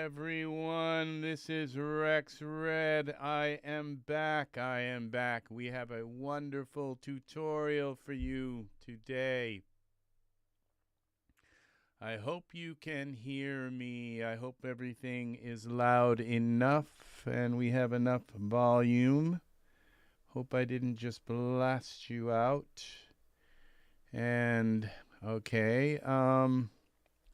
everyone. This is Rex Red. I am back. We have a wonderful tutorial for you today. I hope you can hear me. I hope everything is loud enough and we have enough volume. Hope I didn't just blast you out. And okay,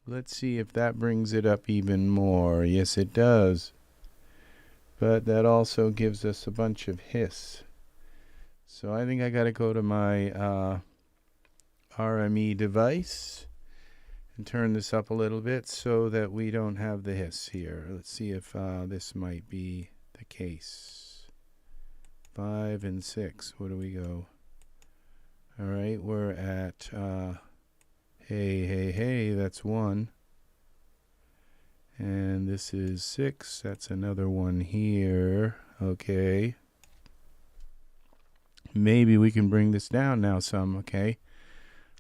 let's see if that brings it up even more. Yes, it does. But that also gives us a bunch of hiss. So I think I got to go to my RME device and turn this up a little bit so that we don't have the hiss here. Let's see if this might be the case. 5 and 6. Where do we go? All right, we're at hey, that's 1. And this is 6. That's another one here. Okay. Maybe we can bring this down now some, okay?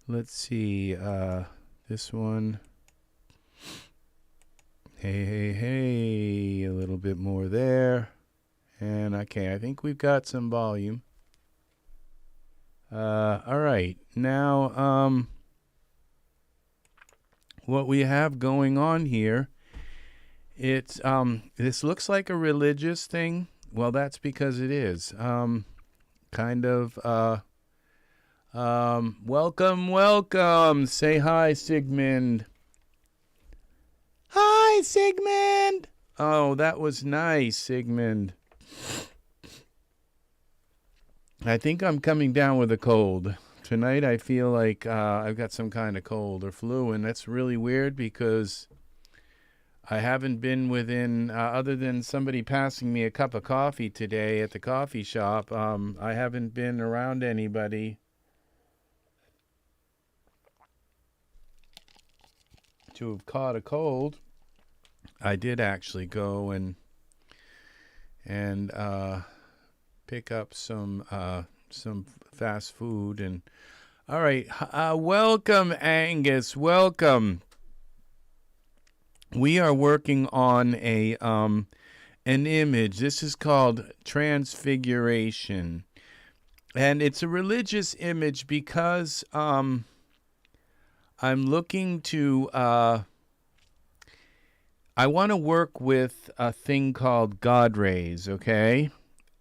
Let's see, this one. Hey, a little bit more there. And okay, I think we've got some volume. All right, now, what we have going on here, it's, this looks like a religious thing. Well, that's because it is, kind of, welcome. Say hi, Sigmund. Hi, Sigmund. Oh, that was nice, Sigmund. I think I'm coming down with a cold. Tonight I feel like I've got some kind of cold or flu, and that's really weird because I haven't been within, other than somebody passing me a cup of coffee today at the coffee shop, I haven't been around anybody to have caught a cold. I did actually go and pick up some fast food. And all right, welcome, Angus, welcome. We are working on a an image. This is called Transfiguration, and it's a religious image because I'm looking to I want to work with a thing called God Rays, okay?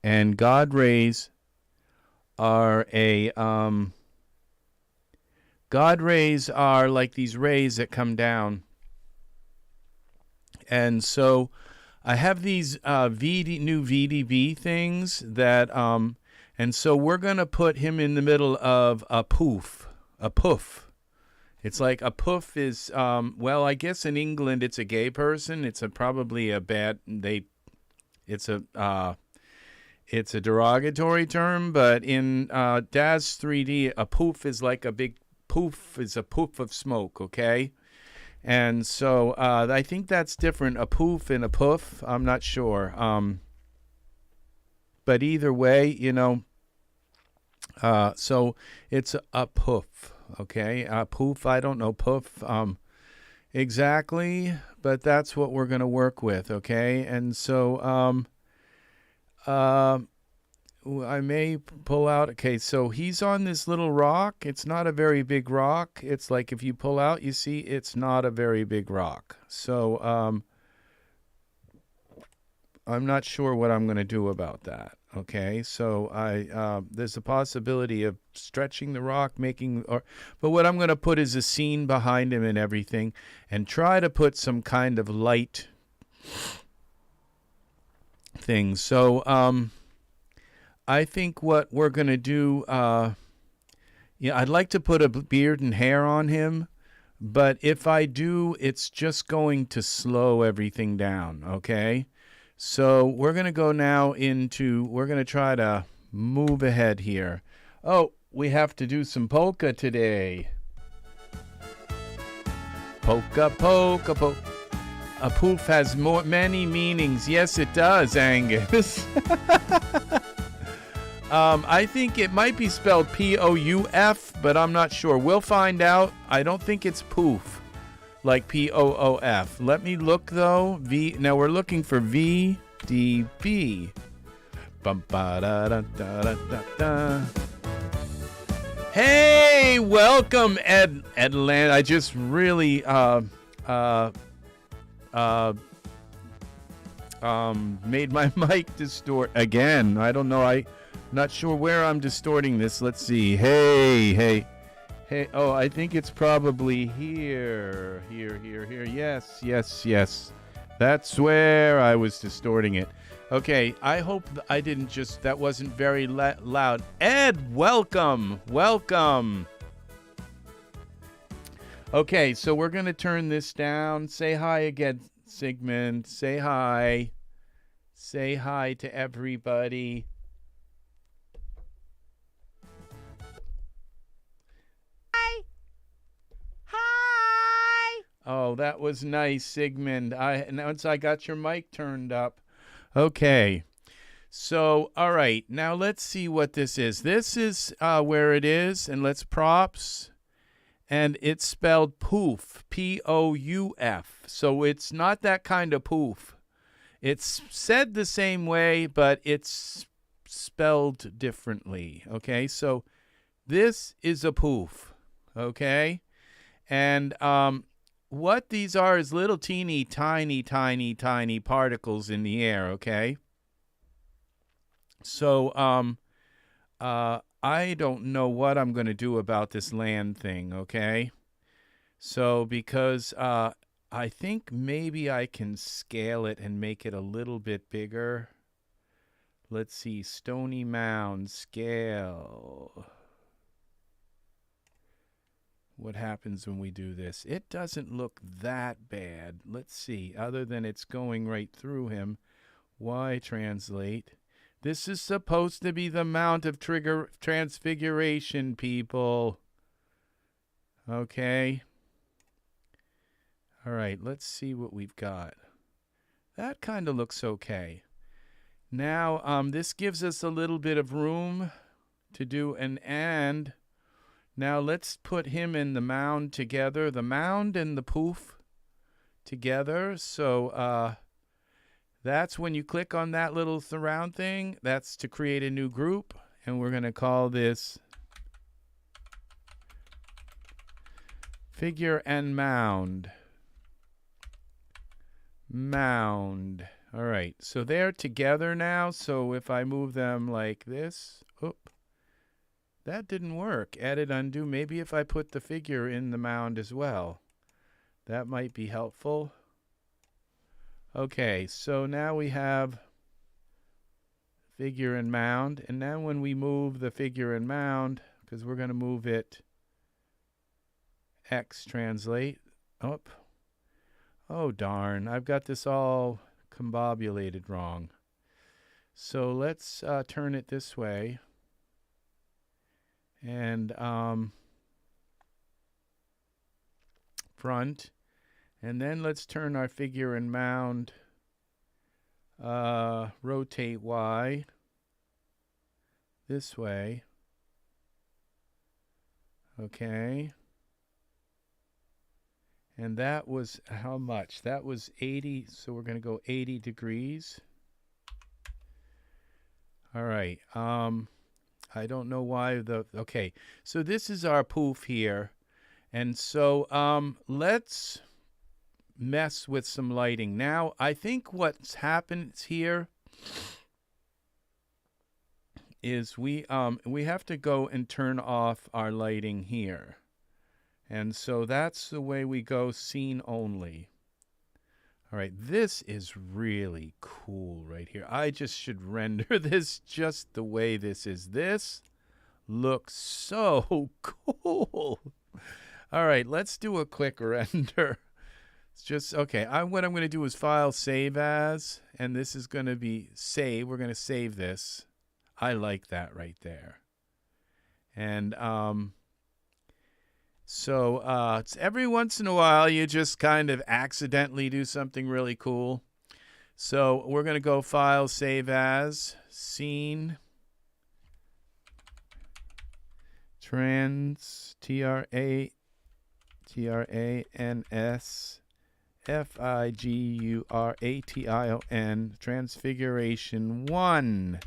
And God Rays are God Rays are like these rays that come down. And so I have these new VDB things that and so we're going to put him in the middle of a poof. It's like a poof is well, I guess in England it's a gay person. It's probably a bad it's a derogatory term, but in Daz 3D, a poof is like a big poof, is a poof of smoke, okay? And so I think that's different, a poof and a poof. I'm not sure. But either way, you know, so it's a poof, okay? A poof, I don't know, poof exactly, but that's what we're going to work with, okay? And so I may pull out. Okay, so he's on this little rock. It's not a very big rock. It's like if you pull out, you see it's not a very big rock. So I'm not sure what I'm going to do about that. Okay, so there's a possibility of stretching the rock, but what I'm going to put is a scene behind him and everything, and try to put some kind of light thing. So I think what we're going to do, I'd like to put a beard and hair on him, but if I do, it's just going to slow everything down, okay? So we're going to go now we're going to try to move ahead here. Oh, we have to do some polka today. Polka, polka, polka. A poof has many meanings. Yes, it does, Angus. I think it might be spelled P-O-U-F, but I'm not sure. We'll find out. I don't think it's poof. like POOF. Let me look though. Now we're looking for VDB. Bum, ba, da, da, da, da, da, da. Hey, welcome, Edland. I just really made my mic distort again. I don't know. I'm not sure where I'm distorting this. Let's see. Hey. Oh, I think it's probably here. Here. Yes. That's where I was distorting it. Okay, I hope I didn't just, that wasn't very loud. Ed, welcome. Okay, so we're going to turn this down. Say hi again, Sigmund. Say hi. Say hi to everybody. Hi. Oh, that was nice, Sigmund. Once I got your mic turned up. Okay. So, all right. Now let's see what this is. This is where it is, and let's props. And it's spelled Poof, P-O-U-F. So it's not that kind of poof. It's said the same way, but it's spelled differently. Okay, so this is a poof. Okay, and what these are is little teeny tiny particles in the air. Okay, so I don't know what I'm going to do about this land thing, okay? So because I think maybe I can scale it and make it a little bit bigger. Let's see, Stony Mound, scale. What happens when we do this? It doesn't look that bad. Let's see, other than it's going right through him. Why translate? This is supposed to be the Mount of Transfiguration, people. Okay. All right, let's see what we've got. That kind of looks okay. Now, this gives us a little bit of room to do an and. Now, let's put him and the mound together. The mound and the poof together. So, that's when you click on that little surround thing. That's to create a new group. And we're going to call this Figure and Mound. Mound. All right. So they're together now. So if I move them like this. Oop. That didn't work. Edit, undo. Maybe if I put the figure in the mound as well. That might be helpful. Okay, so now we have figure and mound. And now when we move the figure and mound, because we're going to move it X translate. Oh, darn. I've got this all combobulated wrong. So let's turn it this way. And front. And then let's turn our figure and mound, rotate Y this way. Okay. And that was how much? That was 80. So we're going to go 80 degrees. All right. I don't know why okay. So this is our poof here. And so let's mess with some lighting. Now, I think what's happened here is we have to go and turn off our lighting here. And so that's the way we go, scene only. All right, this is really cool right here. I just should render this just the way this is. This looks so cool. All right, let's do a quick render. Just, okay, what I'm going to do is file save as, and this is going to be save. We're going to save this. I like that right there. And so it's every once in a while you just kind of accidentally do something really cool. So we're going to go file save as, scene, trans, Transfiguration, Transfiguration 1.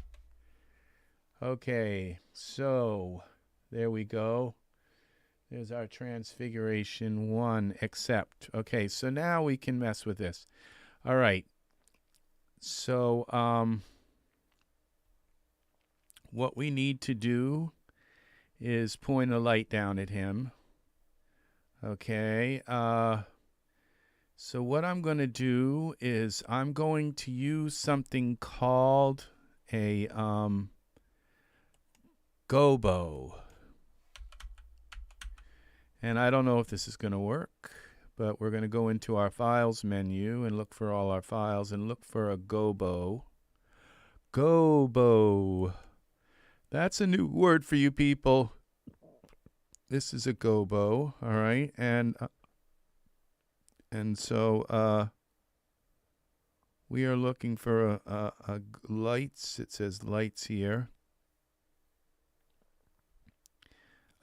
Okay, so there we go. There's our Transfiguration 1, accept. Okay, so now we can mess with this. All right. So what we need to do is point a light down at him. Okay. So what I'm going to do is I'm going to use something called a Gobo. And I don't know if this is going to work, but we're going to go into our files menu and look for all our files and look for a Gobo. Gobo. That's a new word for you people. This is a Gobo, all right? And so we are looking for a lights. It says lights here.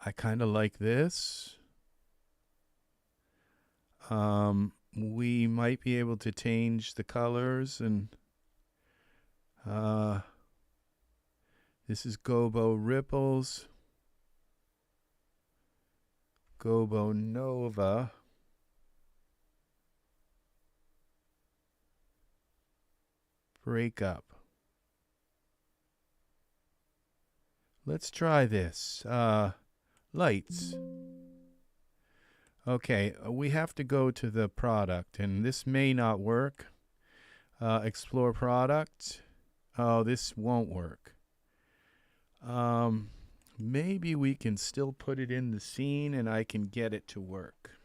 I kind of like this. We might be able to change the colors, and this is Gobo Ripples, Gobo Nova, Breakup. Let's try this. Lights. Okay, we have to go to the product, and this may not work. Explore product. Oh, this won't work. Maybe we can still put it in the scene and I can get it to work.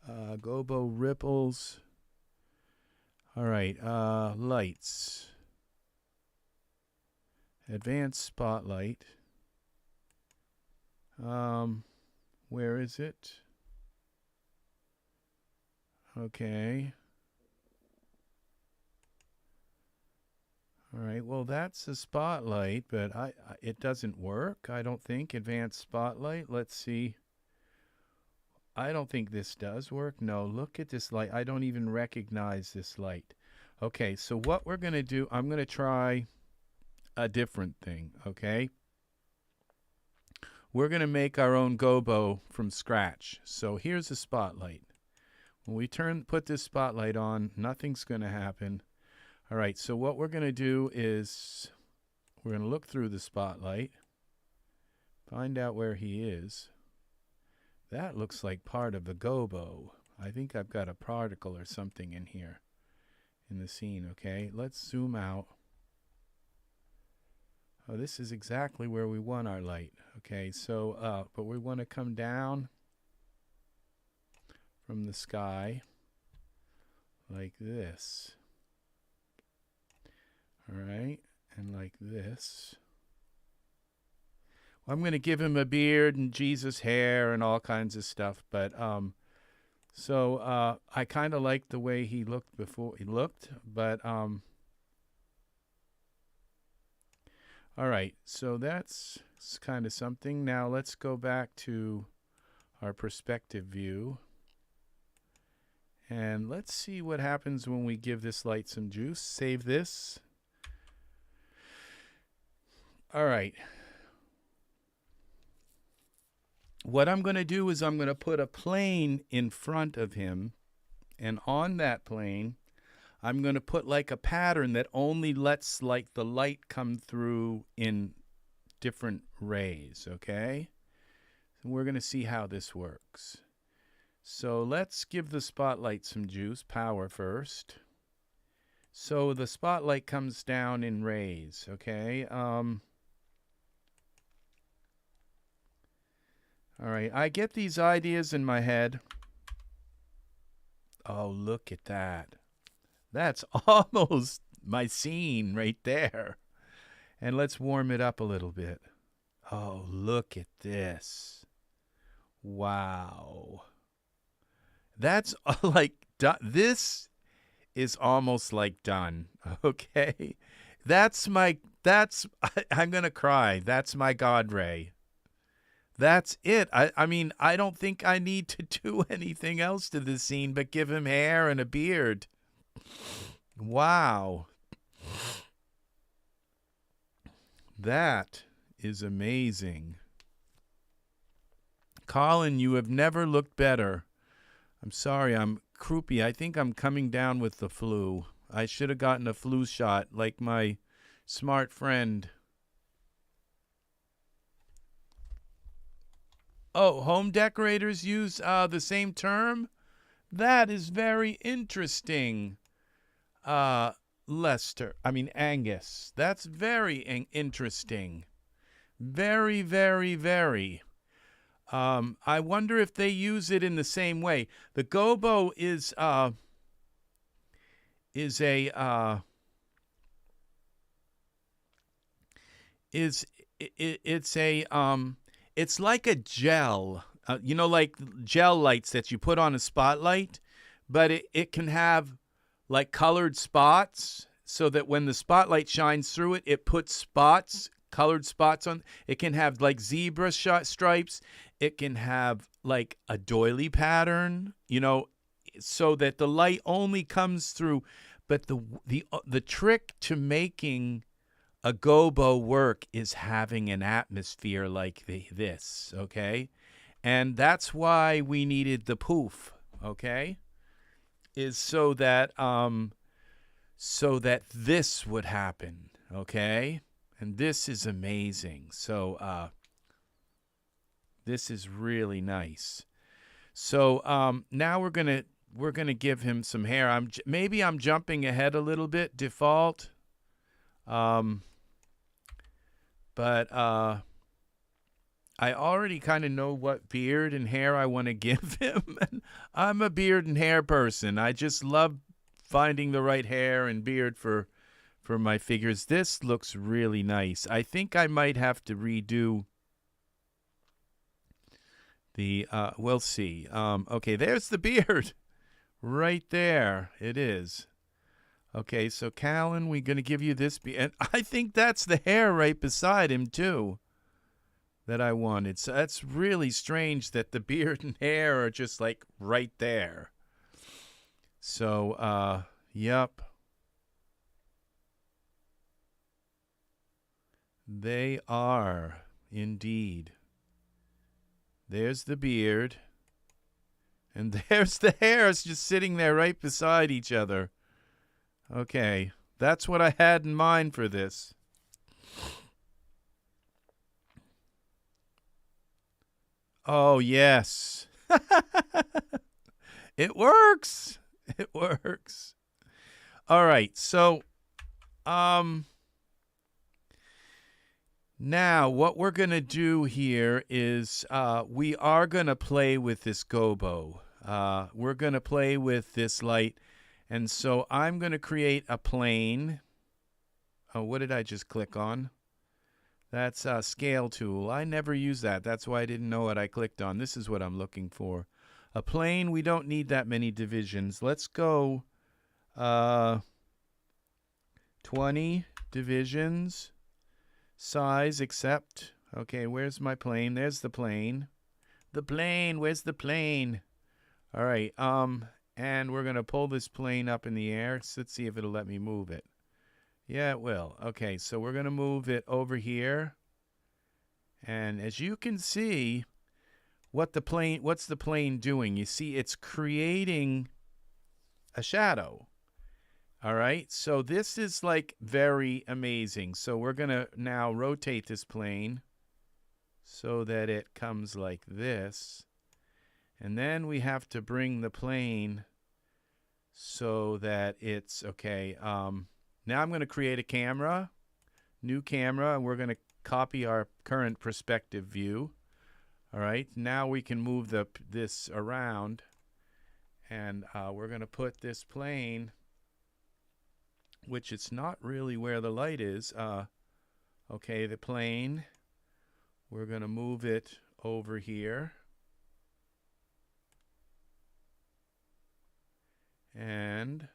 Gobo Ripples. All right, lights. Advanced Spotlight. Where is it? Okay. All right, well, that's a spotlight, but it doesn't work, I don't think. Advanced Spotlight, let's see. I don't think this does work. No, look at this light. I don't even recognize this light. Okay, so what we're going to do, I'm going to try a different thing, okay? We're going to make our own Gobo from scratch. So here's a spotlight. When we put this spotlight on, nothing's going to happen. All right, so what we're going to do is we're going to look through the spotlight, find out where he is. That looks like part of the Gobo. I think I've got a particle or something in here in the scene, okay? Let's zoom out. Oh, this is exactly where we want our light. Okay, so, but we want to come down from the sky like this. All right, and like this. Well, I'm going to give him a beard and Jesus hair and all kinds of stuff, but so I kind of liked the way he looked before he looked, but all right, so that's kind of something. Now let's go back to our perspective view. And let's see what happens when we give this light some juice. Save this. All right. What I'm going to do is I'm going to put a plane in front of him. And on that plane, I'm going to put like a pattern that only lets like the light come through in different rays, okay? And we're going to see how this works. So let's give the spotlight some juice, power first. So the spotlight comes down in rays, okay? All right, I get these ideas in my head. Oh, look at that. That's almost my scene right there. And let's warm it up a little bit. Oh, look at this. Wow. That's like, this is almost like done, okay? I'm going to cry. That's my God Ray. That's it. I mean, I don't think I need to do anything else to this scene but give him hair and a beard. Wow. That is amazing. Colin, you have never looked better. I'm sorry, I'm croupy. I think I'm coming down with the flu. I should have gotten a flu shot like my smart friend. Oh, home decorators use the same term? That is very interesting. Lester, I mean Angus. That's very interesting. Very, very, very. I wonder if they use it in the same way. The gobo is a it's like a gel, you know, like gel lights that you put on a spotlight, but it can have like colored spots so that when the spotlight shines through it, it puts spots, colored spots on. It can have like zebra stripes. It can have like a doily pattern, you know, so that the light only comes through. But the trick to making a gobo work is having an atmosphere like this, okay? And that's why we needed the poof, okay? Is so that this would happen, okay? And this is amazing. So this is really nice. So now we're gonna give him some hair. Maybe I'm jumping ahead a little bit, default. But I already kind of know what beard and hair I want to give him. I'm a beard and hair person. I just love finding the right hair and beard for my figures. This looks really nice. I think I might have to redo the, we'll see. Okay, there's the beard. Right there. It is. Okay, so Callan, we're going to give you this. And I think that's the hair right beside him, too, that I wanted. So that's really strange that the beard and hair are just, like, right there. So, yep. They are, indeed. There's the beard. And there's the hairs just sitting there right beside each other. Okay, that's what I had in mind for this. Oh, yes. It works. It works. All right, so now what we're going to do here is we are going to play with this gobo. We're going to play with this light. And so I'm going to create a plane. Oh, what did I just click on? That's a scale tool. I never use that. That's why I didn't know what I clicked on. This is what I'm looking for. A plane, we don't need that many divisions. Let's go 20 divisions. Size, except. Okay, where's my plane? There's the plane. The plane, where's the plane? All right, and we're going to pull this plane up in the air. So let's see if it'll let me move it. Yeah, it will. Okay, so we're going to move it over here. And as you can see, what's the plane doing? You see, it's creating a shadow. All right, so this is like very amazing. So we're going to now rotate this plane so that it comes like this. And then we have to bring the plane so that it's, okay, now I'm going to create a camera, new camera, and we're going to copy our current perspective view. All right, now we can move this around, and we're going to put this plane, which it's not really where the light is. Okay, the plane, we're going to move it over here. And,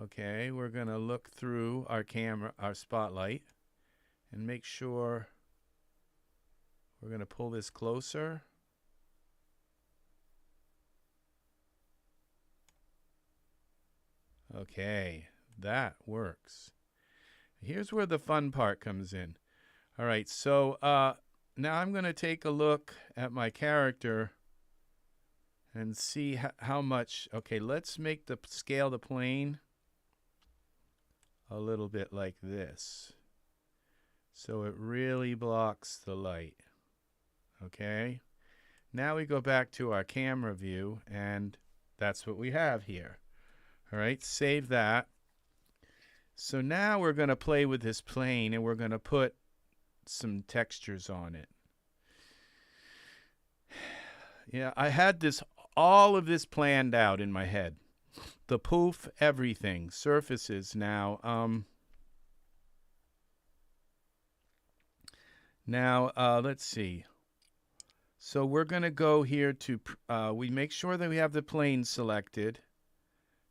okay, we're going to look through our camera, our spotlight, and make sure We're going to pull this closer. Okay, that works. Here's where the fun part comes in. All right, so now I'm going to take a look at my character and see how much. Okay, let's make the scale the plane a little bit like this, so it really blocks the light. Okay, now we go back to our camera view, and that's what we have here. All right, save that. So now we're going to play with this plane, and we're going to put some textures on it. Yeah, I had all of this planned out in my head. The poof, everything, surfaces now. Let's see. So we're going to go here to, we make sure that we have the plane selected.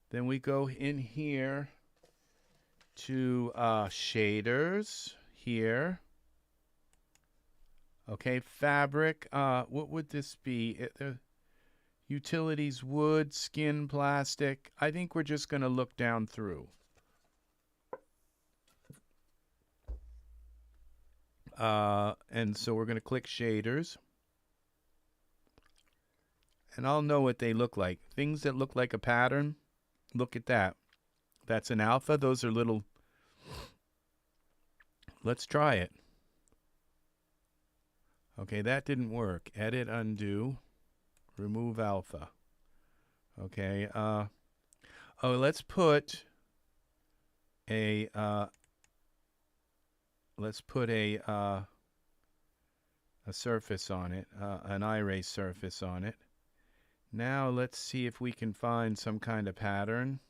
Then we go in here to shaders here. Okay, fabric. What would this be? Utilities, wood, skin, plastic. I think we're just going to look down through. And so we're going to click shaders. And I'll know what they look like. Things that look like a pattern. Look at that. That's an alpha. Those are little. Let's try it. Okay, that didn't work. Edit, undo, remove alpha. Okay. Let's put a surface on it, an Iray surface on it. Now let's see if we can find some kind of pattern.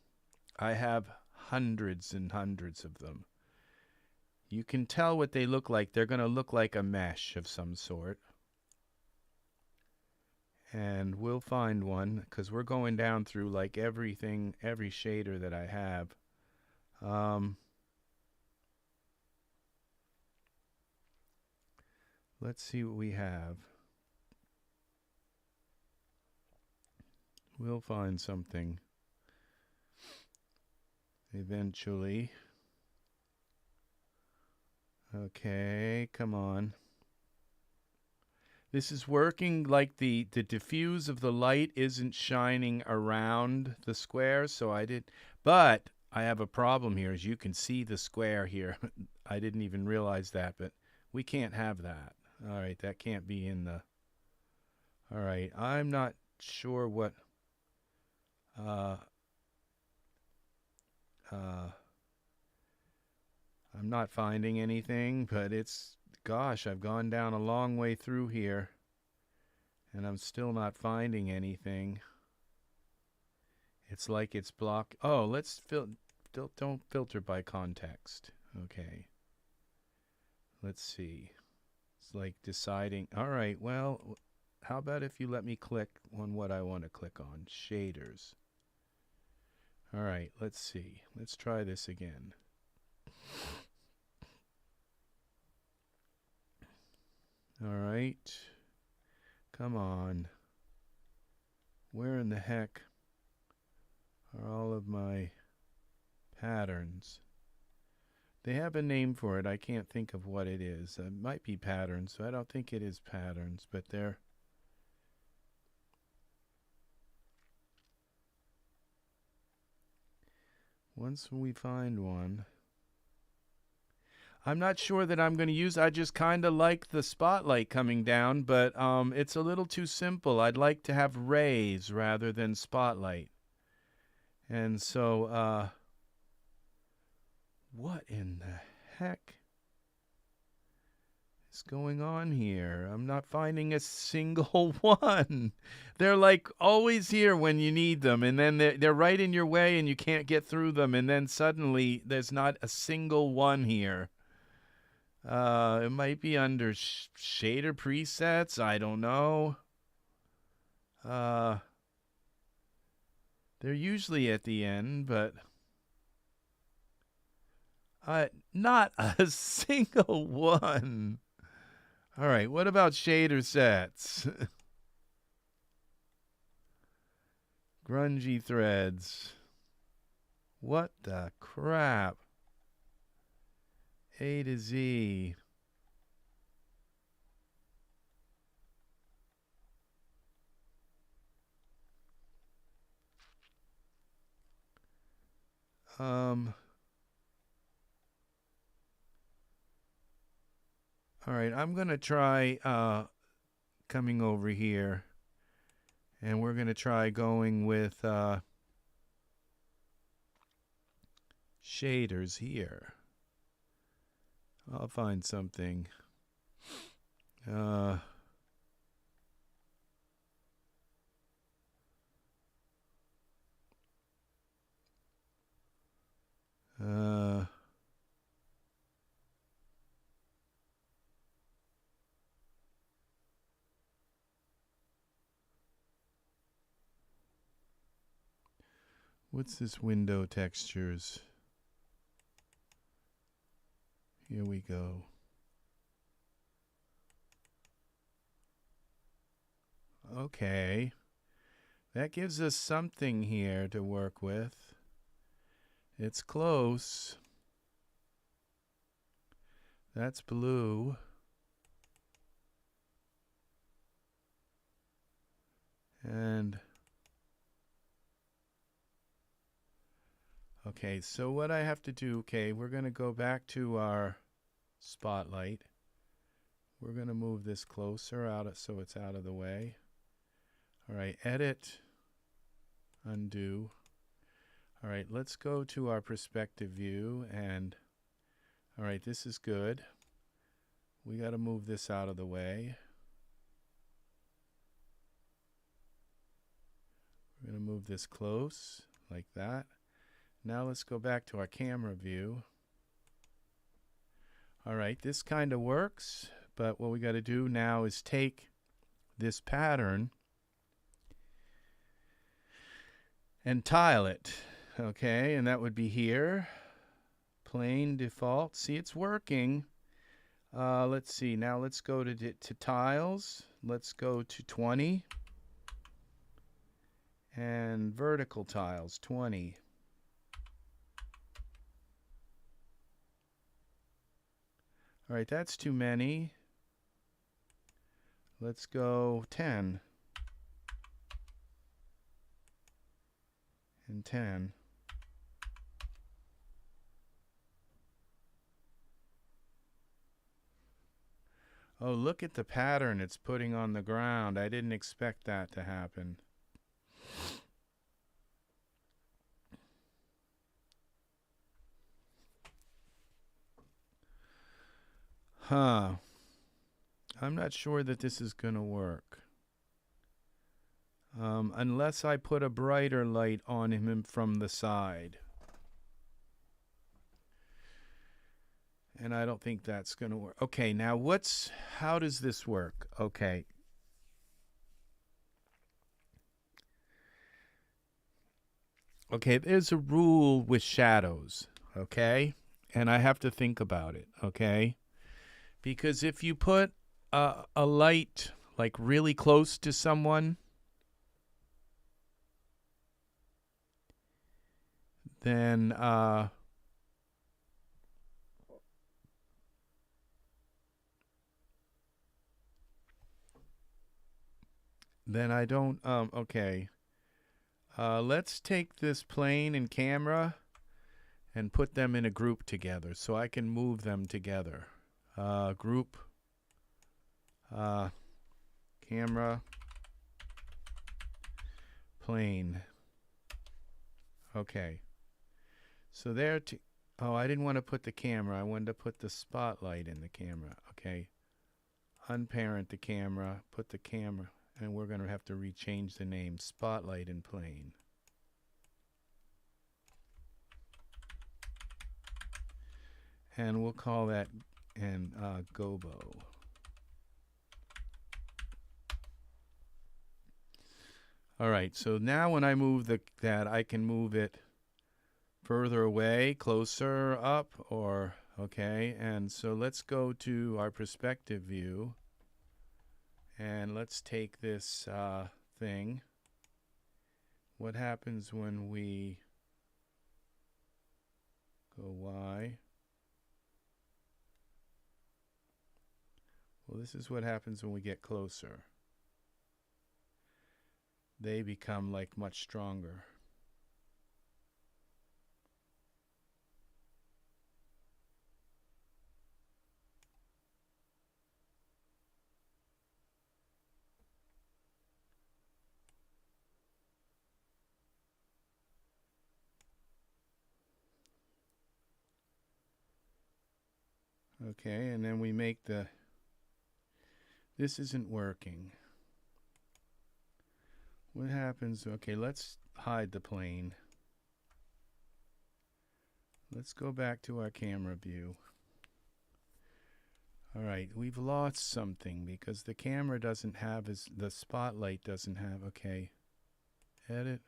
I have hundreds and hundreds of them. You can tell what they look like. They're going to look like a mesh of some sort. And we'll find one because we're going down through like everything, every shader that I have. Let's see what we have. We'll find something eventually. Okay, come on. This is working like the diffuse of the light isn't shining around the square, so but I have a problem here. As you can see the square here. I didn't even realize that, but we can't have that. All right, that can't be in the... All right, I'm not sure what... I'm not finding anything, but gosh, I've gone down a long way through here, and I'm still not finding anything. It's like it's blocked. Oh, let's don't filter by context. Okay. Let's see. It's like deciding. All right, well, how about if you let me click on what I want to click on? Shaders. All right, let's see. Let's try this again. All right. Come on. Where in the heck are all of my patterns? They have a name for it. I can't think of what it is. It might be patterns, so I don't think it is patterns, but they're... Once we find one... I'm not sure that I'm going to use. I just kind of like the spotlight coming down, but it's a little too simple. I'd like to have rays rather than spotlight. And so, what in the heck is going on here? I'm not finding a single one. They're like always here when you need them, and then they're right in your way and you can't get through them, and then suddenly there's not a single one here. It might be under shader presets. I don't know. They're usually at the end, but not a single one. All right, what about shader sets? Grungy threads. What the crap? A to Z. All right, I'm going to try coming over here, and we're going to try going with shaders here. I'll find something. What's this window textures? Here we go. Okay. That gives us something here to work with. It's close. That's blue. And okay, so what I have to do, okay, we're going to go back to our spotlight. We're going to move this closer out so it's out of the way. All right, edit, undo. All right, let's go to our perspective view, and all right, this is good. We got to move this out of the way. We're going to move this close like that. Now let's go back to our camera view. All right, this kind of works, but what we got to do now is take this pattern and tile it. Okay, and that would be here. Plain default. See, it's working. Let's see. Now let's go to tiles. Let's go to 20. And vertical tiles, 20. All right, that's too many. Let's go 10. And 10. Oh, look at the pattern it's putting on the ground. I didn't expect that to happen. Huh. I'm not sure that this is going to work. Unless I put a brighter light on him from the side. And I don't think that's going to work. Okay, now how does this work? Okay. Okay, there's a rule with shadows, okay? And I have to think about it, okay? Because if you put a light like really close to someone, then I don't, okay. Let's take this plane and camera and put them in a group together so I can move them together. Group, camera, plane. Okay. So there, oh, I didn't want to put the camera. I wanted to put the spotlight in the camera. Okay. Unparent the camera, put the camera, and we're going to have to rechange the name, spotlight and plane. And we'll call that Gobo. All right, so now when I move that, I can move it further away, closer, up, or, okay. And so let's go to our perspective view. And let's take this thing. What happens when we go Y? Well, this is what happens when we get closer. They become like much stronger. Okay, and then we make the, this isn't working. What happens? Okay, let's hide the plane. Let's go back to our camera view. All right, we've lost something because the camera doesn't have, the spotlight doesn't have, okay. Edit.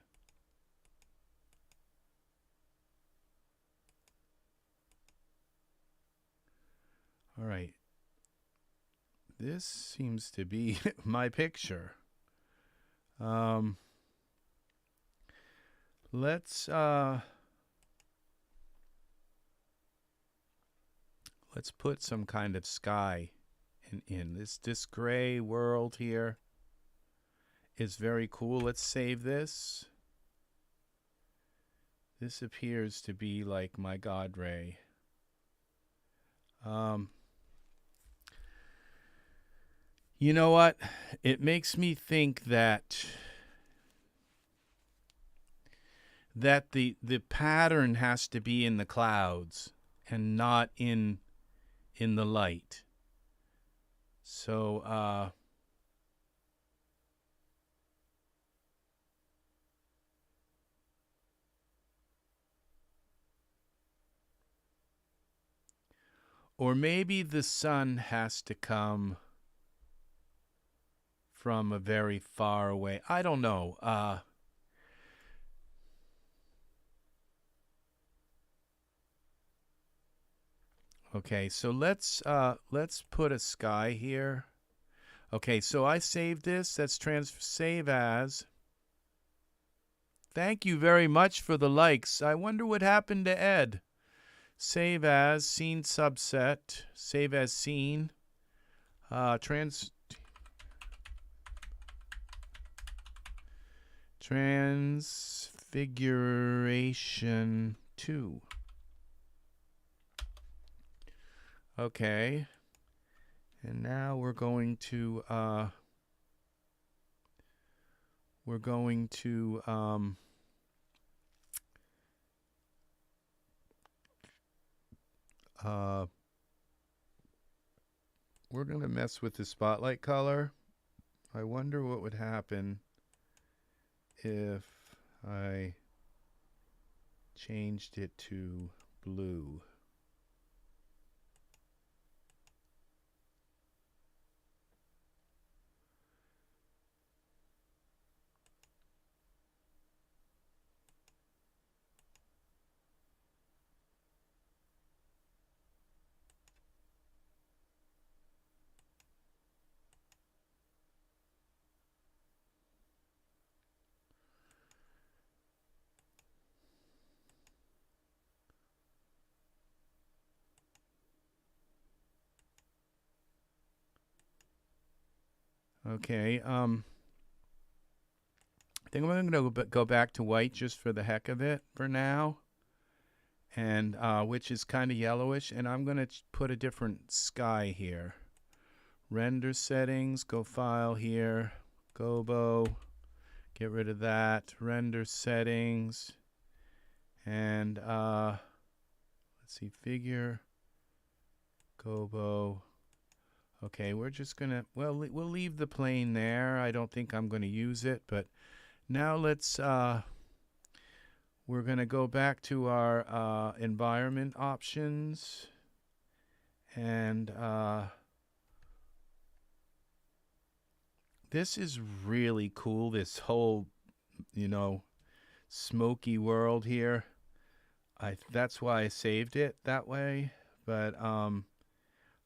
All right. This seems to be my picture. Let's put some kind of sky in this gray world here is very cool. Let's save this. This appears to be like my God Ray. You know what? It makes me think that the pattern has to be in the clouds and not in the light. So or maybe the sun has to come from a very far away. I don't know. Okay, so let's put a sky here. Okay, so I saved this. That's save as. Thank you very much for the likes. I wonder what happened to Ed. Save as, scene subset, save as scene. Transfiguration 2. Okay. And now we're going to we're going to mess with the spotlight color. I wonder what would happen if I changed it to blue. Okay, I think I'm going to go back to white just for the heck of it for now, and which is kind of yellowish, and I'm going to put a different sky here. Render settings, go file here, Gobo, get rid of that, render settings, and let's see, figure, Gobo. Okay, we're just gonna, well, we'll leave the plane there. I don't think I'm gonna use it, but now let's, we're gonna go back to our environment options, and this is really cool, this whole, you know, smoky world here. That's why I saved it that way, but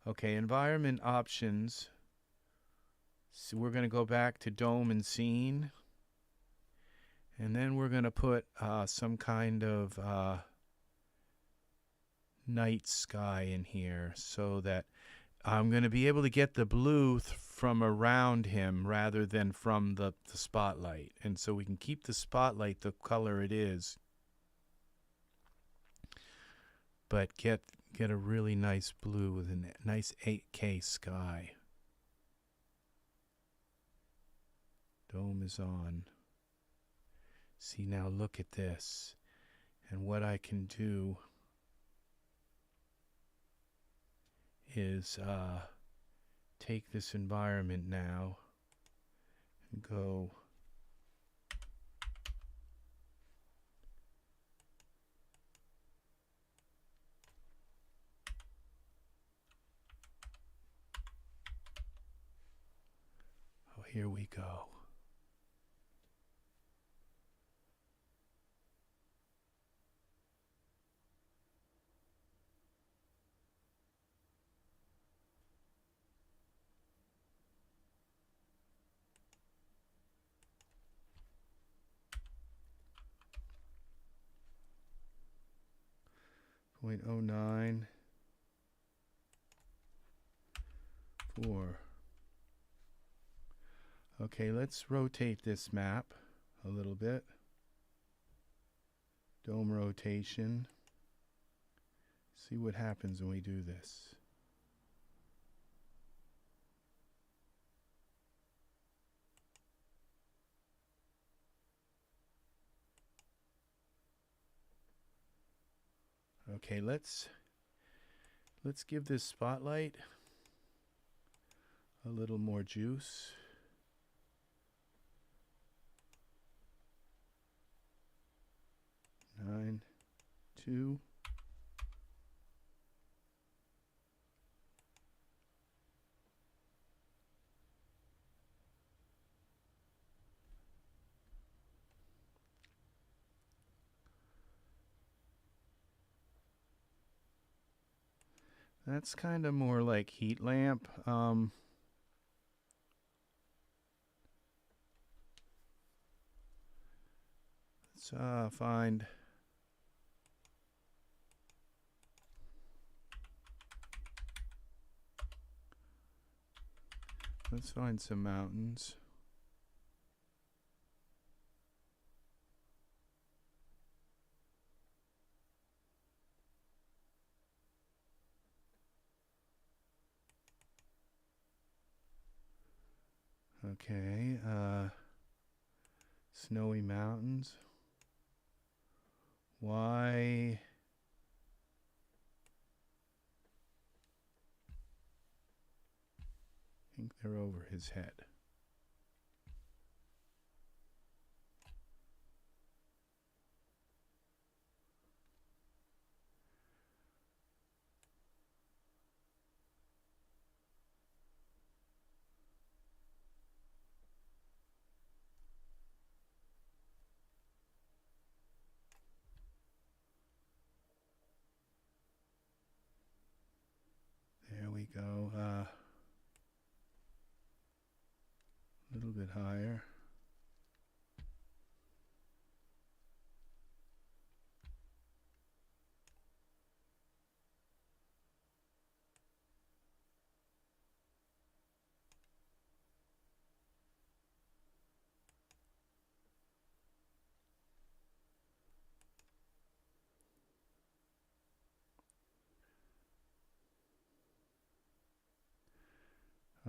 okay, environment options, So we're going to go back to dome and scene. And then we're going to put some kind of night sky in here so that I'm going to be able to get the blue from around him rather than from the spotlight. And so we can keep the spotlight the color it is, but get a really nice blue with a nice 8K sky. Dome is on. See, now look at this. And what I can do is take this environment now and go here we go. .09 4. Okay, let's rotate this map a little bit. Dome rotation. See what happens when we do this. Okay, let's give this spotlight a little more juice. Nine, 2. That's kind of more like heat lamp. Let's find some mountains. Okay, snowy mountains. Why? I think they're over his head. There we go. A little bit higher.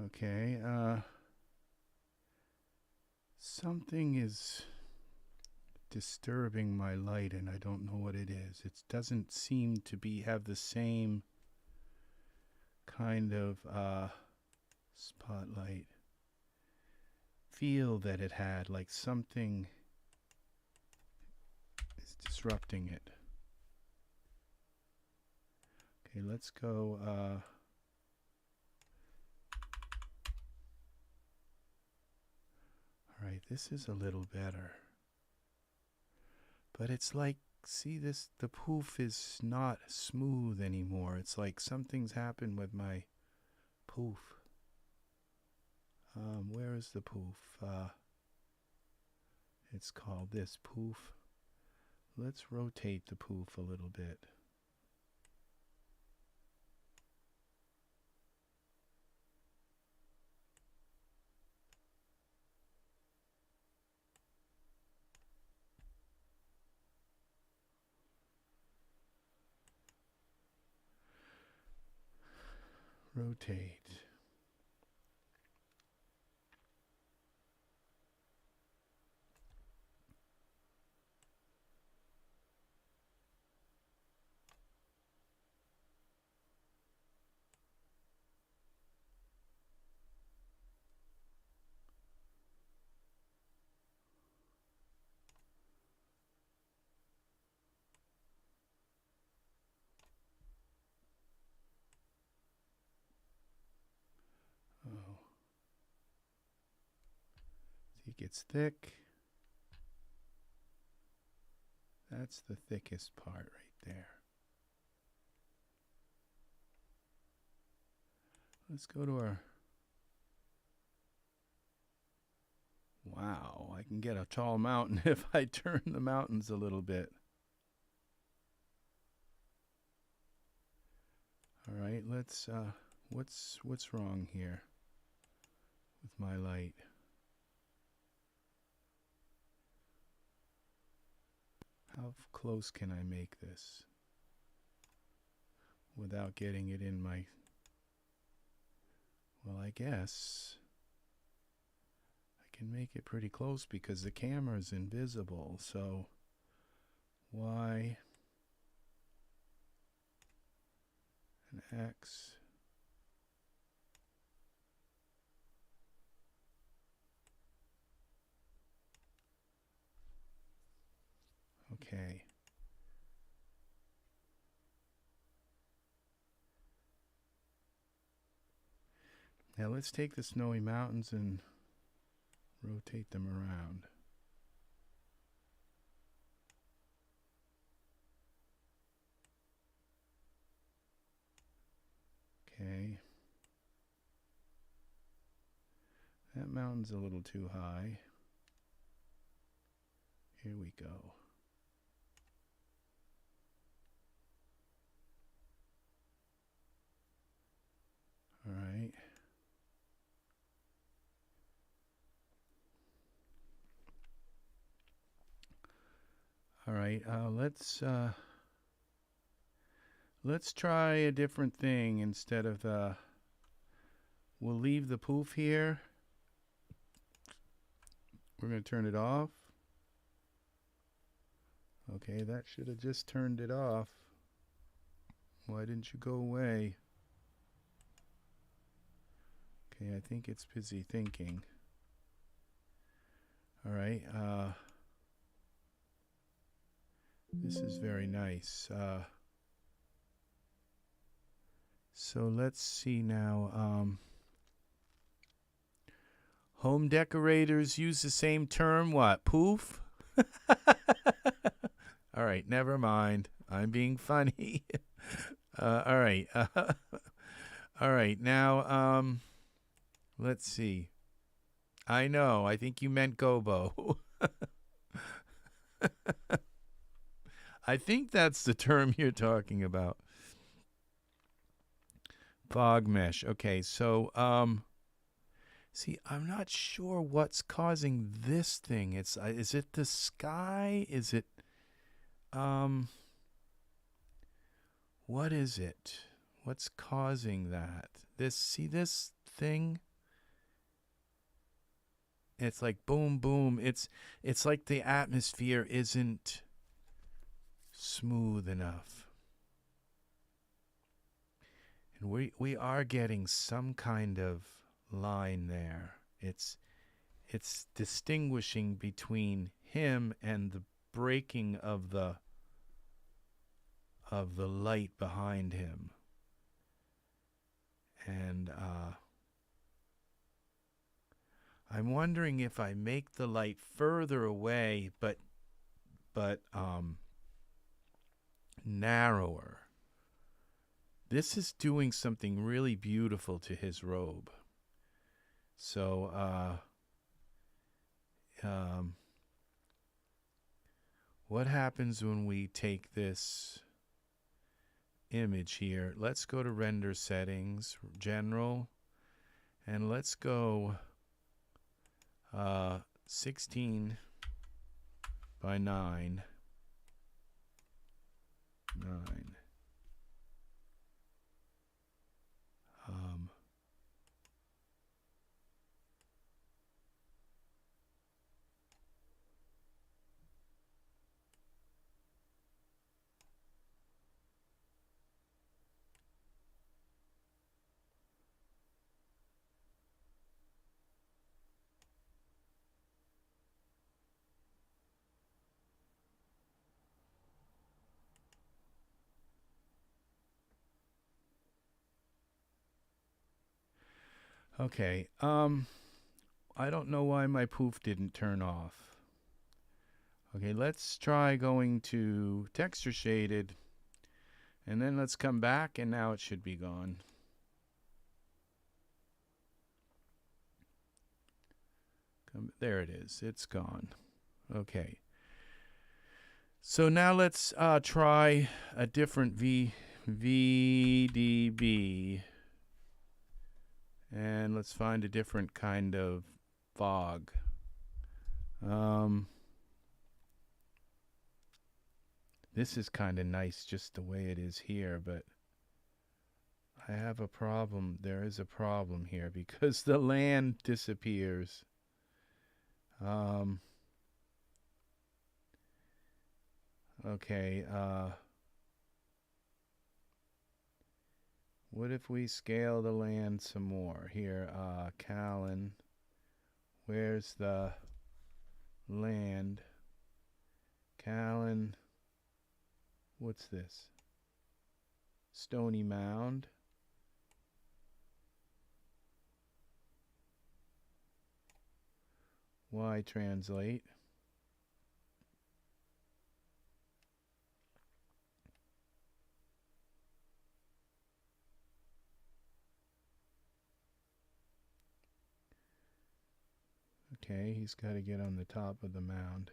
Okay, something is disturbing my light and I don't know what it is. It doesn't seem to have the same kind of spotlight feel that it had, like something is disrupting it. Okay, let's go all right, this is a little better. But it's like, see this, the poof is not smooth anymore. It's like something's happened with my poof. Where is the poof? It's called this poof. Let's rotate the poof a little bit. Rotate. Oh. See, it gets thick. That's the thickest part right there. Let's go to our... Wow, I can get a tall mountain if I turn the mountains a little bit. All right, let's what's wrong here with my light? How close can I make this without getting it in my... Well, I guess I can make it pretty close because the camera is invisible. So Y and X. Okay. Now let's take the snowy mountains and rotate them around. Okay. That mountain's a little too high. Here we go. All right. All right, let's try a different thing instead of we'll leave the poof here. We're going to turn it off. Okay, that should have just turned it off. Why didn't you go away? Okay, I think it's busy thinking. All right, this is very nice. So let's see now. Home decorators use the same term. What? Poof? All right, never mind. I'm being funny. All right. All right. Now, let's see. I know. I think you meant Gobo. I think that's the term you're talking about. Fog mesh. Okay, so see, I'm not sure what's causing this thing. It's is it the sky? Is it what is it? What's causing that? See this thing? It's like boom boom. It's like the atmosphere isn't smooth enough. And we are getting some kind of line there. It's distinguishing between him and the breaking of the light behind him. And I'm wondering if I make the light further away but narrower. This is doing something really beautiful to his robe. So what happens when we take this image here? Let's go to render settings, general, and let's go 16 by 9. Okay, I don't know why my poof didn't turn off. Okay, let's try going to texture shaded, and then let's come back, and now it should be gone. There it is, it's gone. Okay. So now let's try a different VDB. And let's find a different kind of fog. This is kind of nice just the way it is here, but I have a problem. There is a problem here because the land disappears. Okay, what if we scale the land some more? Here, Callan, where's the land? Callan, what's this? Stony Mound. Y translate. Okay, he's got to get on the top of the mound.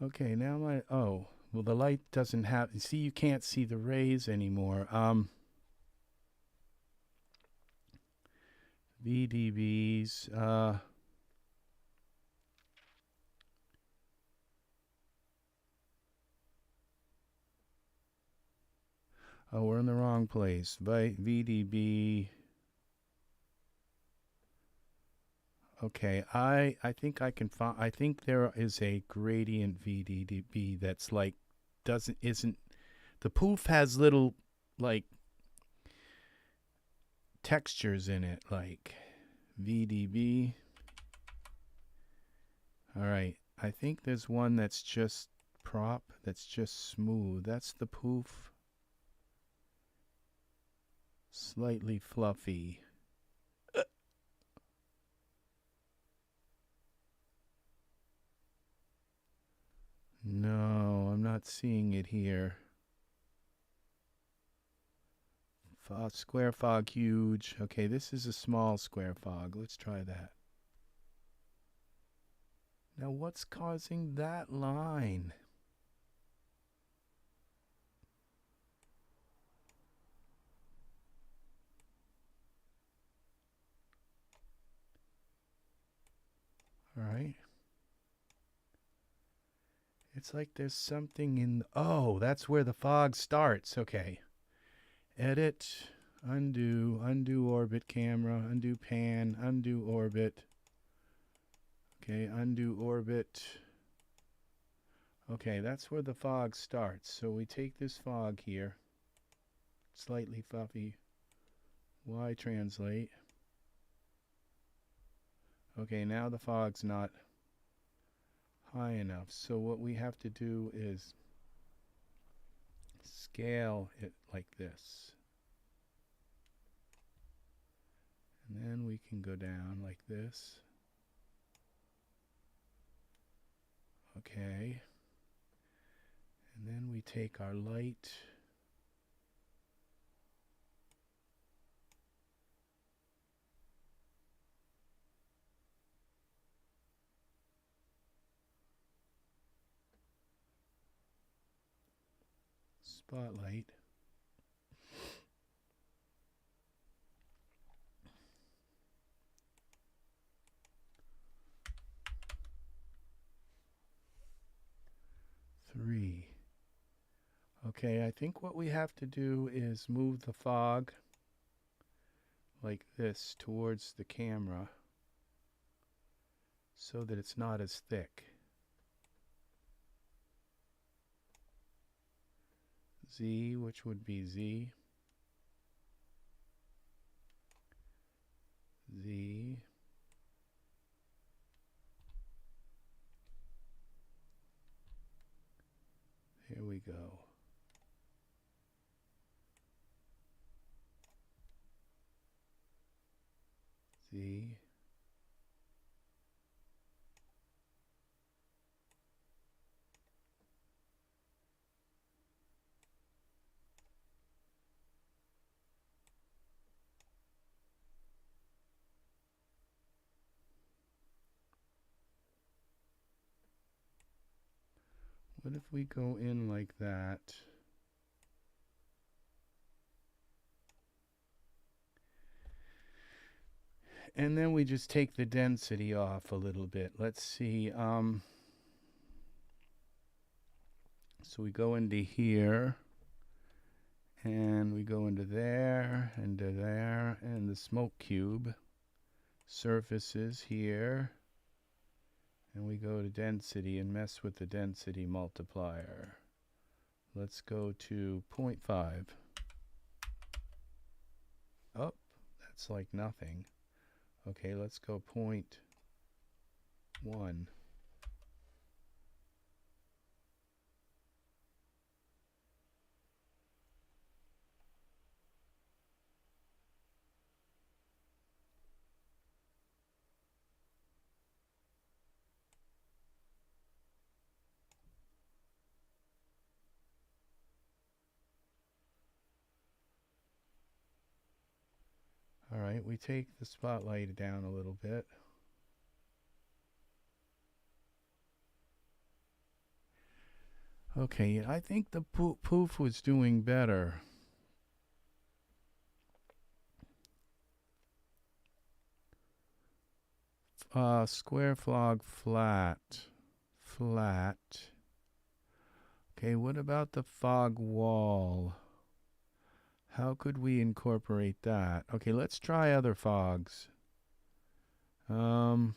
Okay, now well, the light doesn't have, see, you can't see the rays anymore. VDBs, oh, we're in the wrong place. VDB. Okay, I think I can find, I think there is a gradient VDB that's like, isn't, the poof has little, like, textures in it, like VDB. All right, I think there's one that's just prop, that's just smooth. That's the poof. Slightly fluffy. No, I'm not seeing it here. Square fog huge. Okay, this is a small square fog. Let's try that. Now what's causing that line? All right. It's like there's something in, oh, that's where the fog starts. Okay. Edit, undo orbit camera, undo pan, undo orbit. Okay, undo orbit. Okay, that's where the fog starts. So we take this fog here, slightly fluffy, Y translate. Okay, now the fog's not high enough. So what we have to do is scale it like this. And then we can go down like this. Okay. And then we take our light. Spotlight. Three. Okay, I think what we have to do is move the fog like this towards the camera so that it's not as thick. Z, which would be Z. Z. Here we go. Z. What if we go in like that? And then we just take the density off a little bit. Let's see. So we go into here, and we go into there, and the smoke cube. Surfaces here. And we go to density and mess with the density multiplier. Let's go to 0.5. Oh, that's like nothing. Okay, let's go 0.1. All right, we take the spotlight down a little bit. Okay, I think the Poof was doing better. Square fog flat. Flat. Okay, what about the fog wall? How could we incorporate that? Okay, let's try other fogs. I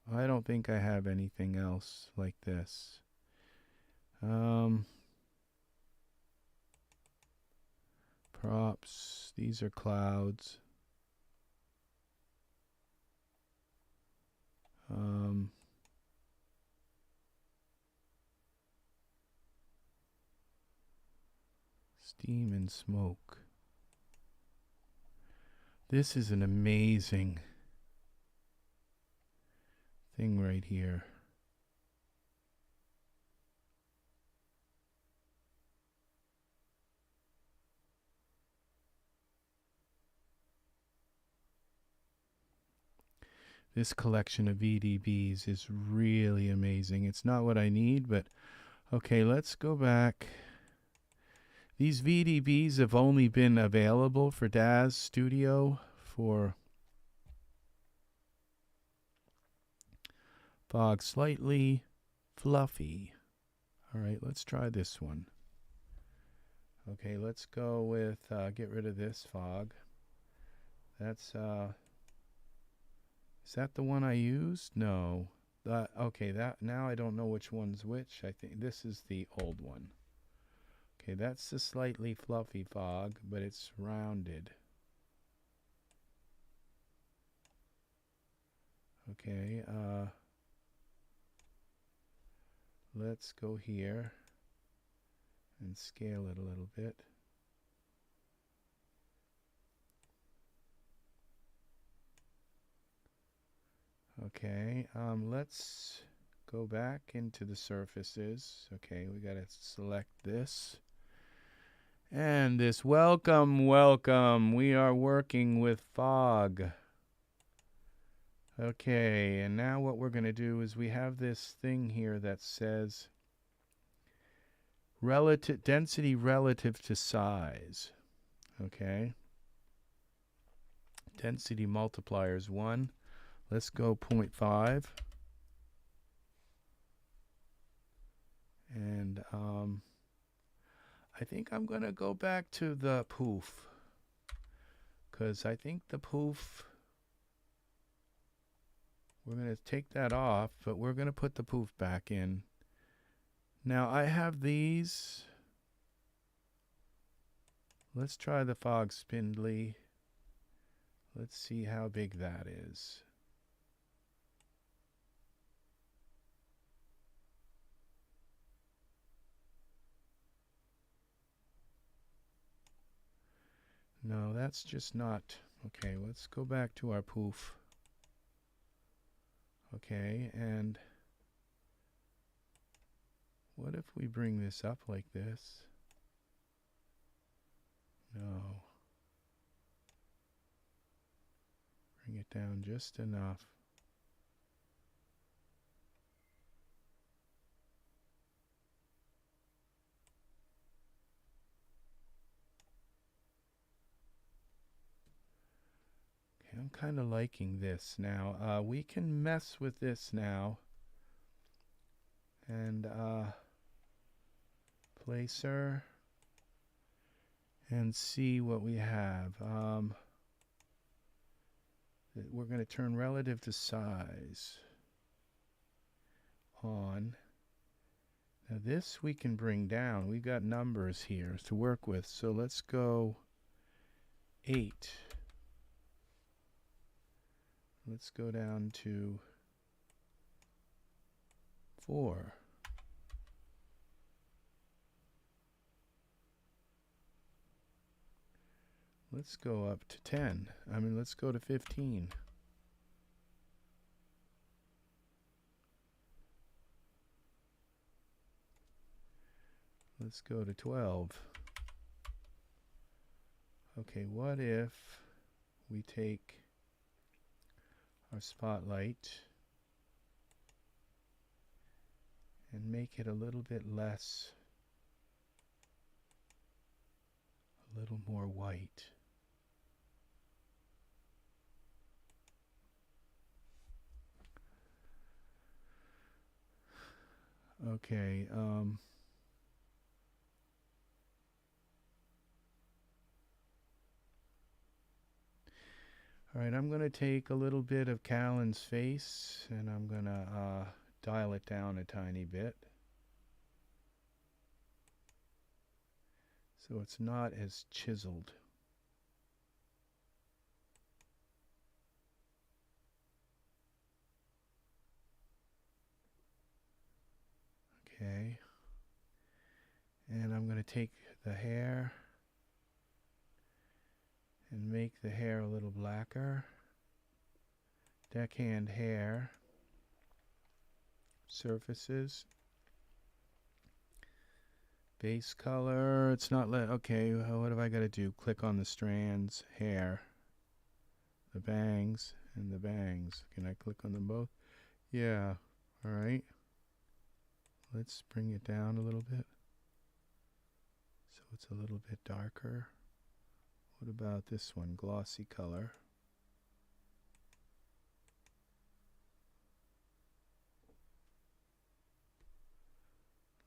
don't think I have anything else like this. Props. These are clouds. Steam and smoke. This is an amazing thing right here. This collection of VDBs is really amazing. It's not what I need, but okay, let's go back. These VDBs have only been available for Daz Studio for fog slightly fluffy. All right, let's try this one. Okay, let's go with get rid of this fog. That's is that the one I used? No. Okay, that now I don't know which one's which. I think this is the old one. Okay, that's the slightly fluffy fog, but it's rounded. Okay, let's go here and scale it a little bit. Okay, let's go back into the surfaces. Okay, we got to select this. And this, welcome, welcome. We are working with fog. Okay, and now what we're going to do is we have this thing here that says relative density relative to size. Okay. Density multiplier is 1. Let's go 0.5. And I think I'm going to go back to the poof, because I think the poof, we're going to take that off, but we're going to put the poof back in. Now I have these. Let's try the fog spindly. Let's see how big that is. No, that's just not. Okay, let's go back to our poof. Okay, and what if we bring this up like this? No. Bring it down just enough. Okay, I'm kind of liking this now. We can mess with this now. And placer. And see what we have. We're going to turn relative to size on. Now this we can bring down. We've got numbers here to work with. So let's go 8. Let's go down to 4. Let's go up to 10. Let's go to 15. Let's go to 12. Okay, what if we take our spotlight and make it a little bit less, a little more white? Okay, all right, I'm going to take a little bit of Callan's face and I'm going to dial it down a tiny bit, so it's not as chiseled. Okay, and I'm going to take the hair and make the hair a little blacker. Deckhand hair. Surfaces. Base color. It's not okay, what have I got to do? Click on the strands, hair, the bangs, and the bangs. Can I click on them both? Yeah. Alright. Let's bring it down a little bit so it's a little bit darker. What about this one? Glossy color.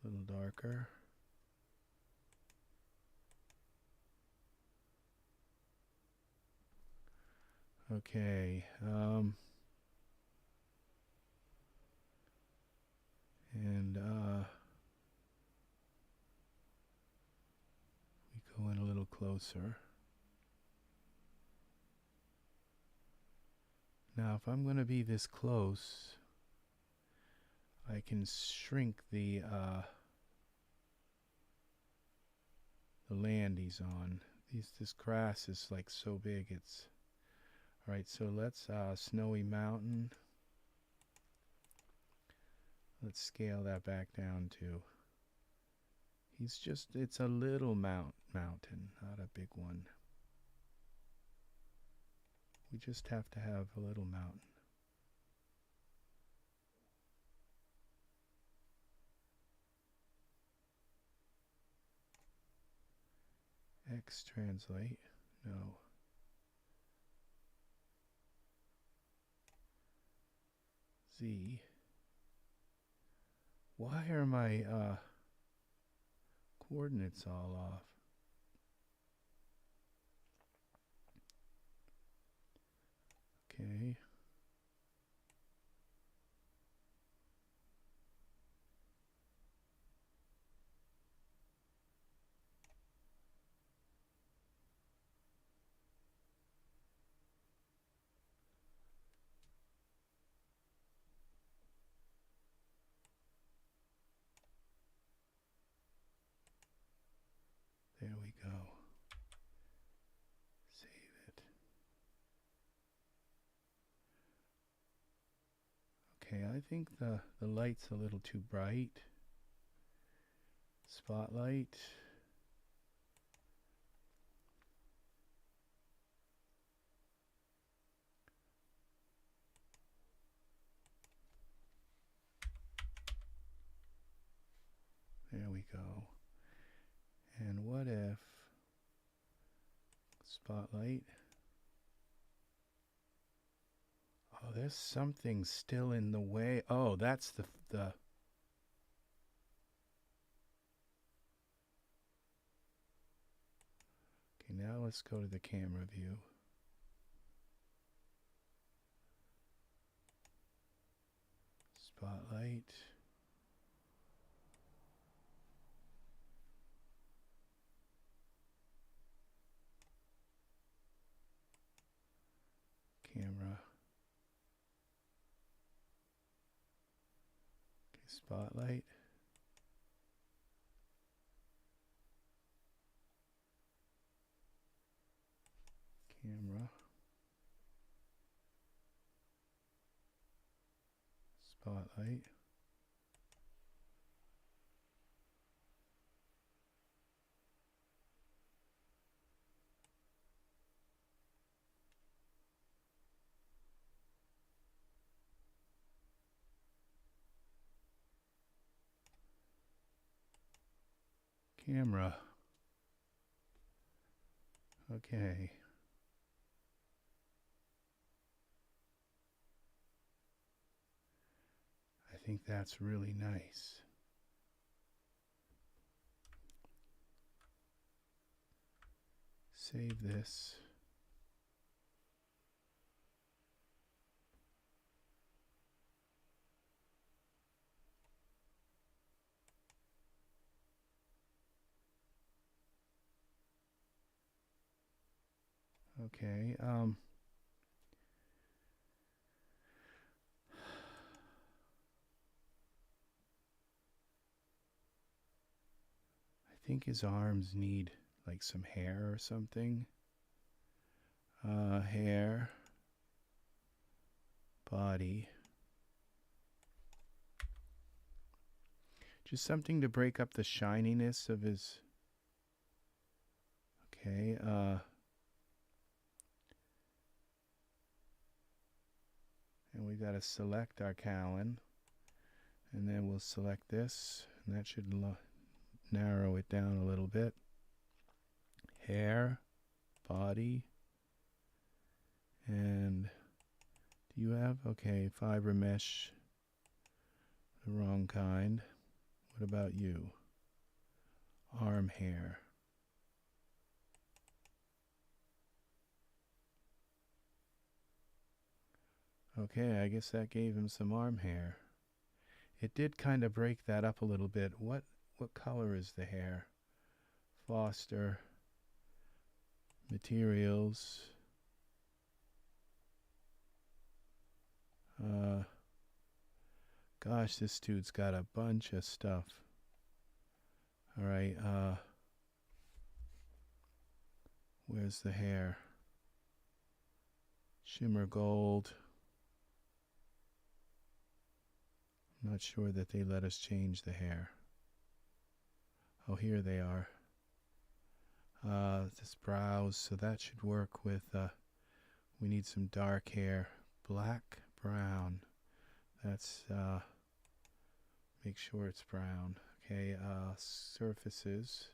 A little darker. Okay. And we go in a little closer. Now, if I'm going to be this close, I can shrink the land he's on. This grass is like so big. It's all right. So let's Snowy Mountain. Let's scale that back down to. It's a little mountain, not a big one. We just have to have a little mountain. X translate, no. Z. Why are my coordinates all off? Okay. There we go. Save it. Okay, I think the light's a little too bright. Spotlight. There we go. And what if spotlight? Oh, there's something still in the way. Oh, that's the Okay, now let's go to the camera view. Spotlight. Camera. Okay, spotlight. Camera. Spotlight. Camera. Okay. I think that's really nice. Save this. Okay, I think his arms need like some hair or something. Hair, body. Just something to break up the shininess of his. Okay, and we got to select our Cowan, and then we'll select this, and that should narrow it down a little bit. Hair, body, and do you have, okay, fiber mesh, the wrong kind. What about you? Arm hair. Okay, I guess that gave him some arm hair. It did kind of break that up a little bit. What color is the hair? Foster. Materials. Gosh, this dude's got a bunch of stuff. All right, where's the hair? Shimmer gold. I'm not sure that they let us change the hair. Oh, here they are. This brows, so that should work with, we need some dark hair. Black, brown. That's, make sure it's brown. Okay, surfaces.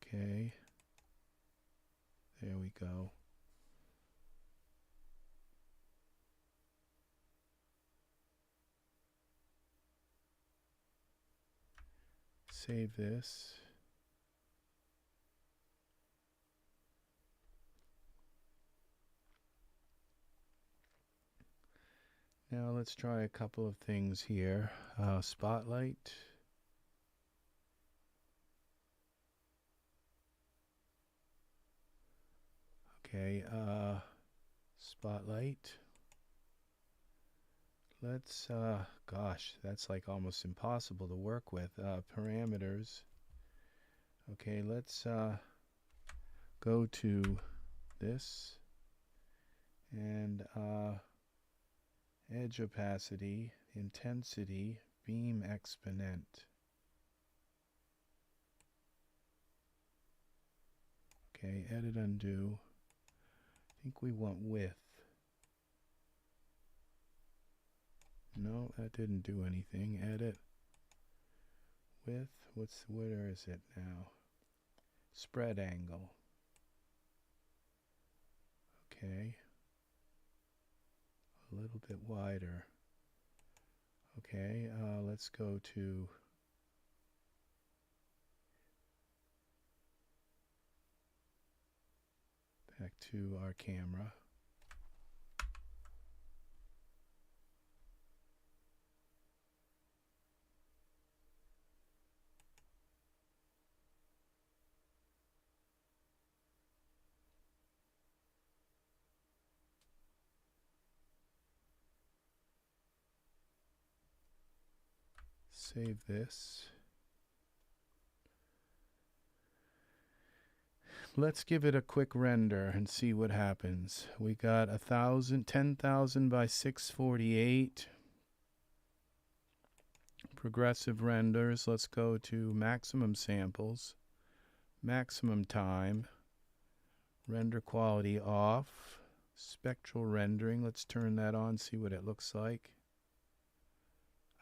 Okay. There we go. Save this. Now let's try a couple of things here. Spotlight. Okay, Spotlight. Let's, gosh, that's like almost impossible to work with. Parameters. Okay, let's go to this and edge opacity, intensity, beam exponent. Okay, edit undo. I think we want width. No, that didn't do anything. Edit. Width. Where is it now? Spread angle. Okay. A little bit wider. Okay, let's go to back to our camera. Save this. Let's give it a quick render and see what happens. We got 10,000 by 648. Progressive renders. Let's go to maximum samples. Maximum time. Render quality off. Spectral rendering. Let's turn that on, see what it looks like.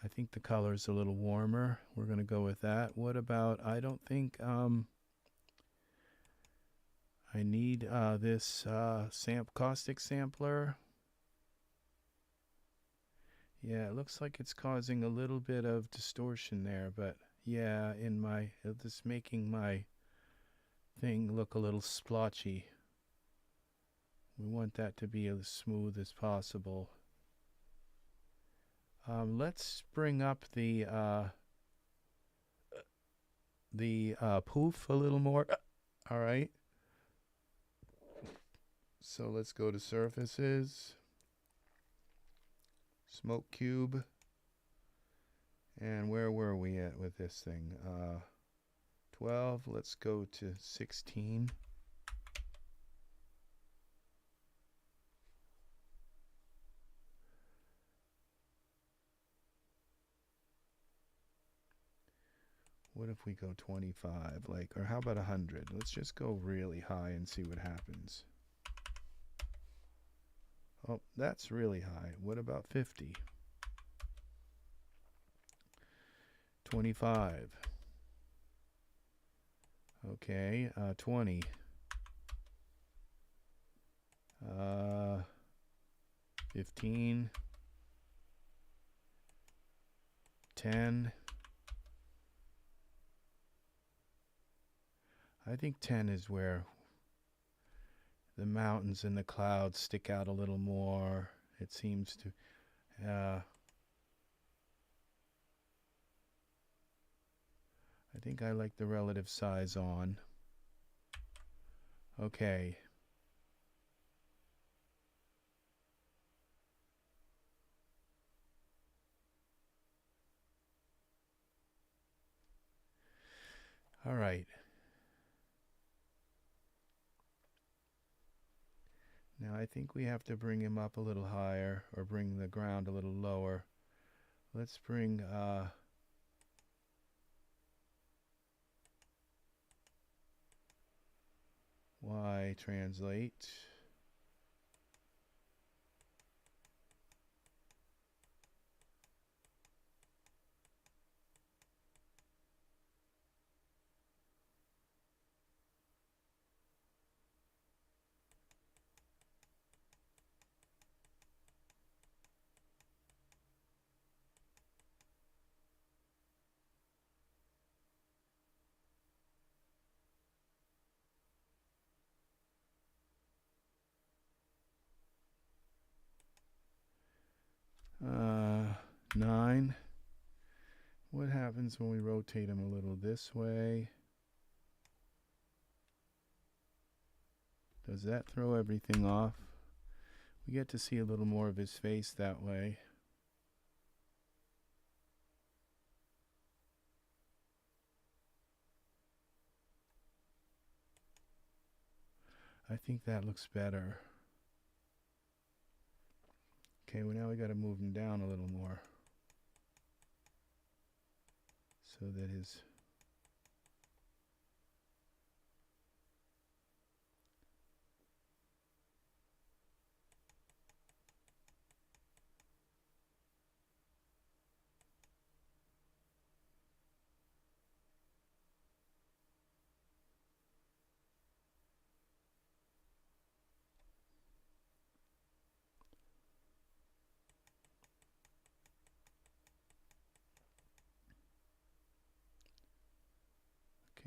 I think the color's a little warmer. We're going to go with that. What about, I don't think I need this caustic sampler. Yeah, it looks like it's causing a little bit of distortion there, but yeah, it's making my thing look a little splotchy. We want that to be as smooth as possible. Let's bring up the poof a little more. All right. So let's go to surfaces, smoke cube, and where were we at with this thing? 12. Let's go to 16. What if we go 25, or how about 100? Let's just go really high and see what happens. Oh, that's really high. What about 50? 25. Okay, 20. 15. 10. I think 10 is where the mountains and the clouds stick out a little more. It seems to. I think I like the relative size on. Okay. right. Now I think we have to bring him up a little higher, or bring the ground a little lower. Let's bring Y translate. Uh, 9. What happens when we rotate him a little this way? Does that throw everything off? We get to see a little more of his face that way. I think that looks better. Okay, well now we got to move him down a little more, so that his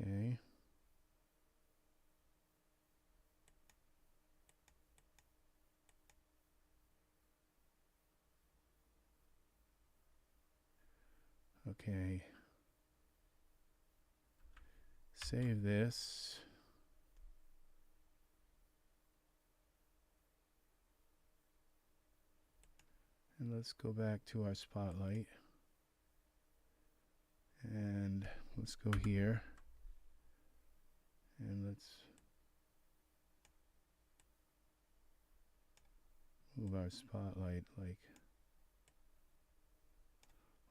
okay. Okay. Save this. And let's go back to our spotlight. And let's go here. And let's move our spotlight like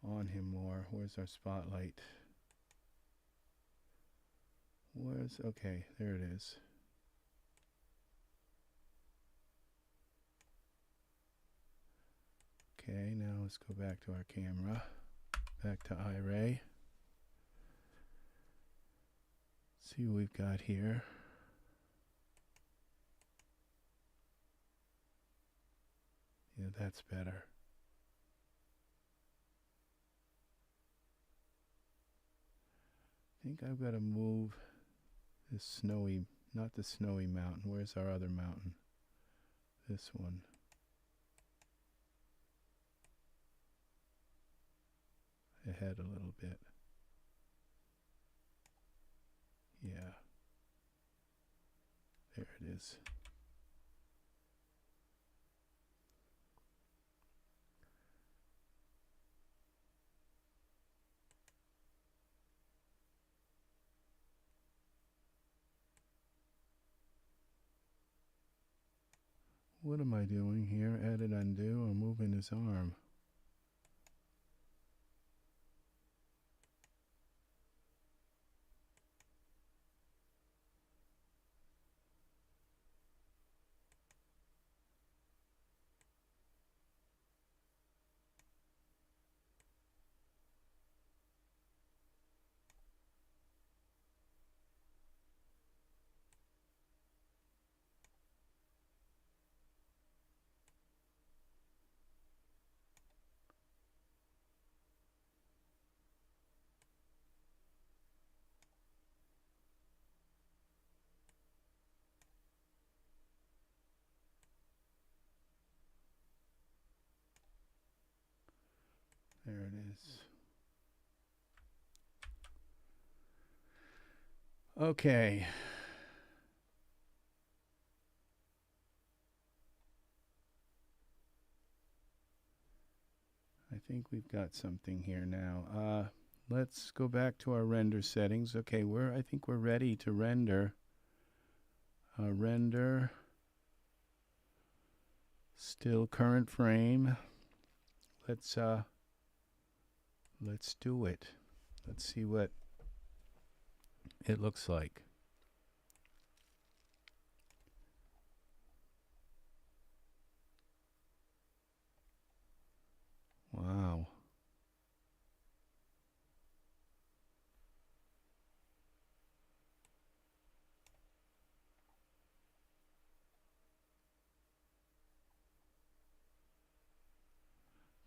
on him more. Where's our spotlight? Where's, okay, there it is. Okay, now let's go back to our camera. Back to Iray. See what we've got here. Yeah, that's better. I think I've got to move this snowy, not the snowy mountain. Where's our other mountain? This one. Ahead a little bit. Yeah. There it is. What am I doing here? Edit, undo. I'm moving his arm. There it is. Okay. I think we've got something here now. let's go back to our render settings. Okay, I think we're ready to render. Render. Still current frame. Let's do it. Let's see what it looks like. Wow.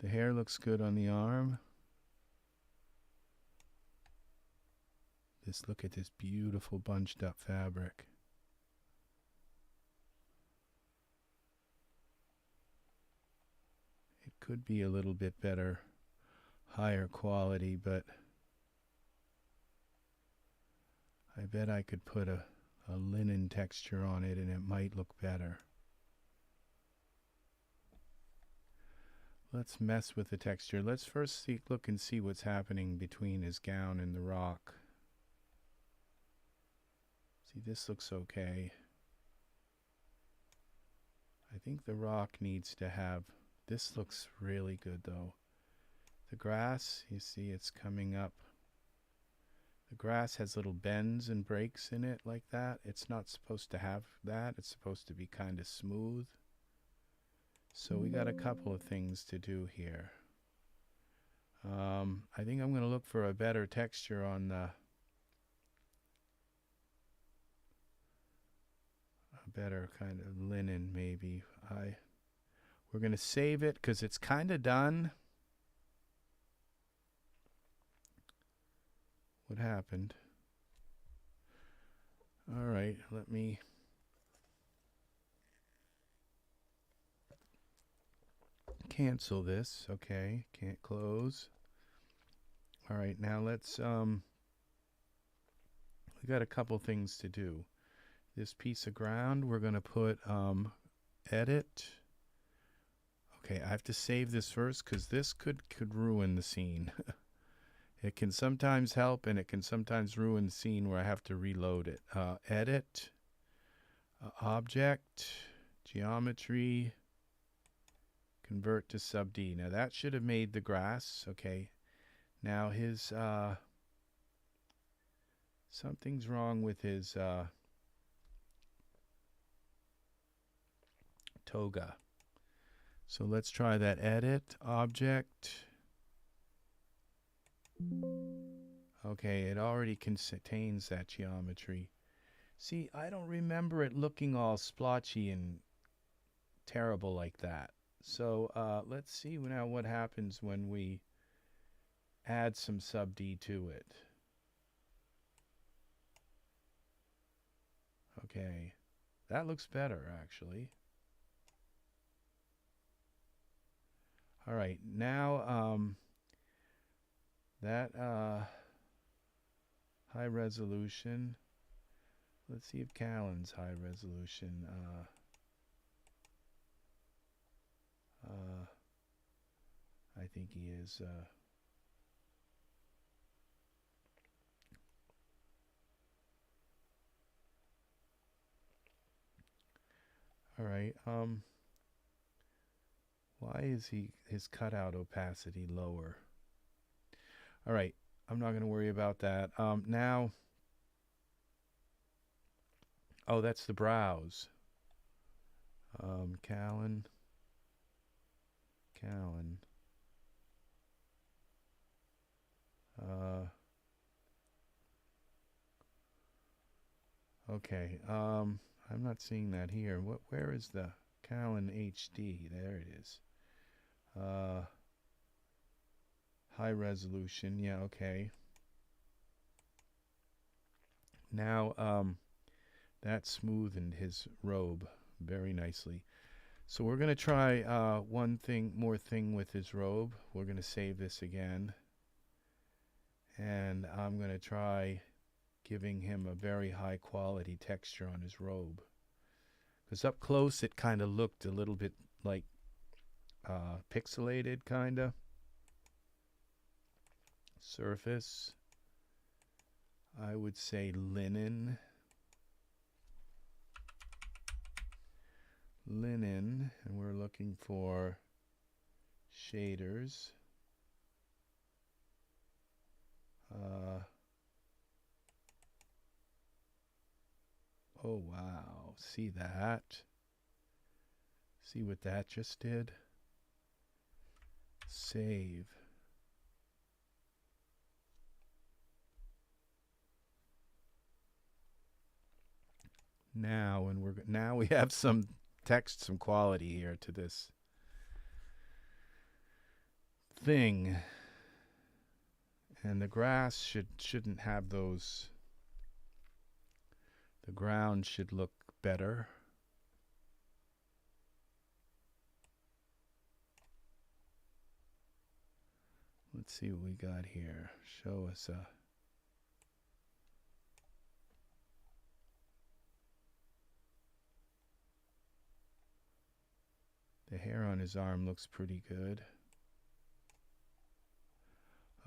The hair looks good on the arm. Look at this beautiful bunched up fabric. It could be a little bit better, higher quality, but I bet I could put a linen texture on it and it might look better. Let's mess with the texture. Let's first look and see what's happening between his gown and the rock. See, this looks okay. I think the rock needs to have, this looks really good though. The grass, you see it's coming up. The grass has little bends and breaks in it like that. It's not supposed to have that. It's supposed to be kind of smooth. So we got a couple of things to do here. I think I'm going to look for a better texture on the better kind of linen maybe. We're going to save it because it's kind of done. What happened? All right, let me cancel this. Okay, can't close. All right, now let's we got a couple things to do. This piece of ground, we're going to put edit. Okay, I have to save this first because this could ruin the scene. It can sometimes help and it can sometimes ruin the scene where I have to reload it. Edit, object, geometry, convert to sub D. Now that should have made the grass. Okay, now his something's wrong with his toga. So let's try that. Edit, object. Okay, it already contains that geometry. See, I don't remember it looking all splotchy and terrible like that. So let's see now what happens when we add some sub D to it. Okay, that looks better actually. All right, now that high resolution. Let's see if Callan's high resolution. I think he is. All right. Why is his cutout opacity lower? All right. I'm not going to worry about that. Now. Oh, that's the brows. Callan. Okay. I'm not seeing that here. Where is the Callan HD? There it is. High resolution. Yeah, okay. Now, that smoothened his robe very nicely. So we're going to try one more thing with his robe. We're going to save this again. And I'm going to try giving him a very high quality texture on his robe. Because up close it kind of looked a little bit like pixelated, kind of. Surface, I would say linen. Linen, and we're looking for shaders. Oh wow, see that? See what that just did? Save. Now, and now we have some text, some quality here to this thing. And the grass shouldn't have those. The ground should look better. Let's see what we got here. Show us a. The hair on his arm looks pretty good.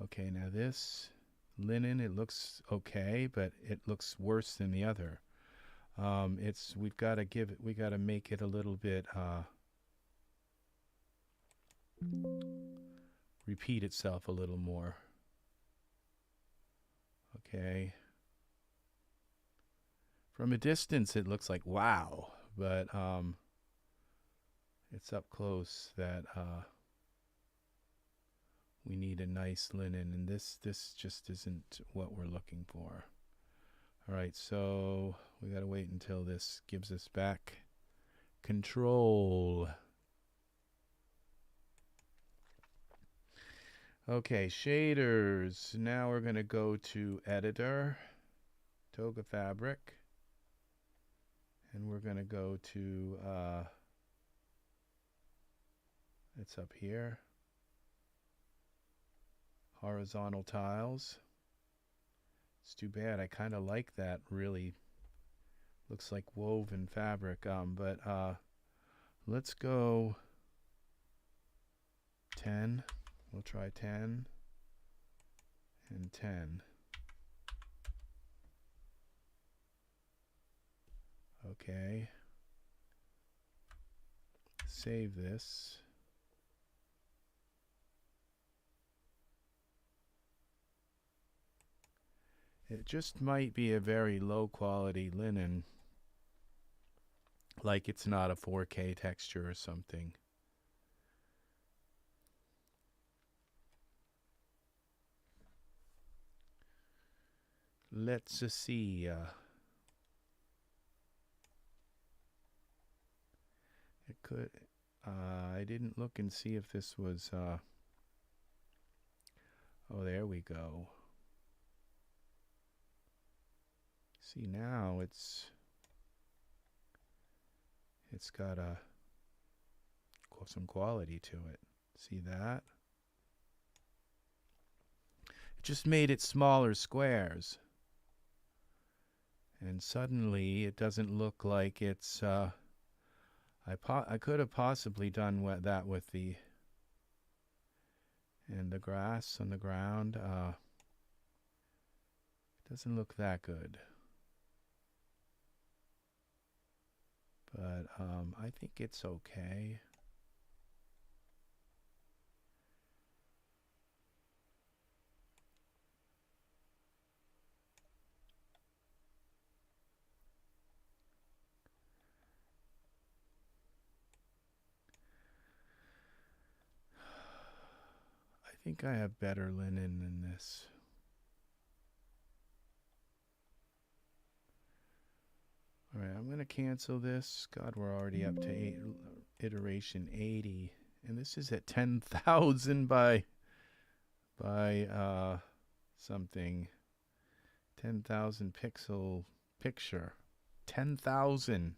Okay, now this linen, it looks okay, but it looks worse than the other. We've got to make it a little bit repeat itself a little more. Okay. From a distance it looks like wow, but it's up close that we need a nice linen, and this just isn't what we're looking for. All right, so we got to wait until this gives us back control. Okay, shaders. Now we're going to go to editor, Toga Fabric, and we're going to go to it's up here, horizontal tiles. It's too bad. I kind of like that. Really looks like woven fabric. But let's go 10. We'll try 10 and 10. Okay. Save this. It just might be a very low quality linen, like it's not a 4K texture or something. Let's see. It could. I didn't look and see if this was. Oh, there we go. See, now it's got some quality to it. See that? It just made it smaller squares, and suddenly it doesn't look like it's. I could have possibly done that with the grass on the ground. It doesn't look that good. But I think it's okay. I think I have better linen than this. All right, I'm going to cancel this. God, we're already up to iteration 80. And this is at 10,000 by something. 10,000 pixel picture. 10,000.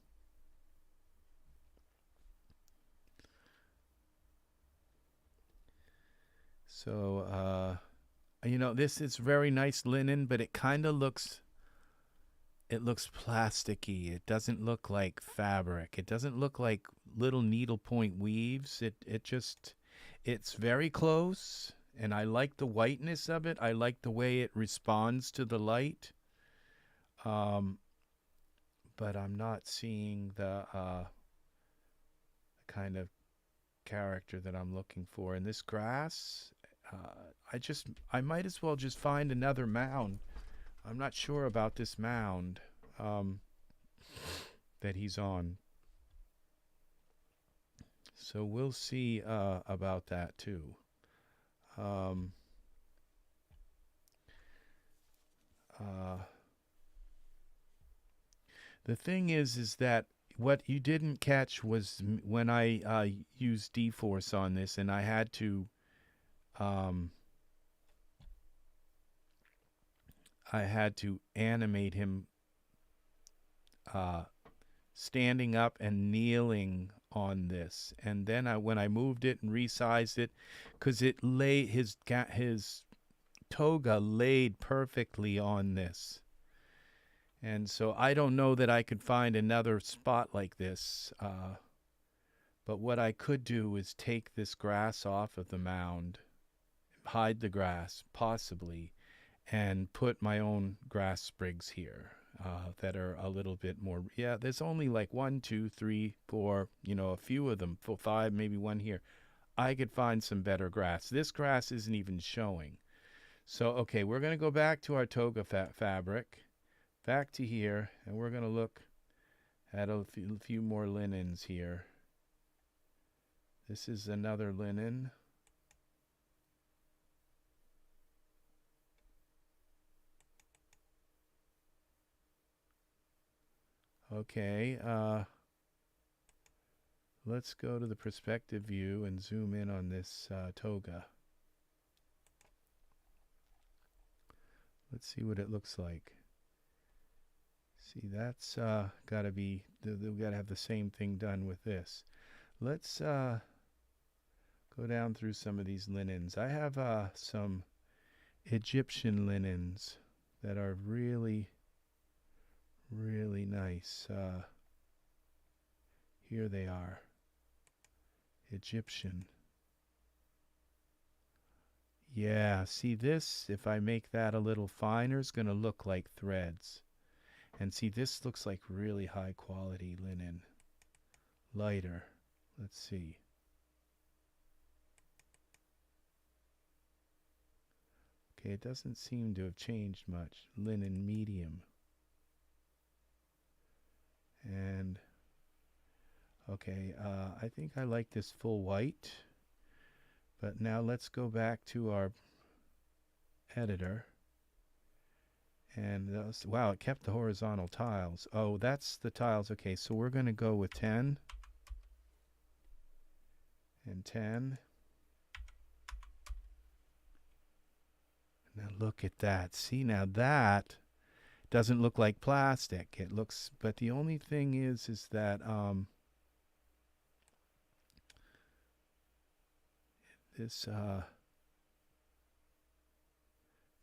So, you know, this is very nice linen, but it kind of looks... It looks plasticky. It doesn't look like fabric. It doesn't look like little needlepoint weaves. It's very close. And I like the whiteness of it. I like the way it responds to the light. But I'm not seeing the kind of character that I'm looking for. In this grass, I might as well just find another mound. I'm not sure about this mound that he's on. So we'll see about that too. The thing is that what you didn't catch was when I used dForce on this, and I had to animate him standing up and kneeling on this, and then when I moved it and resized it, because it lay his toga laid perfectly on this. And so I don't know that I could find another spot like this. But what I could do is take this grass off of the mound, hide the grass, possibly, and put my own grass sprigs here that are a little bit more. Yeah, there's only like 1, 2, 3, 4, a few of them, 5, maybe one here. I could find some better grass. This grass isn't even showing. So, okay, we're going to go back to our toga fabric. Back to here, and we're going to look at a few more linens here. This is another linen. Okay, let's go to the perspective view and zoom in on this toga. Let's see what it looks like. See, that's got to be, we've got to have the same thing done with this. Let's go down through some of these linens. I have some Egyptian linens that are really, really nice. Here they are. Egyptian. Yeah, see this, if I make that a little finer, it's going to look like threads. And see, this looks like really high quality linen. Lighter. Let's see. Okay, it doesn't seem to have changed much. Linen medium. And, okay, I think I like this full white. But now let's go back to our editor. And wow, it kept the horizontal tiles. Oh, that's the tiles. Okay, so we're going to go with 10 and 10. Now look at that. See, now that doesn't look like plastic. It looks, but the only thing is that this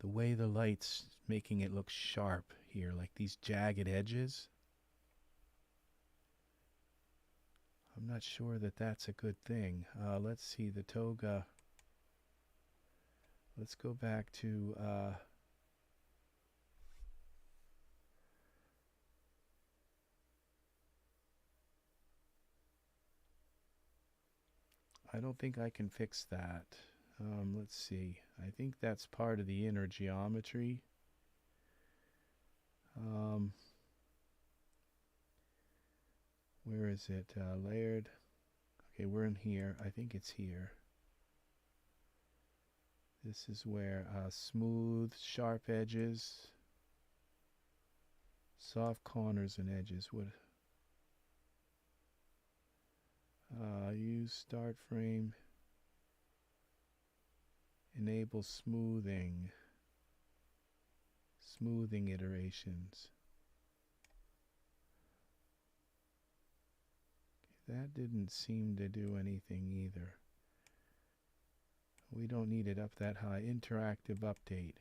the way the light's making it look sharp here, like these jagged edges. I'm not sure that that's a good thing. Let's see the toga. Let's go back to I don't think I can fix that. Let's see. I think that's part of the inner geometry. Where is it? Layered. Okay, we're in here. I think it's here. This is where smooth, sharp edges, soft corners and edges would use start frame. Enable smoothing iterations. Okay, that didn't seem to do anything either. We don't need it up that high. Interactive update.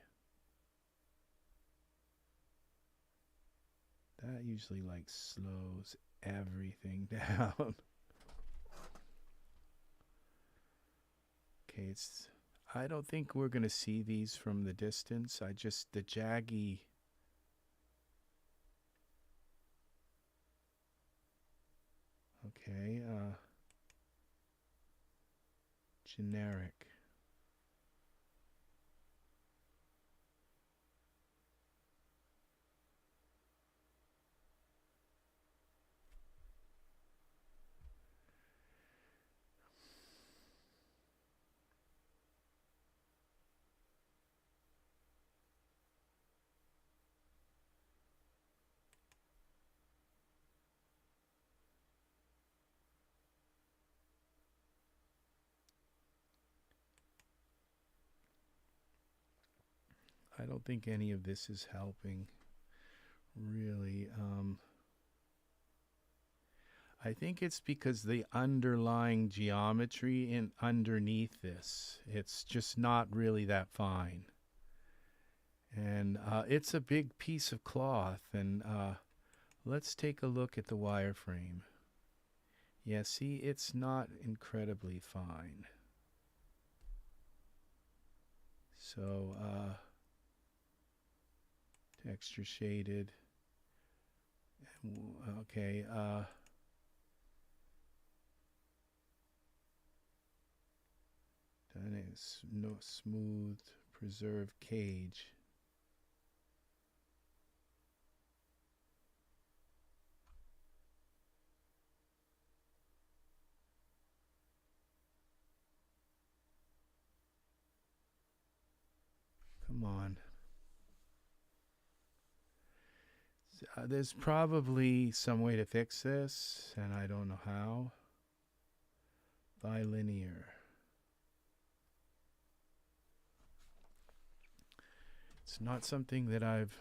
That usually like slows everything down. Okay, I don't think we're going to see these from the distance. The jaggy. Okay, generic. I don't think any of this is helping, really. I think it's because the underlying geometry underneath this, it's just not really that fine. And it's a big piece of cloth. And let's take a look at the wireframe. Yeah, see, it's not incredibly fine. So, texture shaded. Okay, done is no smooth preserved cage. Come on. There's probably some way to fix this, and I don't know how. Bilinear. It's not something that I've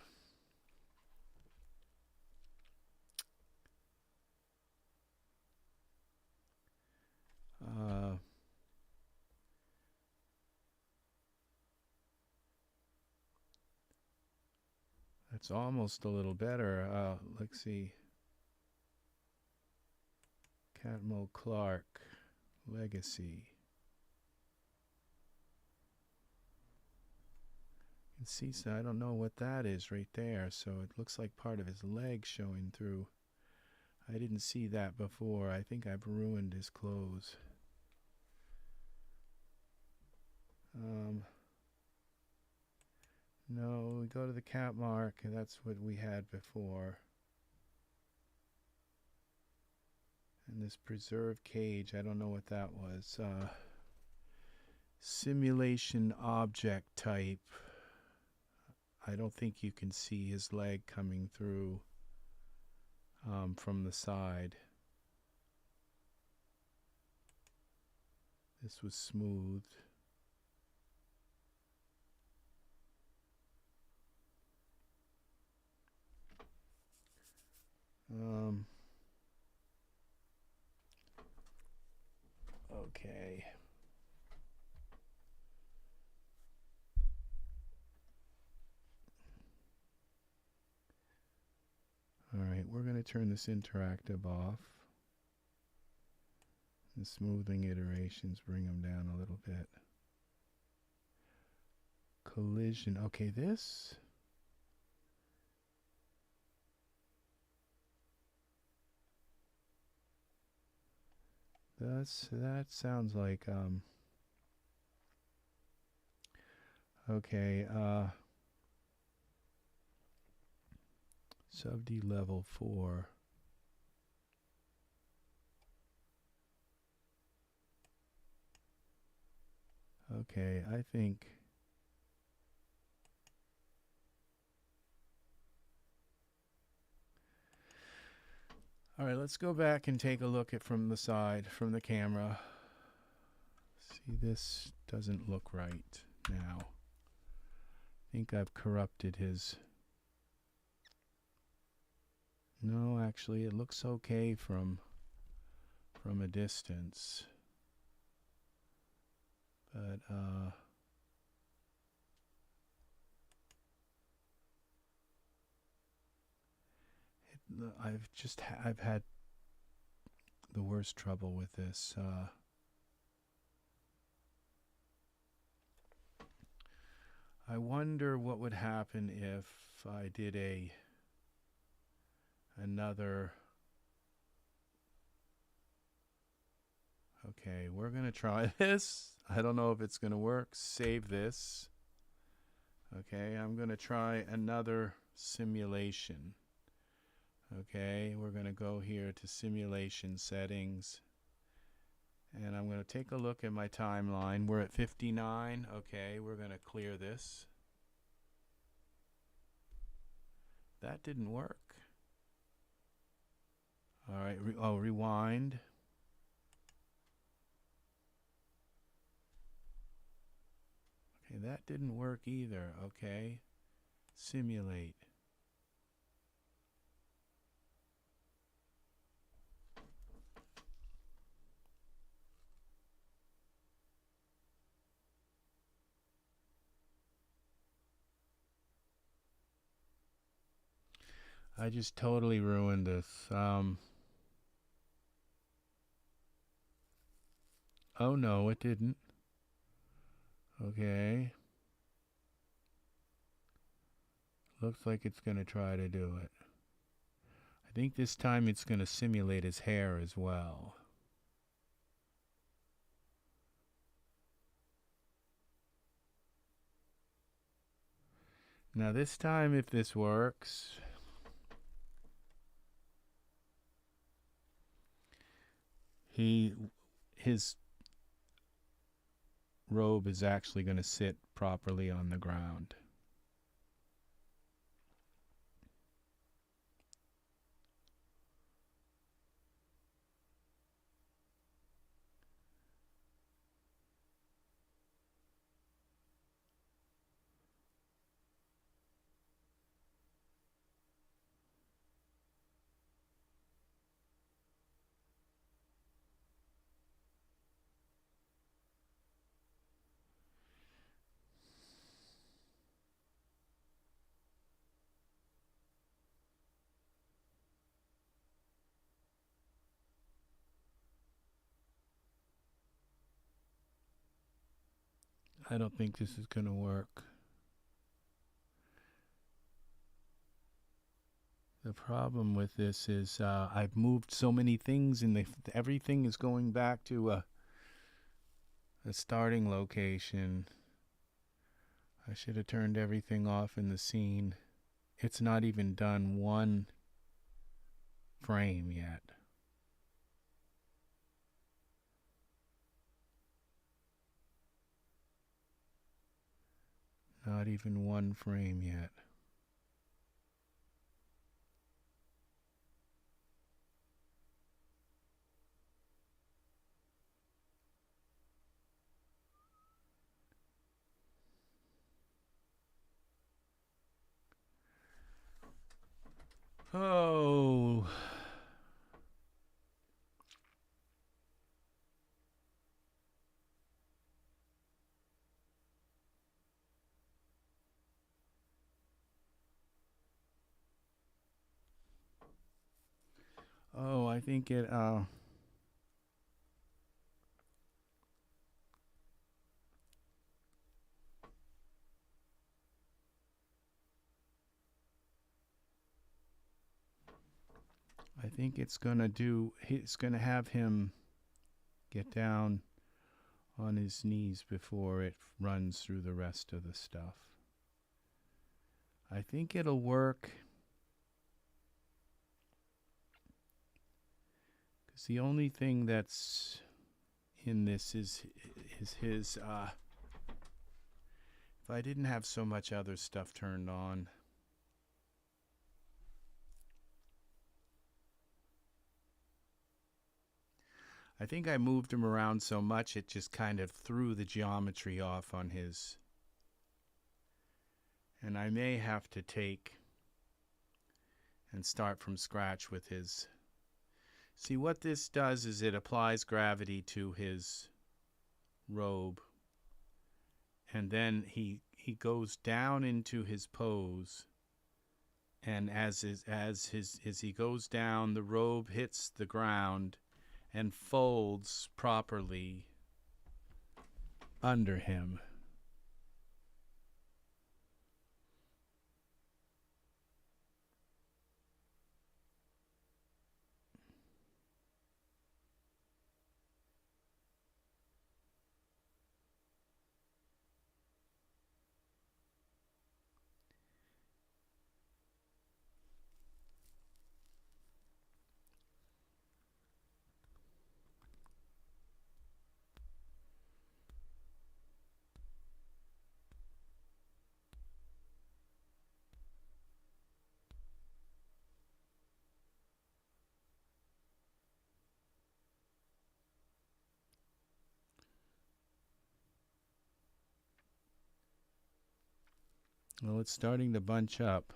that's almost a little better. Let's see. Catmull Clark Legacy. You can see, so I don't know what that is right there. So it looks like part of his leg showing through. I didn't see that before. I think I've ruined his clothes. No, we go to the cap mark, and that's what we had before. And this preserved cage, I don't know what that was. Simulation object type. I don't think you can see his leg coming through from the side. This was smooth. Okay. All right, we're going to turn this interactive off. The smoothing iterations, bring them down a little bit. Collision. Okay, this. That sounds like okay, sub D level 4. Okay, I think all right, let's go back and take a look at from the side, from the camera. See, this doesn't look right now. I think I've corrupted his. No, actually, it looks okay from a distance. But I've had the worst trouble with this. I wonder what would happen if I did another. Okay, we're going to try this. I don't know if it's going to work. Save this. Okay, I'm going to try another simulation. Okay, we're going to go here to simulation settings. And I'm going to take a look at my timeline. We're at 59. Okay, we're going to clear this. That didn't work. All right, rewind. Okay, that didn't work either. Okay, simulate. I just totally ruined this. Oh no, it didn't. Okay. Looks like it's going to try to do it. I think this time it's going to simulate his hair as well. Now this time, if this works, his robe is actually going to sit properly on the ground. I don't think this is going to work. The problem with this is I've moved so many things and everything is going back to a starting location. I should have turned everything off in the scene. It's not even done one frame yet. Not even one frame yet. Oh. Oh, I think it I think it's gonna have him get down on his knees before it runs through the rest of the stuff. I think it'll work. Because the only thing that's in this is his, if I didn't have so much other stuff turned on. I think I moved him around so much it just kind of threw the geometry off on his. And I may have to take and start from scratch with his. See, what this does is it applies gravity to his robe. And then he goes down into his pose. And as he goes down, the robe hits the ground and folds properly under him. Well, it's starting to bunch up.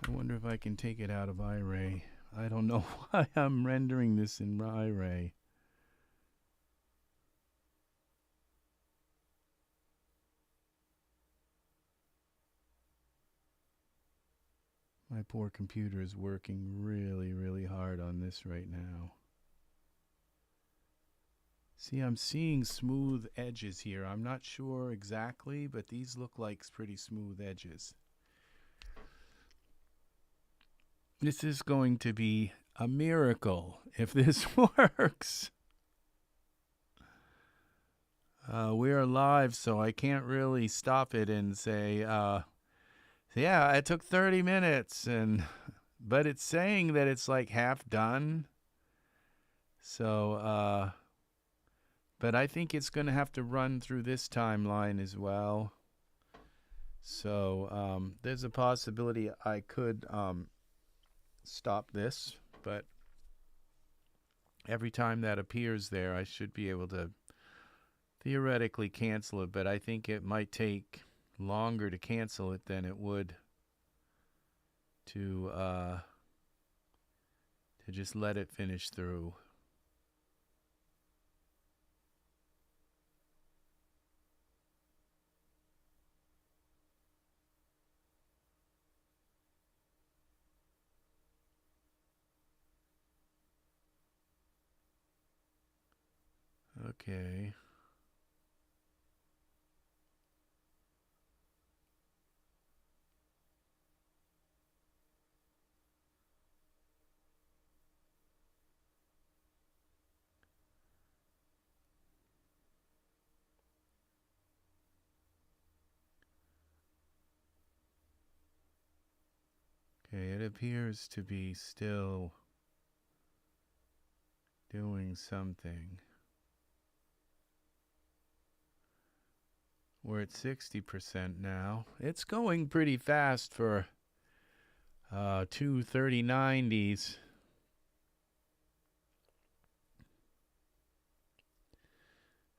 I wonder if I can take it out of Iray. I don't know why I'm rendering this in Iray. My poor computer is working really, really hard on this right now. See, I'm seeing smooth edges here. I'm not sure exactly, but these look like pretty smooth edges. This is going to be a miracle if this works. We are live, so I can't really stop it and say, yeah, it took 30 minutes, but it's saying that it's like half done. So, but I think it's going to have to run through this timeline as well. So there's a possibility I could stop this, but every time that appears there, I should be able to theoretically cancel it, but I think it might take longer to cancel it than it would to just let it finish through. Okay. Okay, it appears to be still doing something. We're at 60% now. It's going pretty fast for 23090s.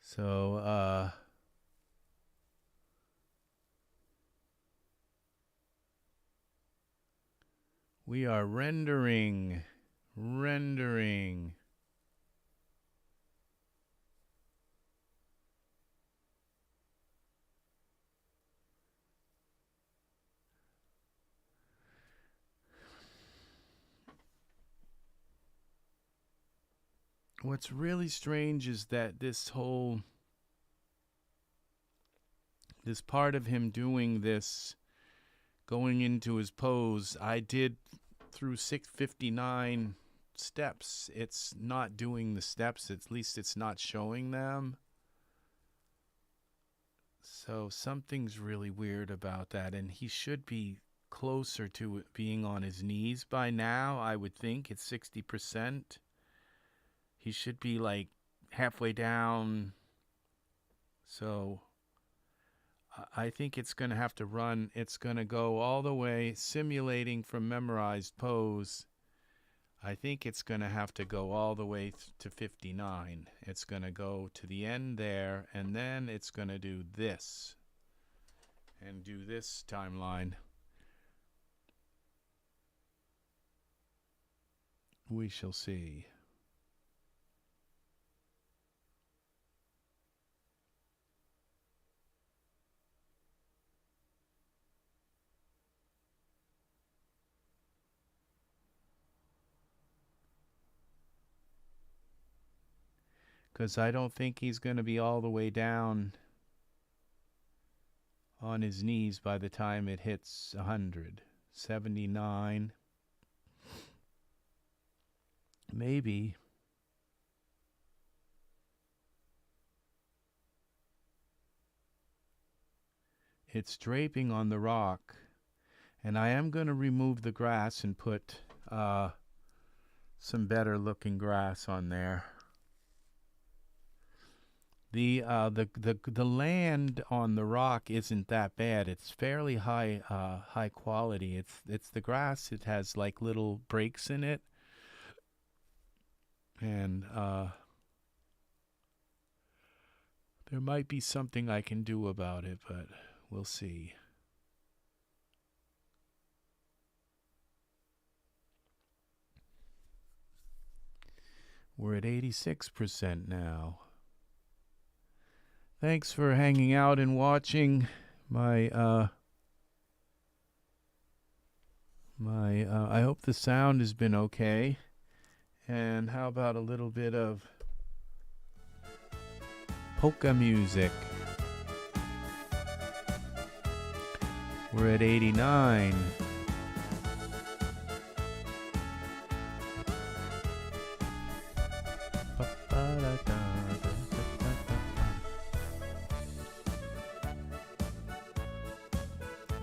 So we are rendering. What's really strange is that this part of him doing this, going into his pose, I did through 659 steps. It's not doing the steps, at least it's not showing them. So something's really weird about that, and he should be closer to it being on his knees by now. I would think it's 60%. He should be like halfway down. So I think it's going to have to run. It's going to go all the way, simulating from memorized pose. I think it's going to have to go all the way to 59. It's going to go to the end there, and then it's going to do this and do this timeline. We shall see. Because I don't think he's going to be all the way down on his knees by the time it hits 100. 79. Maybe. It's draping on the rock. And I am going to remove the grass and put some better looking grass on there. The land on the rock isn't that bad. It's fairly high quality. It's the grass. It has like little breaks in it, and there might be something I can do about it, but we'll see. We're at 86% now. Thanks for hanging out and watching my I hope the sound has been okay. And how about a little bit of polka music? We're at 89.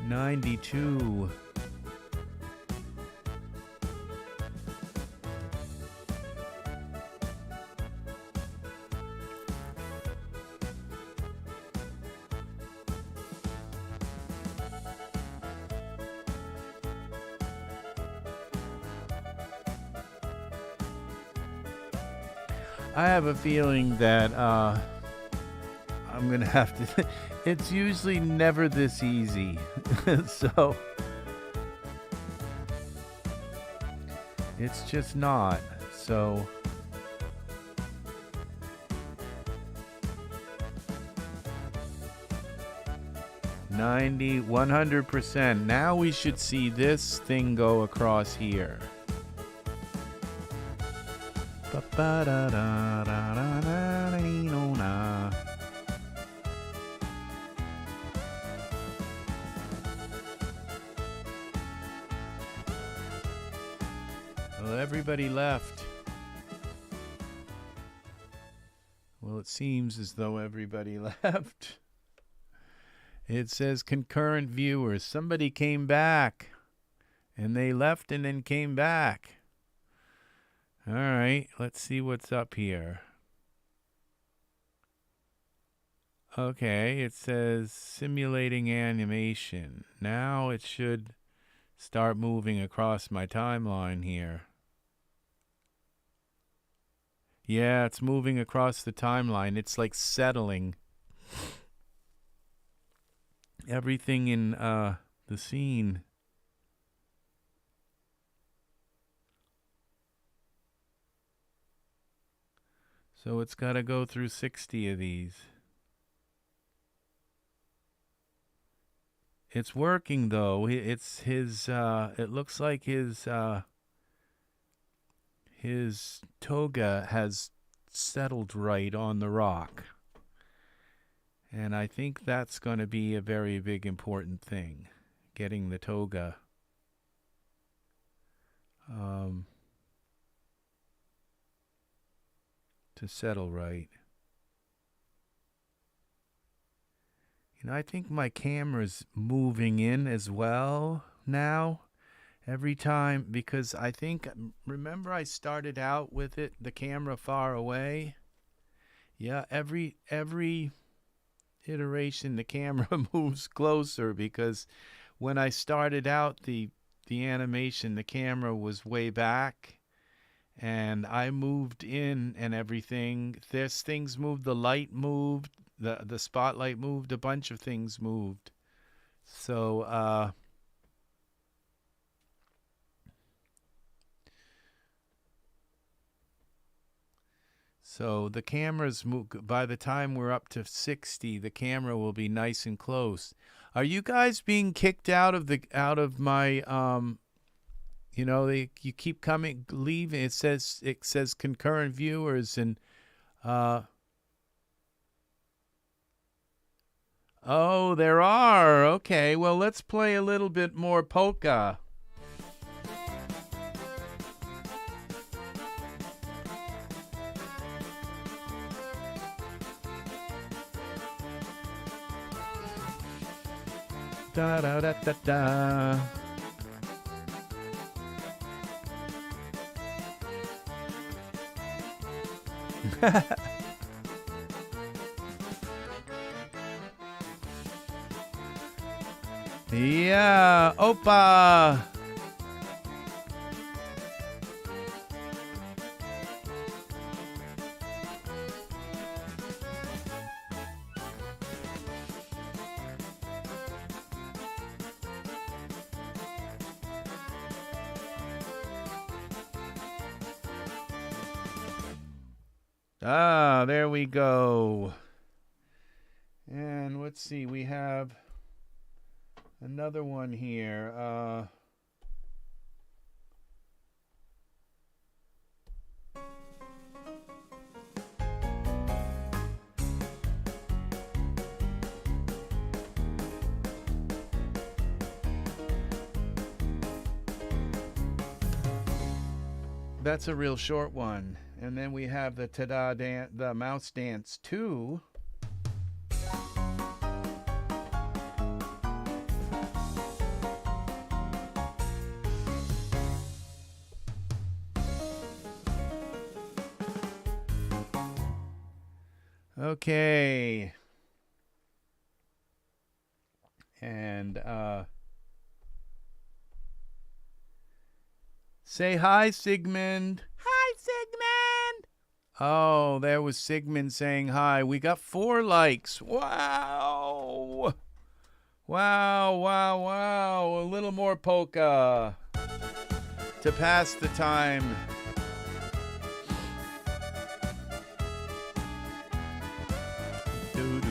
$92. I have a feeling that I'm gonna have to. It's usually never this easy, so it's just not. So $90, 100%. Now we should see this thing go across here. Well, everybody left. Well, it seems as though everybody left. It says concurrent viewers. Somebody came back, and they left and then came back. All right, let's see what's up here. Okay, it says simulating animation. Now it should start moving across my timeline here. Yeah, it's moving across the timeline. It's like settling everything in the scene. So it's got to go through 60 of these. It's working though. It's his it looks like his toga has settled right on the rock. And I think that's going to be a very big important thing, getting the toga to settle right. You know, I think my camera's moving in as well now every time, because I think, remember I started out with it, the camera far away? Yeah, every iteration the camera moves closer, because when I started out the animation, the camera was way back, and I moved in and everything. There's things moved, the light moved, the spotlight moved, a bunch of things moved. So so the cameras move. By the time we're up to 60, the camera will be nice and close. Are you guys being kicked out of my you know, you keep coming, leaving. It says concurrent viewers, and oh, there are. Okay, well, let's play a little bit more polka. Da da da da da. Yeah, Opa! Ah, there we go. And let's see, we have another one here. That's a real short one. And then we have the the Mouse Dance 2. Okay. And say hi, Sigmund. Hi, Sigmund. Oh, there was Sigmund saying hi. We got 4 likes. Wow. Wow, wow, wow. A little more polka to pass the time. Doo-doo.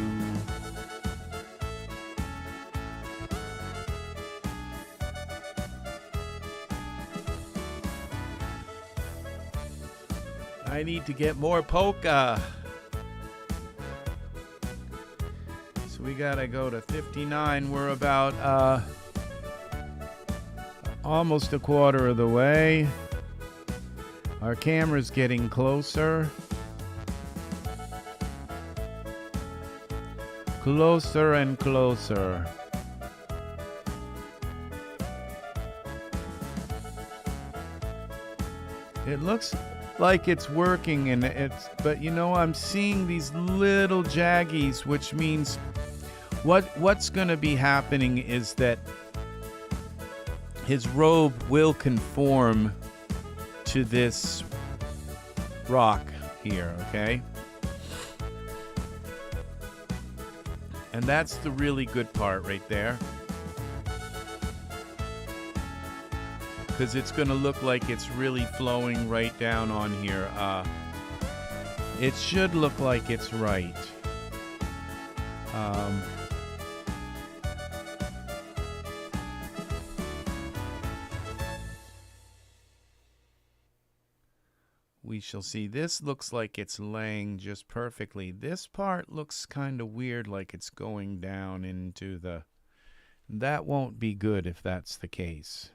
I need to get more polka. So we gotta go to 59. We're about almost a quarter of the way. Our camera's getting closer. Closer and closer. It looks like it's working, and but you know, I'm seeing these little jaggies, which means what's going to be happening is that his robe will conform to this rock here, okay? And that's the really good part right there. Because it's going to look like it's really flowing right down on here. It should look like it's right. We shall see. This looks like it's laying just perfectly. This part looks kind of weird, like it's going down into the... That won't be good if that's the case.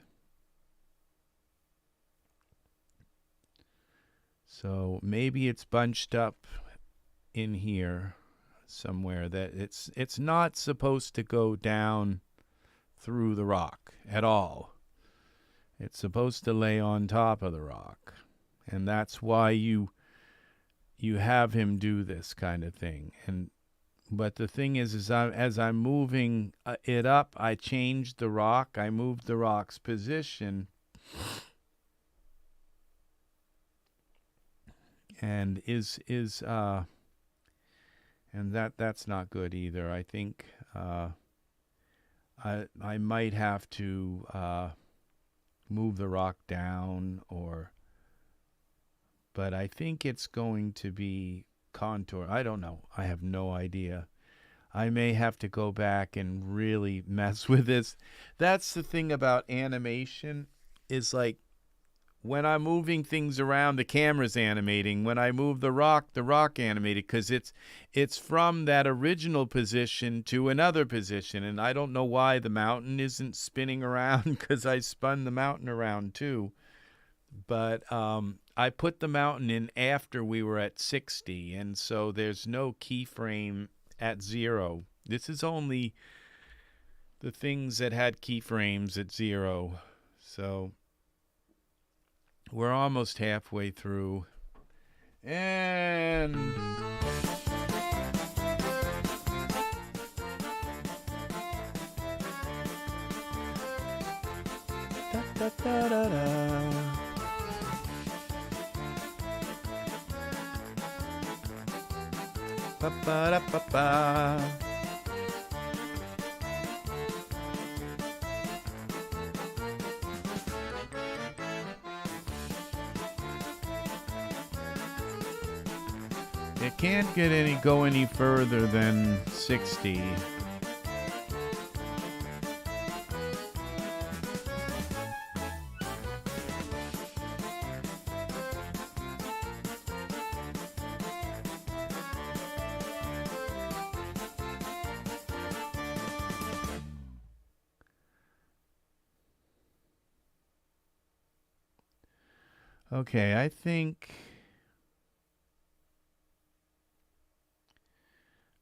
So maybe it's bunched up in here somewhere, that it's not supposed to go down through the rock at all. It's supposed to lay on top of the rock. And that's why you have him do this kind of thing. But the thing is as I'm moving it up, I changed the rock. I moved the rock's position. And and that's not good either. I think I might have to move the rock down, but I think it's going to be contour. I don't know. I have no idea. I may have to go back and really mess with this. That's the thing about animation, is like, when I'm moving things around, the camera's animating. When I move the rock animated, because it's from that original position to another position. And I don't know why the mountain isn't spinning around, because I spun the mountain around too. But I put the mountain in after we were at 60, and so there's no keyframe at 0. This is only the things that had keyframes at 0. So we're almost halfway through. And Da, da, da, da, da. Ba, ba, da, ba, ba. It can't go any further than 60. Okay, I think...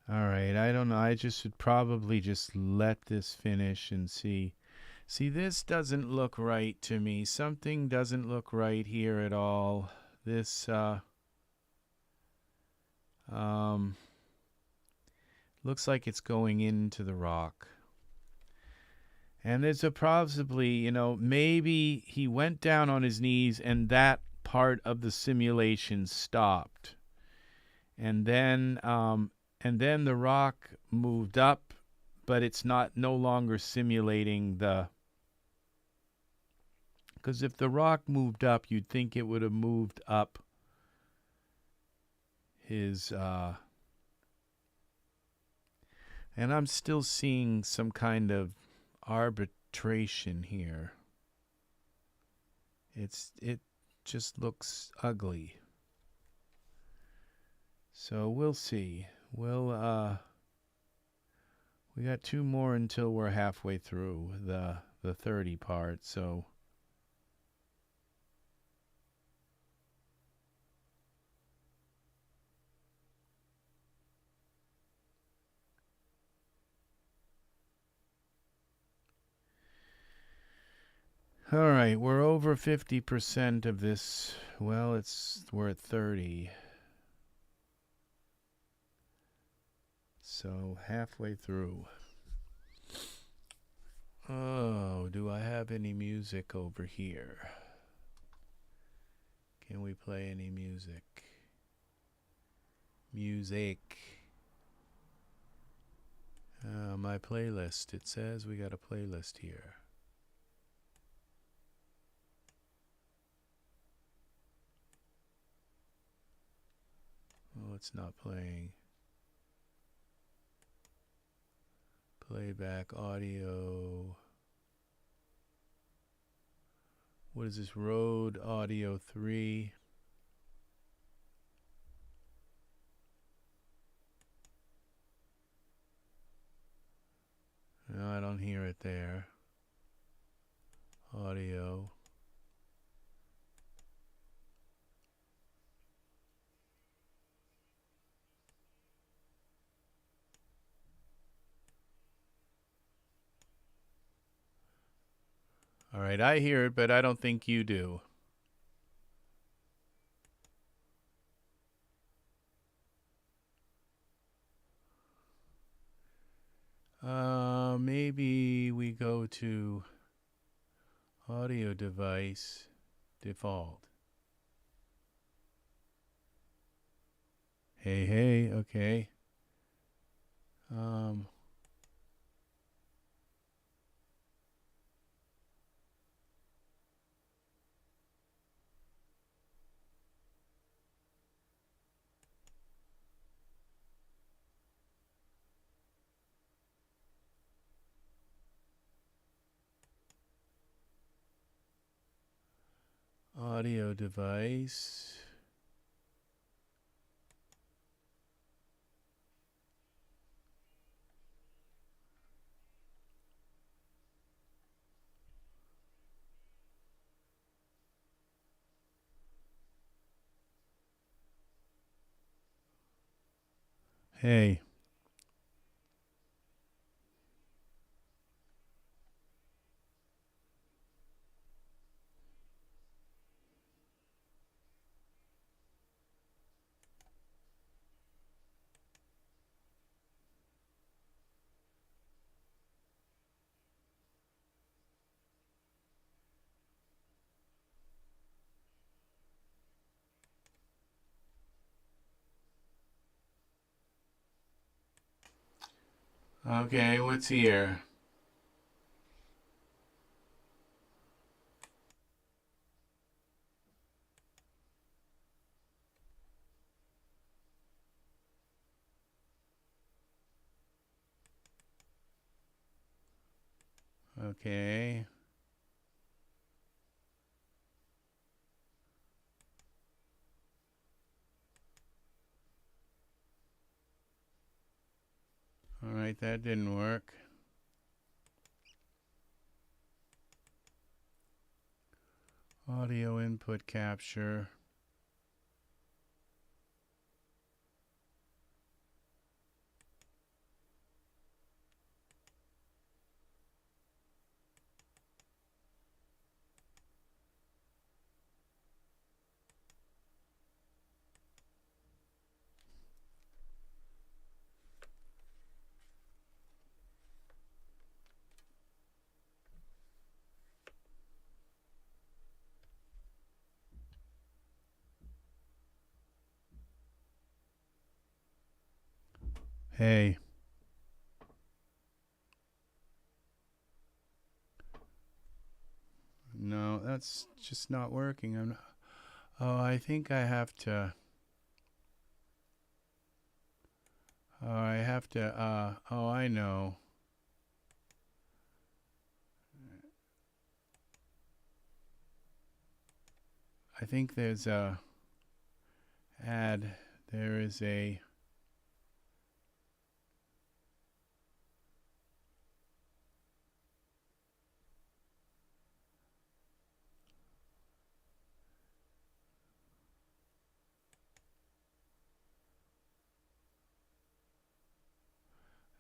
All right, I don't know. I just should probably just let this finish and see. See, this doesn't look right to me. Something doesn't look right here at all. This, looks like it's going into the rock. And there's a possibly, you know, maybe he went down on his knees and that part of the simulation stopped. And then the rock moved up, but it's no longer simulating the... Because if the rock moved up, you'd think it would have moved up his... And I'm still seeing some kind of arbitration here. It just looks ugly. So we'll see. We got 2 more until we're halfway through the 30 part, so all right, we're over 50% of this. Well, we're at 30. So halfway through. Oh, do I have any music over here? Can we play any music? Music. My playlist. It says we got a playlist here. Oh, it's not playing. Playback audio. What is this? Rode Audio 3. No, I don't hear it there. Audio. All right, I hear it, but I don't think you do. Maybe we go to audio device default. Hey, okay. Audio device. Hey. Okay, what's here? Okay. All right, that didn't work. Audio input capture. Hey. No, that's just not working. Oh, I think I have to. Oh, oh, I know. I think there's a there is a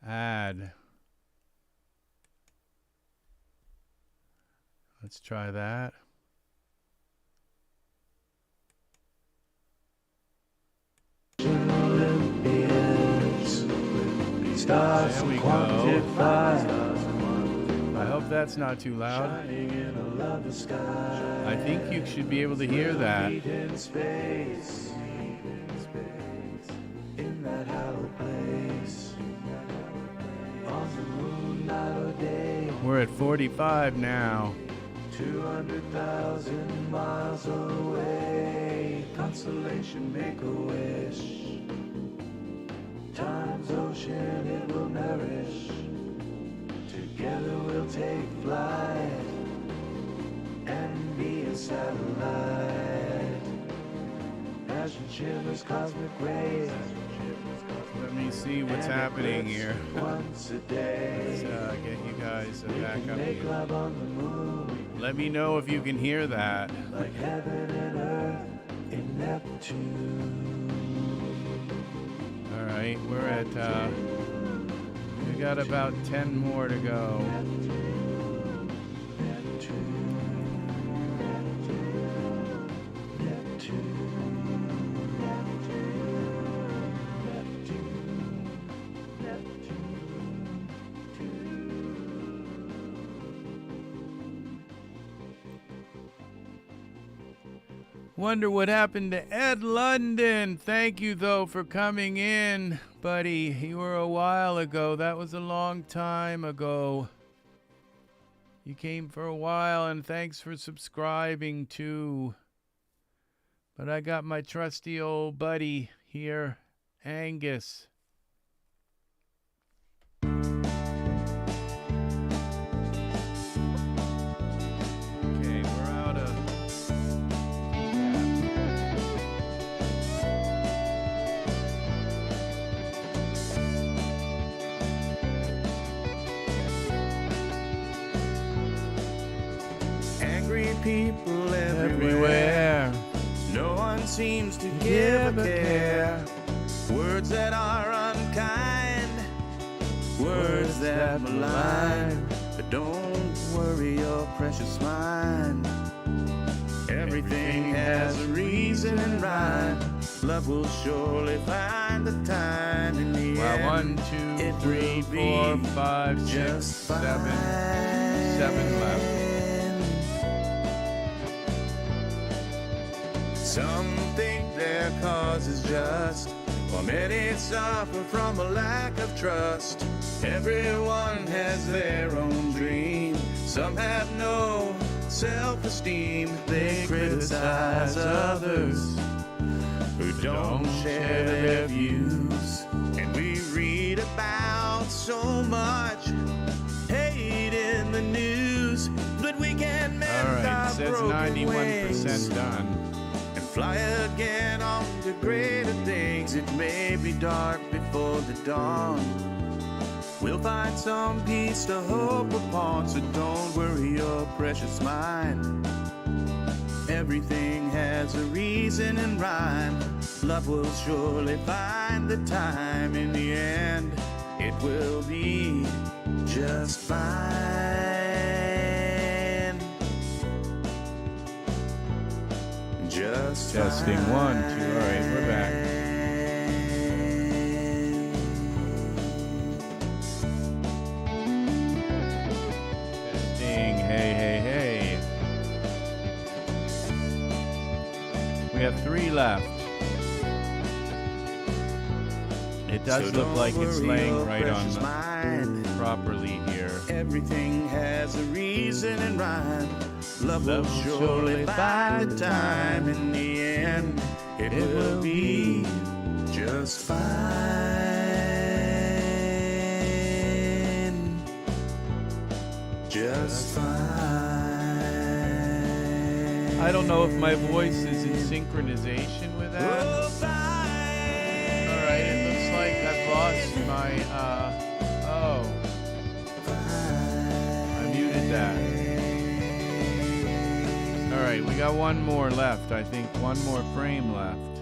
add. Let's try that. There we go. I hope that's not too loud. I think you should be able to hear that. We're at 45 now. 200,000 miles away. Constellation, make a wish. Time's ocean it will nourish. Together we'll take flight and be a satellite. Passion shivers cosmic rays. Let me see what's happening here. Once a day. Let's get you guys back up here. Let me know if you can hear that. Like heaven and earth in Neptune. All right, we're at, we got about 10 more to go. Wonder what happened to Ed London. Thank you, though, for coming in, buddy. You were a while ago. That was a long time ago. You came for a while, and thanks for subscribing, too. But I got my trusty old buddy here, Angus. People everywhere. No one seems to give a care. Words that are unkind, words that malign. But don't worry your precious mind. Everything has a reason and rhyme. Love will surely find the time in the end. 1, 2, 3, 4, 5, 6, 7 left. Some think their cause is just, While many suffer from a lack of trust, everyone has their own dream. Some have no self-esteem. They criticize others who don't share their views. And we read about so much hate in the news, but we can mend our broken wings. It says 91% done. And fly again on to greater things. It may be dark before the dawn. We'll find some peace to hope upon, so don't worry your precious mind. Everything has a reason and rhyme. Love will surely find the time. In the end, it will be just fine. Just testing fine. 1, 2. All right, we're back. Testing. Hey, hey, hey. We have 3 left. It does look like it's laying right on the properly here. Everything has a reason and rhyme. Love will surely find the time. In the end, it will be just fine. Just fine. I don't know if my voice is in synchronization with that. Alright, it looks like I've lost my, I muted that. Alright, we got one more left, I think. One more frame left.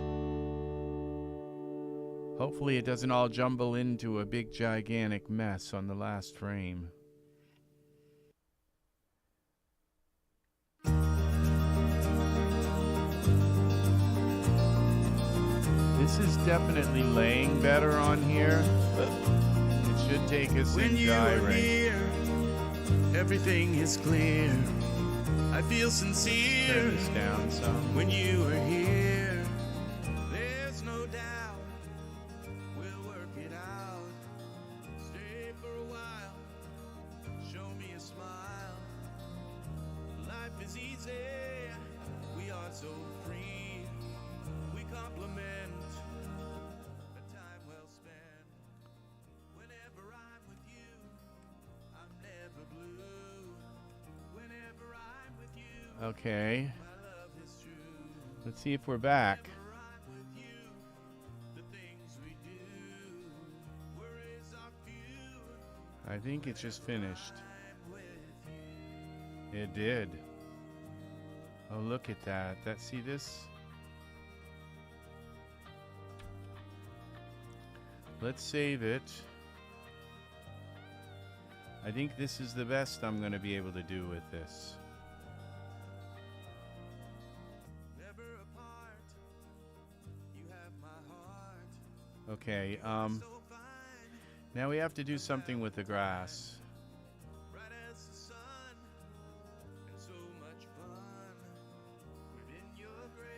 Hopefully it doesn't all jumble into a big gigantic mess on the last frame. This is definitely laying better on here. It should take us into Iray. Everything is clear. I feel sincere. Turn this down some. When you are here, there's no doubt we'll work it out. Stay for a while. Show me a smile. Life is easy. We are so free. We compliment. Okay. Let's see if we're back. I think it just finished. It did. Oh, look at that. See this? Let's save it. I think this is the best I'm going to be able to do with this. Okay, now we have to do something with the grass.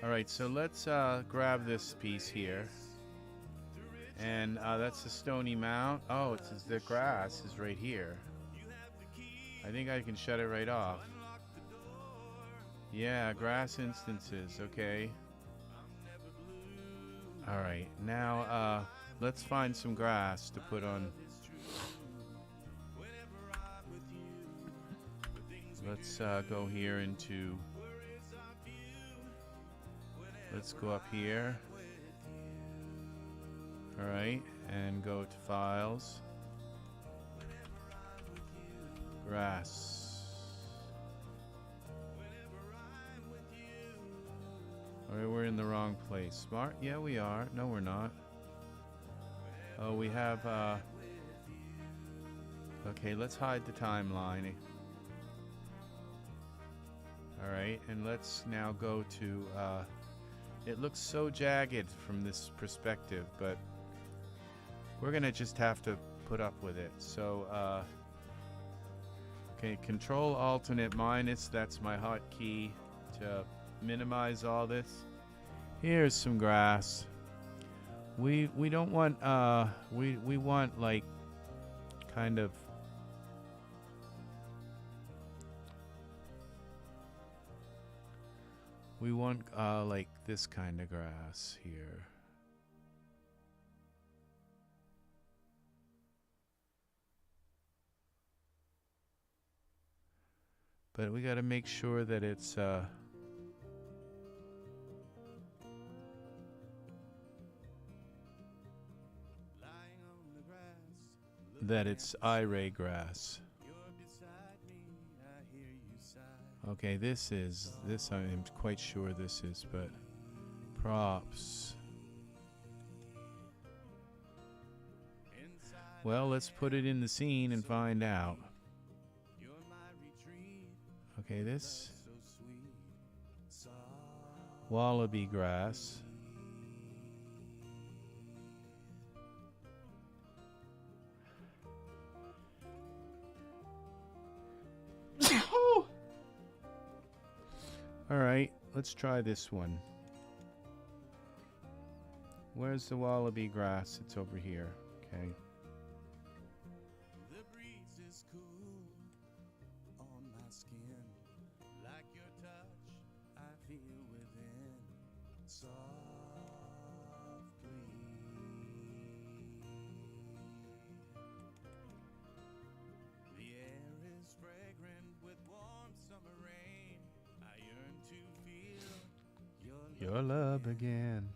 Alright, so let's grab this piece here. And that's the Stony Mound. Oh, it's the grass is right here. I think I can shut it right off. Yeah, grass instances, okay. Alright, now let's find some grass to put on. Let's go here into, let's go up here. Alright, and go to Files, Grass. Alright, we're in the wrong place. Smart? Yeah, we are. No, we're not. Oh, we have, okay, let's hide the timeline. Alright, and let's now go to, it looks so jagged from this perspective, but we're gonna just have to put up with it. So, okay, Control Alternate Minus, that's my hotkey to minimize all this. Here's some grass. We don't want we want like kind of we want like this kind of grass here. But we got to make sure that it's that it's Iray grass. Okay, this I'm quite sure this is, but props. Well, let's put it in the scene and find out. Okay, this Wallaby grass. All right, let's try this one. Where's the Wallaby grass? It's over here. Okay. The breeze is cool on my skin, like your touch I feel within, softly. The air is fragrant with warm summer rain. I yearn to feel your love again.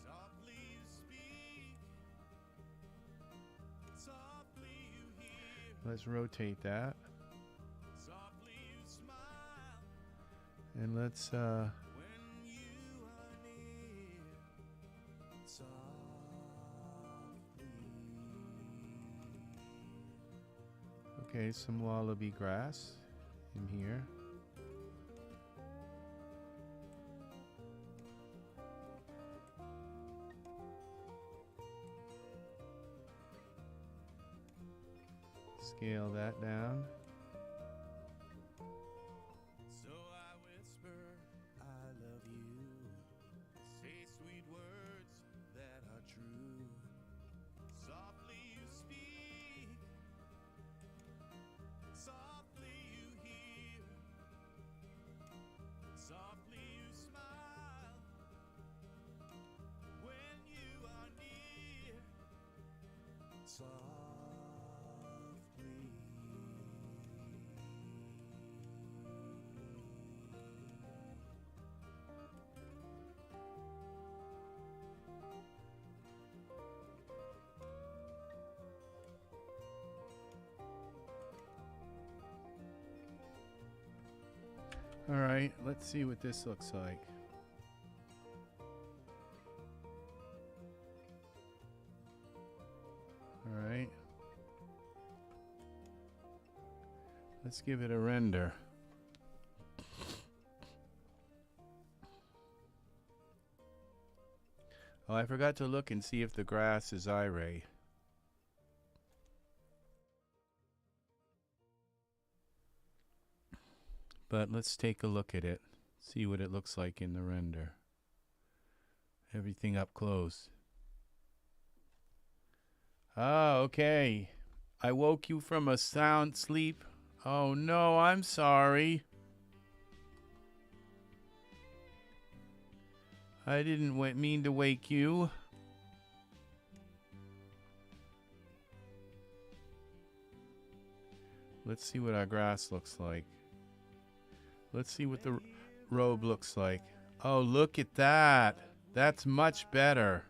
Softly you speak, softly you hear. Let's rotate that. Softly you smile. And let's when you are near, softly. Okay, some Wallaby grass in here. Scale that down. So I whisper, I love you. Say sweet words that are true. Softly you speak. Softly you hear. Softly you smile. When you are near. Softly. All right, let's see what this looks like. All right. Let's give it a render. Oh, I forgot to look and see if the grass is Iray. But let's take a look at it. See what it looks like in the render. Everything up close. Ah, okay. I woke you from a sound sleep. Oh no, I'm sorry. I didn't mean to wake you. Let's see what our grass looks like. Let's see what the robe looks like. Oh, look at that. That's much better.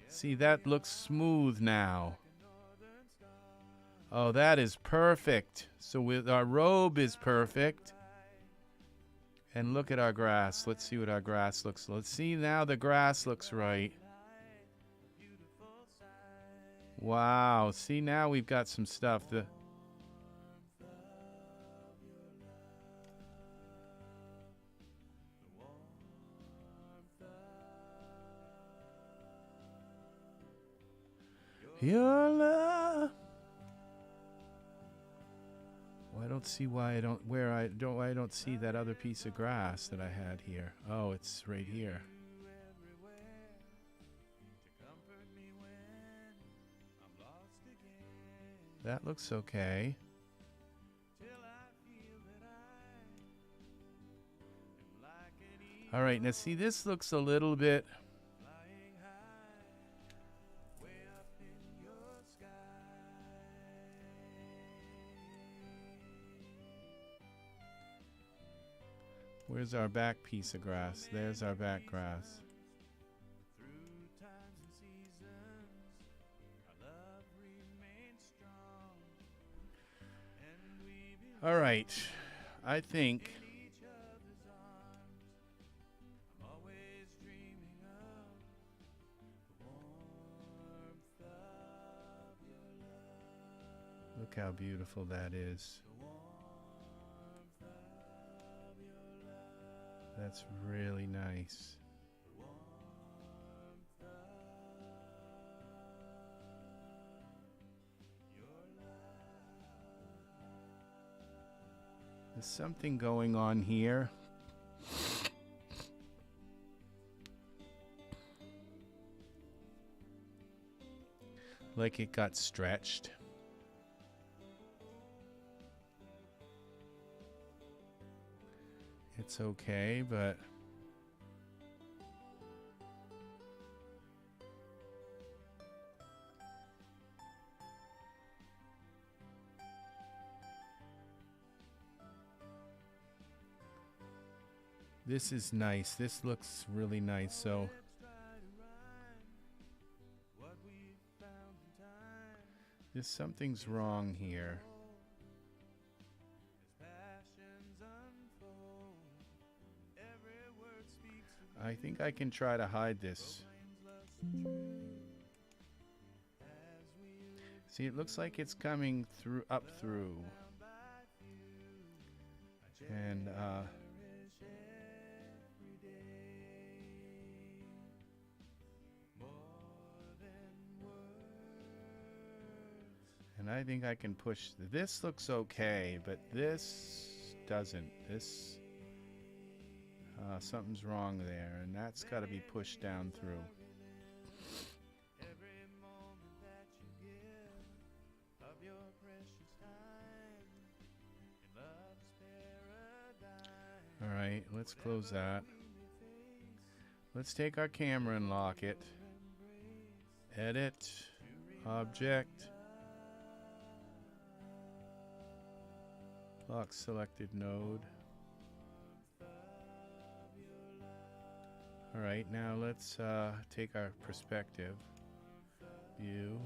See, that looks smooth now. Oh, that is perfect. So with our robe is perfect. And look at our grass. Let's see what our grass looks like. Let's see now the grass looks right. Wow. See, now we've got some stuff. Your love. Well, I don't see why I don't see that other piece of grass that I had here. Oh, it's right here. That looks okay. All right, now see, this looks a little bit... Where's our back piece of grass? There's our back grass. All right, I think look how beautiful that is. That's really nice. There's something going on here. Like it got stretched. It's okay, but this is nice. This looks really nice. So there's something's wrong here. I think I can try to hide this. See, it looks like it's coming through, up through. And I think I can push. This looks okay, but this doesn't. This something's wrong there, and that's got to be pushed down through. All right, let's close that. Let's take our camera and lock it. Edit, object, lock selected node. All right, now let's take our perspective view.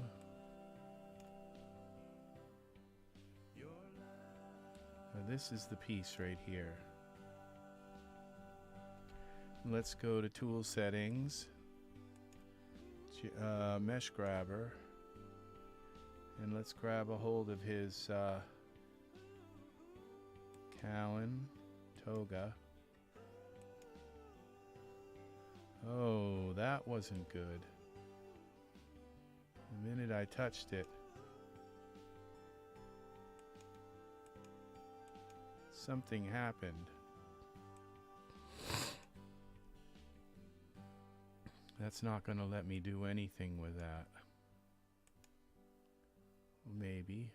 Now this is the piece right here. Let's go to tool settings, mesh grabber, and let's grab a hold of his Cowan toga. Oh, that wasn't good. The minute I touched it, something happened. That's not going to let me do anything with that. Maybe.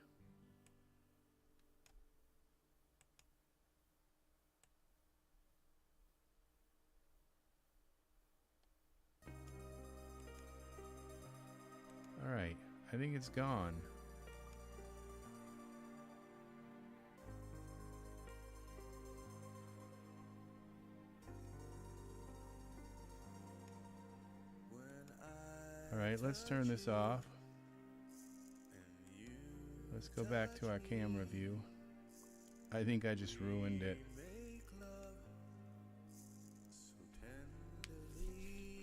All right, I think it's gone. All right, let's turn this off. Let's go back to our camera view. I think I just ruined it.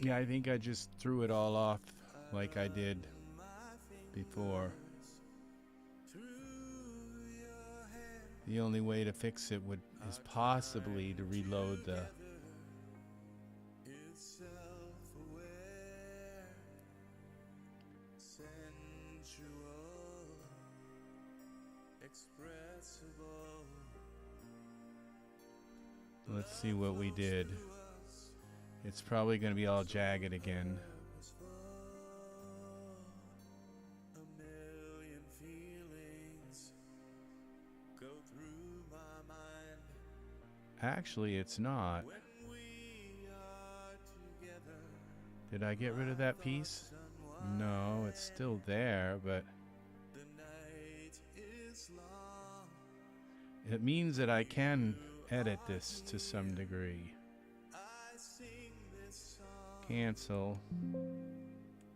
Yeah, I think I just threw it all off like I did before. The only way to fix it is possibly to reload the Let's see what we did. It's probably going to be all jagged again. Actually, it's not. Did I get rid of that piece? No, it's still there, but it means that I can edit this to some degree. Cancel.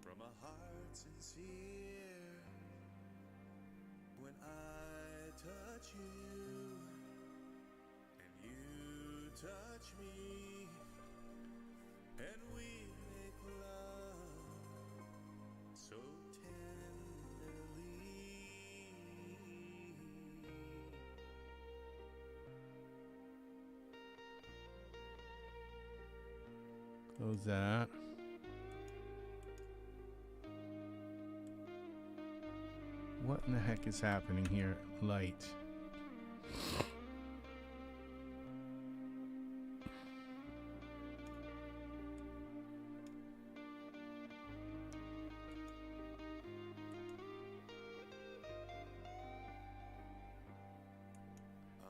From a heart sincere, when I touch you and you touch me, and we make love so tenderly. Close that. What in the heck is happening here? Light.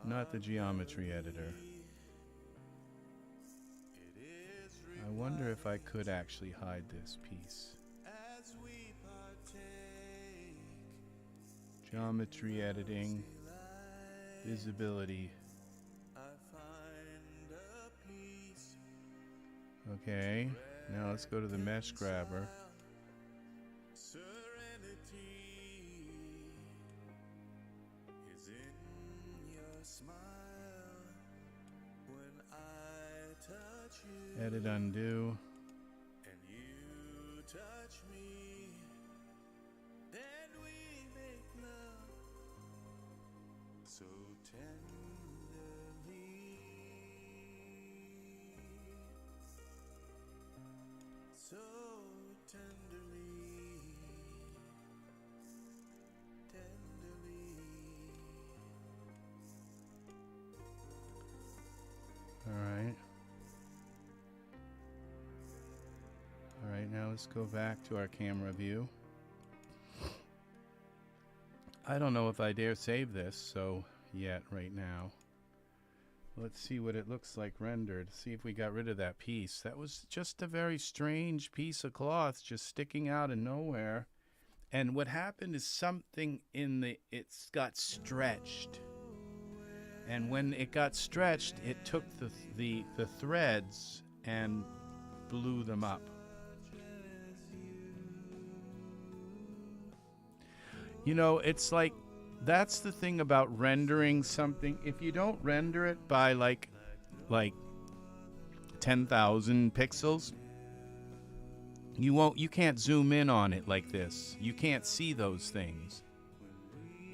Not the geometry editor. I wonder if I could actually hide this piece. Geometry editing, visibility. Okay, now let's go to the mesh grabber. Edit undo. And you touch me, then we make love so tenderly, so tenderly, tenderly. All right. Alright, now let's go back to our camera view. I don't know if I dare save this, so yet right now. Let's see what it looks like rendered. See if we got rid of that piece. That was just a very strange piece of cloth just sticking out of nowhere. And what happened is something in it's got stretched. And when it got stretched, it took the threads and blew them up. You know, it's like, that's the thing about rendering something. If you don't render it by like 10,000 pixels, you can't zoom in on it like this. You can't see those things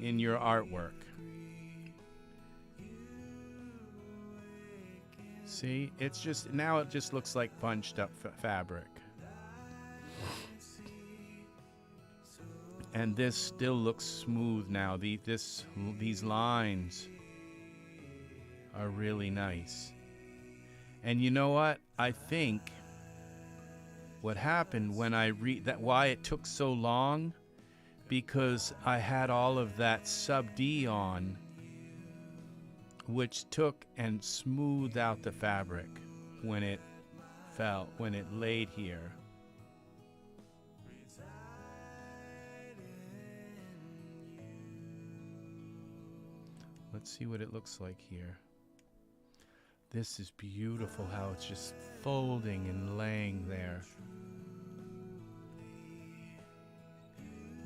in your artwork. See, it's just, now it just looks like punched up fabric. And this still looks smooth now. These lines are really nice. And you know what? I think what happened when I why it took so long, because I had all of that sub D on, which took and smoothed out the fabric when it laid here. Let's see what it looks like here. This is beautiful how it's just folding and laying there.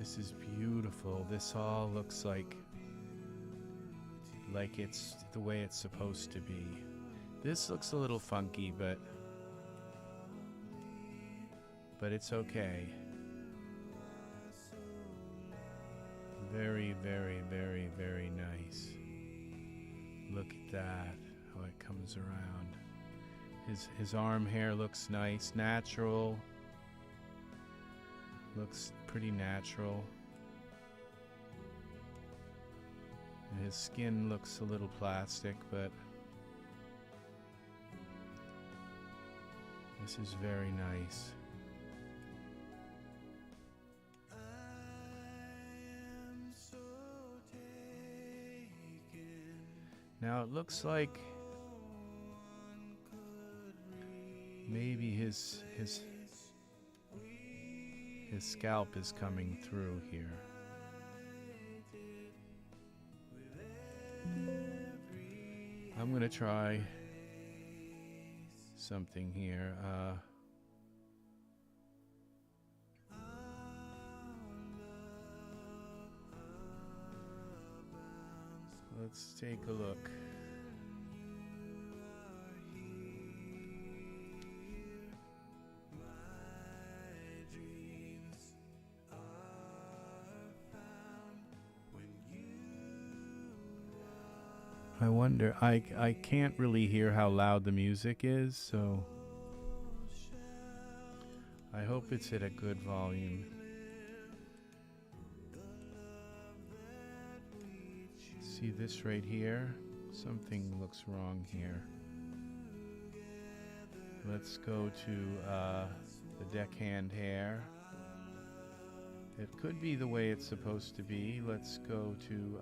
This is beautiful. This all looks like it's the way it's supposed to be. This looks a little funky, but it's okay. Very, very, very, very nice. Look at that, how it comes around. His arm hair looks nice, natural. Looks pretty natural. And his skin looks a little plastic, but this is very nice. Now it looks like Maybe his scalp is coming through here. I'm gonna try something here. Let's take a look. I wonder, I can't really hear how loud the music is, so I hope it's at a good volume. See this right here? Something looks wrong here. Let's go to the deckhand hair. It could be the way it's supposed to be. Let's go to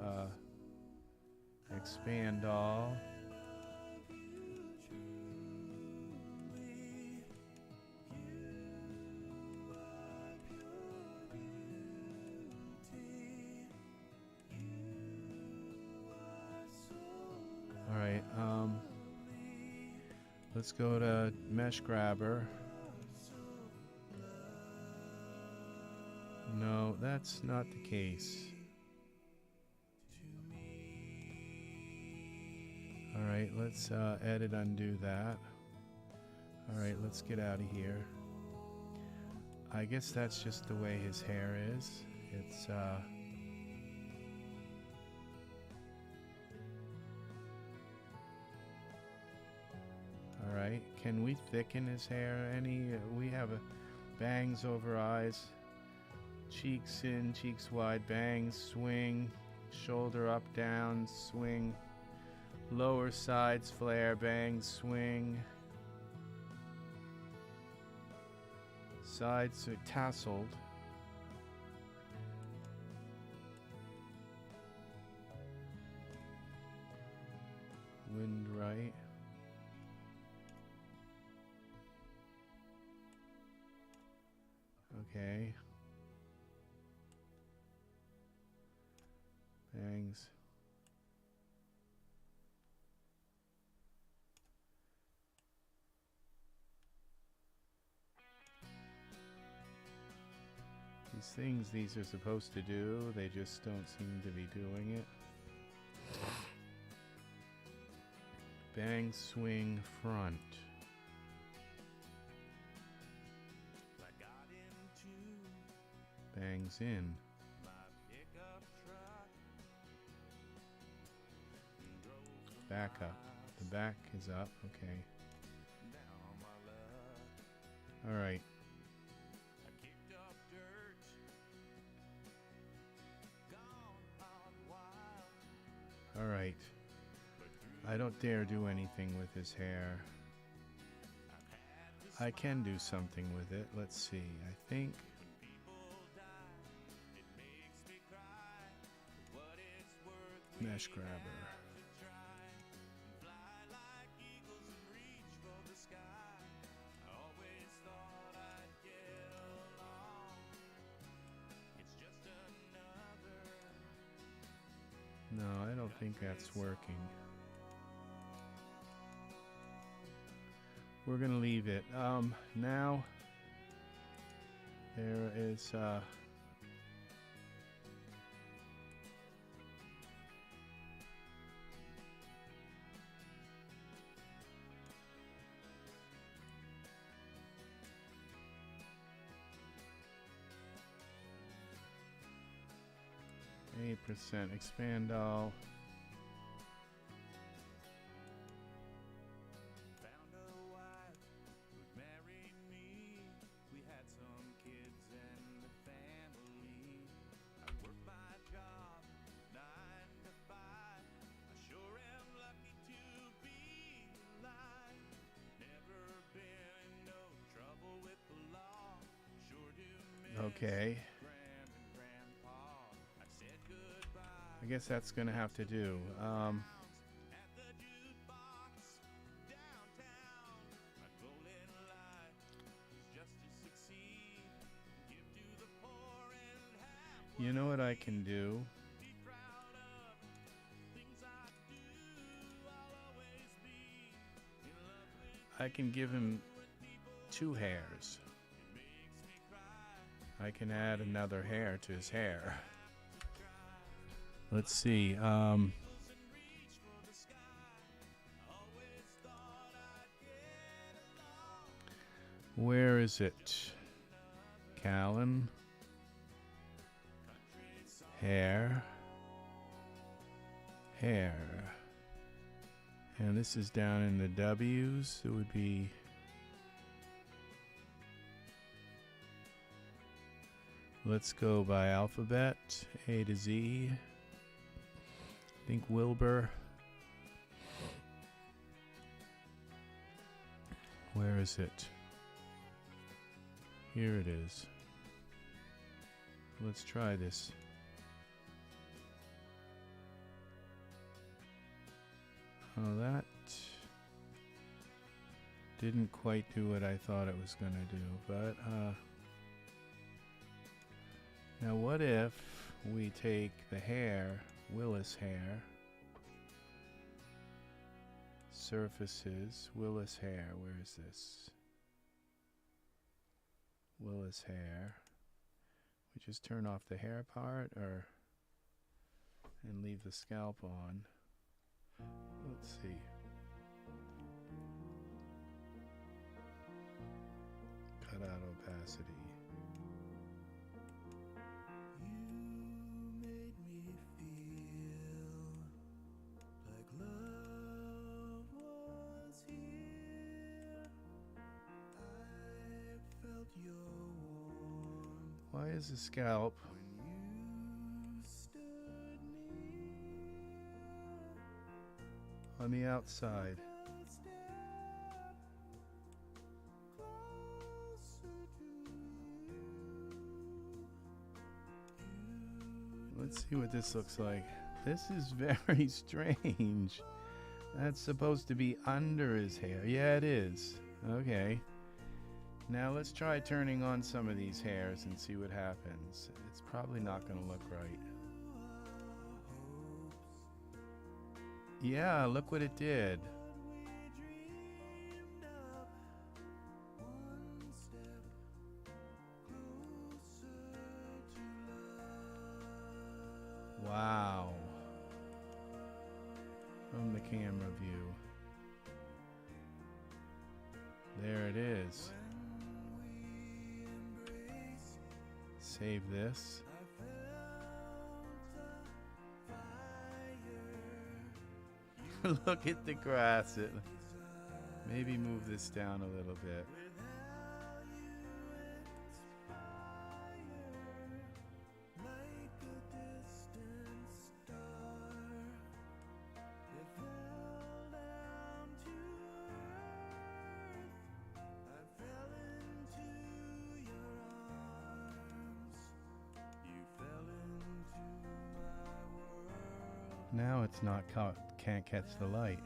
expand all. All right, let's go to mesh grabber. No, that's not the case. Alright, let's edit, undo that. Alright, let's get out of here. I guess that's just the way his hair is. It's alright, can we thicken his hair any? We have bangs over eyes, cheeks in, cheeks wide, bangs, swing, shoulder up, down, swing. Lower sides, flare, bang, swing. Sides are tasseled. Wind right. Okay. Bangs. These things these are supposed to do, they just don't seem to be doing it. Bang, swing, front. Bangs in. Back up. The back is up, okay. Alright. Alright. I don't dare do anything with his hair. I can do something with it. Let's see. I think mesh grabber. No, I don't think that's working. We're gonna leave it. Now there is 8% expand all. Found a wife who'd marry me. We had some kids and a family. I work my job 9 to 5. I sure am lucky to be alive. Never been in no trouble with the law. Sure do miss Okay. Grand and Grandpa. I said goodbye. I guess that's gonna have to do. At the jukebox downtown, a golden light. You know what I can do? I can give him 2 hairs. I can add another hair to his hair. Let's see. Where is it? Callan. Hair. Hair. And this is down in the W's. It would be... Let's go by alphabet. A to Z. I think Wilbur. Where is it? Here it is. Let's try this. Oh, that didn't quite do what I thought it was going to do, but now what if we take the hair, Willis hair, surfaces, Willis hair, where is this? Willis hair. We just turn off the hair part and leave the scalp on. Let's see. Cut out opacity. You made me feel like love was here. I felt your warmth Why is the scalp? when you stood near. On the outside. A step closer to you. Let's see what this looks like. This is very strange. That's supposed to be under his hair. Yeah, it is. Okay. Now let's try turning on some of these hairs and see what happens. It's probably not going to look right. Yeah, look what it did. Wow. From the camera view. There it is. Save this. Look at the grass. Maybe move this down a little bit. Now it's not can't catch the light.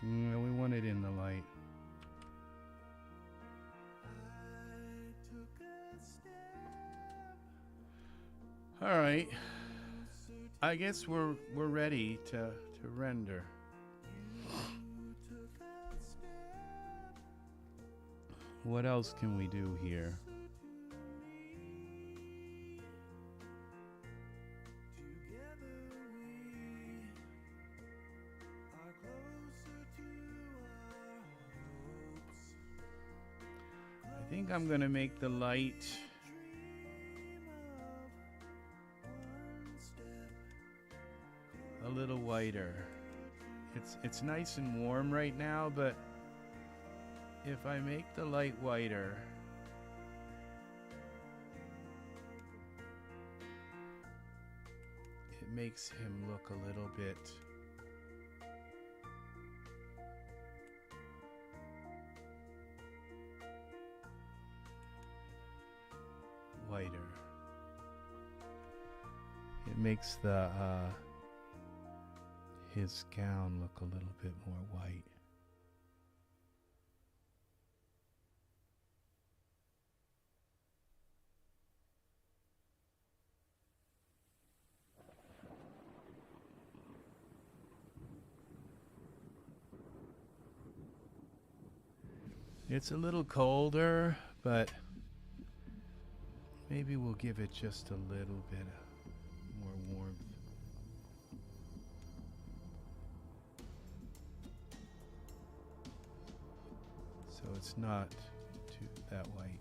We want it in the light. All right. I guess we're ready to render. What else can we do here? I think I'm gonna make the light a little whiter. It's nice and warm right now, but if I make the light whiter, it makes him look a little bit whiter. It makes the his gown look a little bit more white. It's a little colder, but maybe we'll give it just a little bit more warmth. So it's not too that white.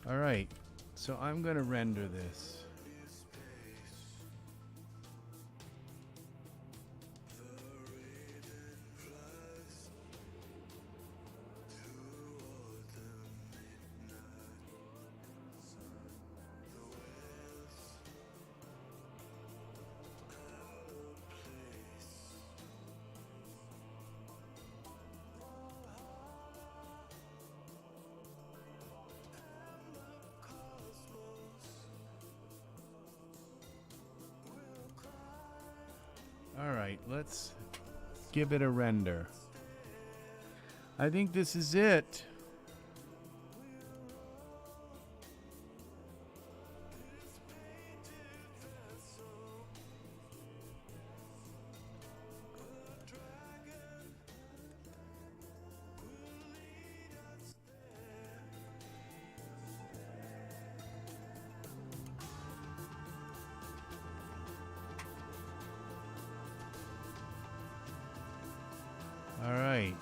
All right, so I'm going to render this. All right, let's give it a render. I think this is it. All right.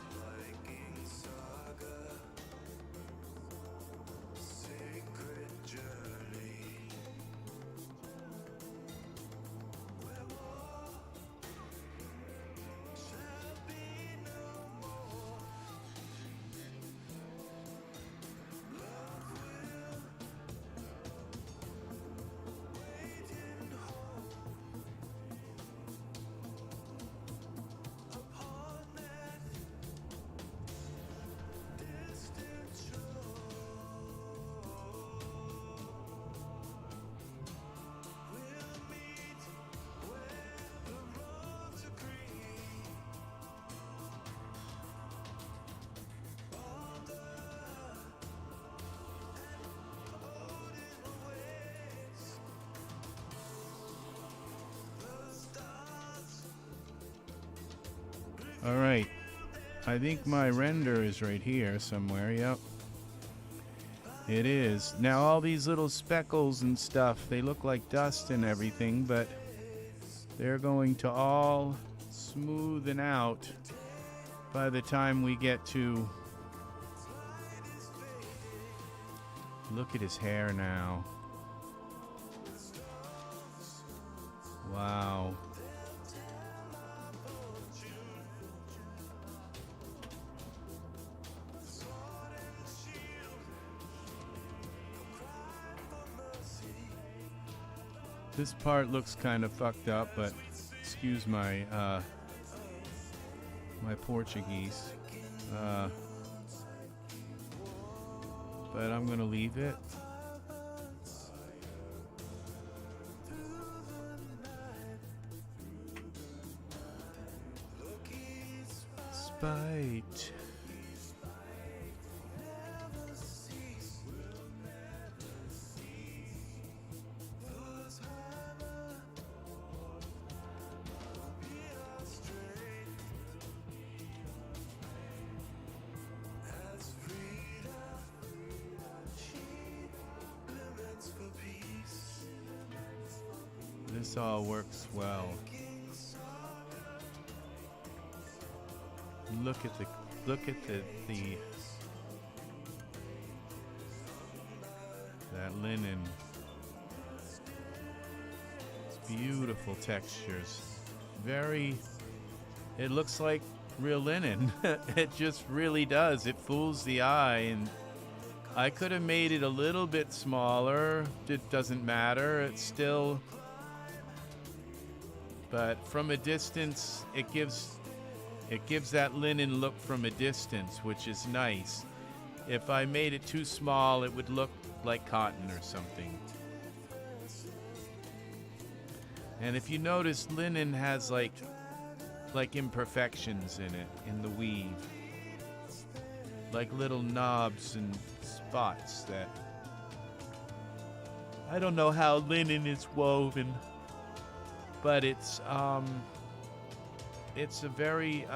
All right, I think my render is right here somewhere. Yep, it is. Now all these little speckles and stuff, they look like dust and everything, but they're going to all smoothen out by the time we get to... Look at his hair now. Wow. This part looks kind of fucked up, but excuse my my Portuguese. But I'm gonna leave it. Spite. This all works well. Look at the that linen. It's beautiful textures. It looks like real linen. It just really does. It fools the eye, and I could have made it a little bit smaller. It doesn't matter. It's still but from a distance, it gives that linen look from a distance, which is nice. If I made it too small, it would look like cotton or something. And if you notice, linen has like imperfections in it, in the weave. Like little knobs and spots that... I don't know how linen is woven, but it's a very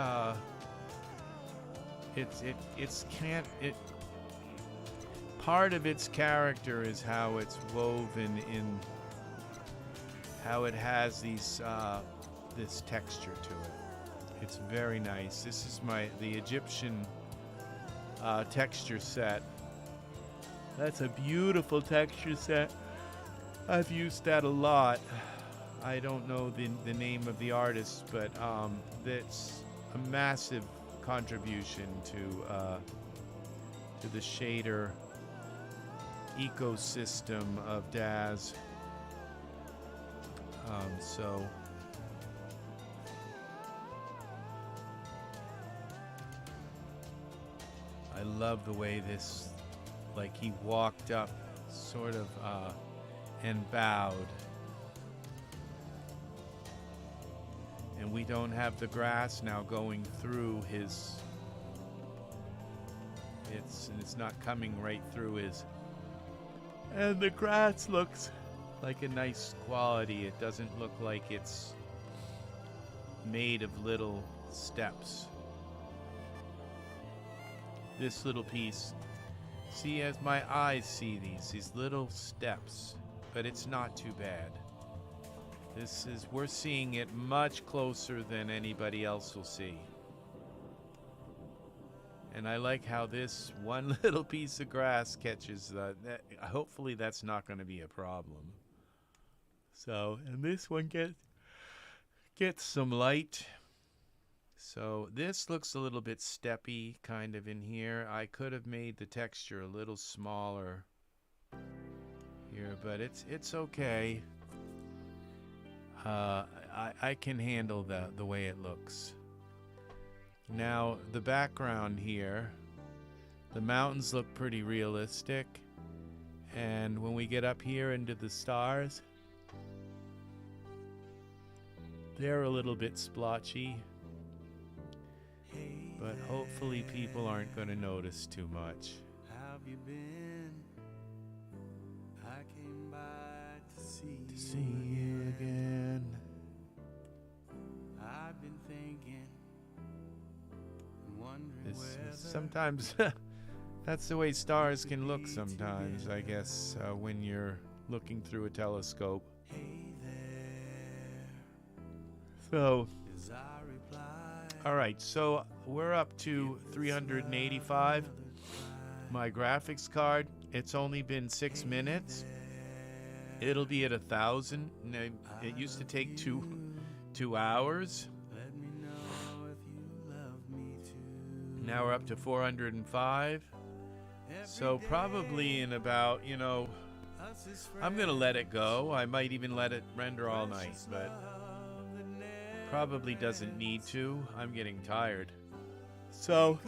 part of its character is how it's woven, in how it has these this texture to it. It's very nice. This is the Egyptian texture set. That's a beautiful texture set. I've used that a lot. I don't know the name of the artist, but that's a massive contribution to the shader ecosystem of Daz. So I love the way this, like he walked up sort of and bowed. And we don't have the grass now going through his, it's not coming right through his, and the grass looks like a nice quality. It doesn't look like it's made of little steps. This little piece, see, as my eyes see these little steps, but it's not too bad. We're seeing it much closer than anybody else will see. And I like how this one little piece of grass catches hopefully that's not going to be a problem. So, and this one gets some light. So this looks a little bit steppy kind of in here. I could have made the texture a little smaller here, but it's okay. I can handle the way it looks. Now the background here, the mountains look pretty realistic, and when we get up here into the stars, they're a little bit splotchy, but hopefully people aren't going to notice too much. How have you been? I came by to see You again. I've been thinking and wondering whether Sometimes that's the way stars can look sometimes, I guess, when you're looking through a telescope. hey there So, as I reply. all right, so we're up to 385. My graphics card, it's only been 6 minutes. It'll be at 1,000. It used to take two hours. Let me know if you love me too. Now we're up to 405. So probably in about, Us is I'm going to let it go. I might even let it render all night, but probably doesn't need to. I'm getting tired. So,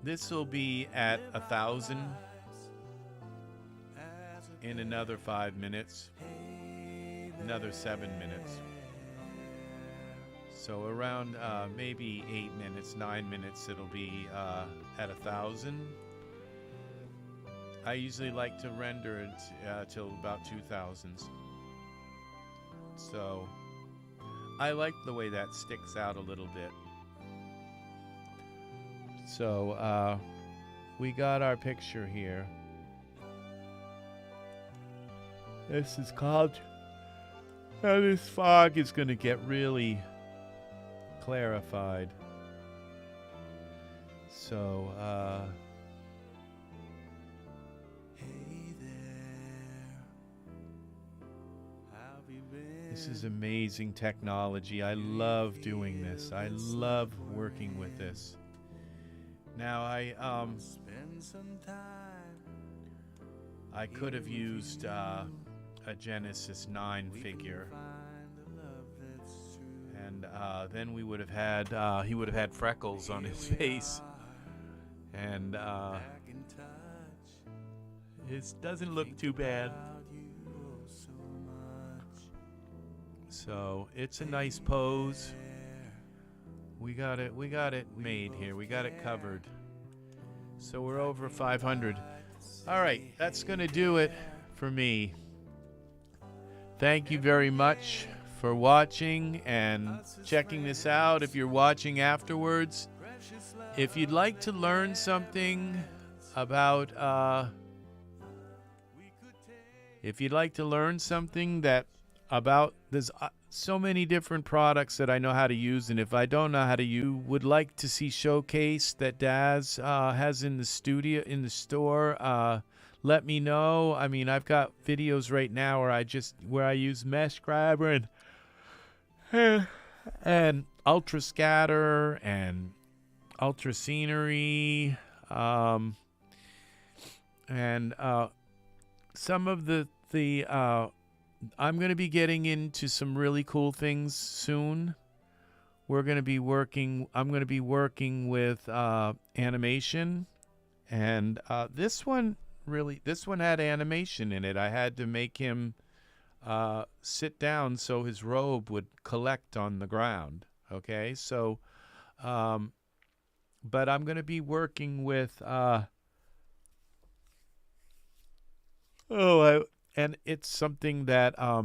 this will be at 1,000 in another 5 minutes, another 7 minutes. So around maybe 8 minutes, 9 minutes, it'll be at 1,000. I usually like to render it till about 2,000s. So I like the way that sticks out a little bit. So we got our picture here. This is called, this fog is going to get really clarified. So this is amazing technology. I love doing this. I love working with this. Now I could have used a a Genesis 9 figure. And then we would have had, he would have had freckles on his face. And it doesn't look too bad. So it's a nice pose. We got it made here. We got it covered. So we're over 500. All right, that's going to do it for me. Thank you very much for watching and checking this out. If you're watching afterwards, if you'd like to learn something about there's so many different products that I know how to use, and if I don't know how to use, would like to see showcase that Daz has in the studio, in the store, let me know. I mean, I've got videos right now where I use mesh grabber and ultra scatter and ultra scenery, and some of the I'm going to be getting into some really cool things soon. I'm going to be working with animation, and this one had animation in it. I had to make him sit down so his robe would collect on the ground. Okay, so but I'm going to be working with and it's something that I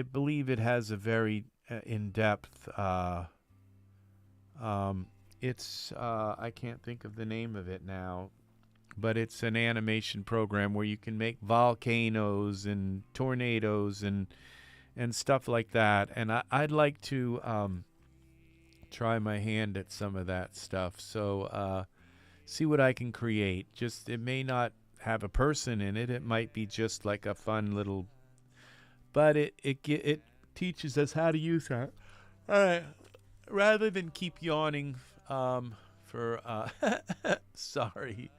believe it has a very in-depth it's I can't think of the name of it now, but it's an animation program where you can make volcanoes and tornadoes and stuff like that, and I'd like to try my hand at some of that stuff, so see what I can create. Just, it may not have a person in it. It might be just like a fun little, but it teaches us how to use that. All right, rather than keep yawning for sorry,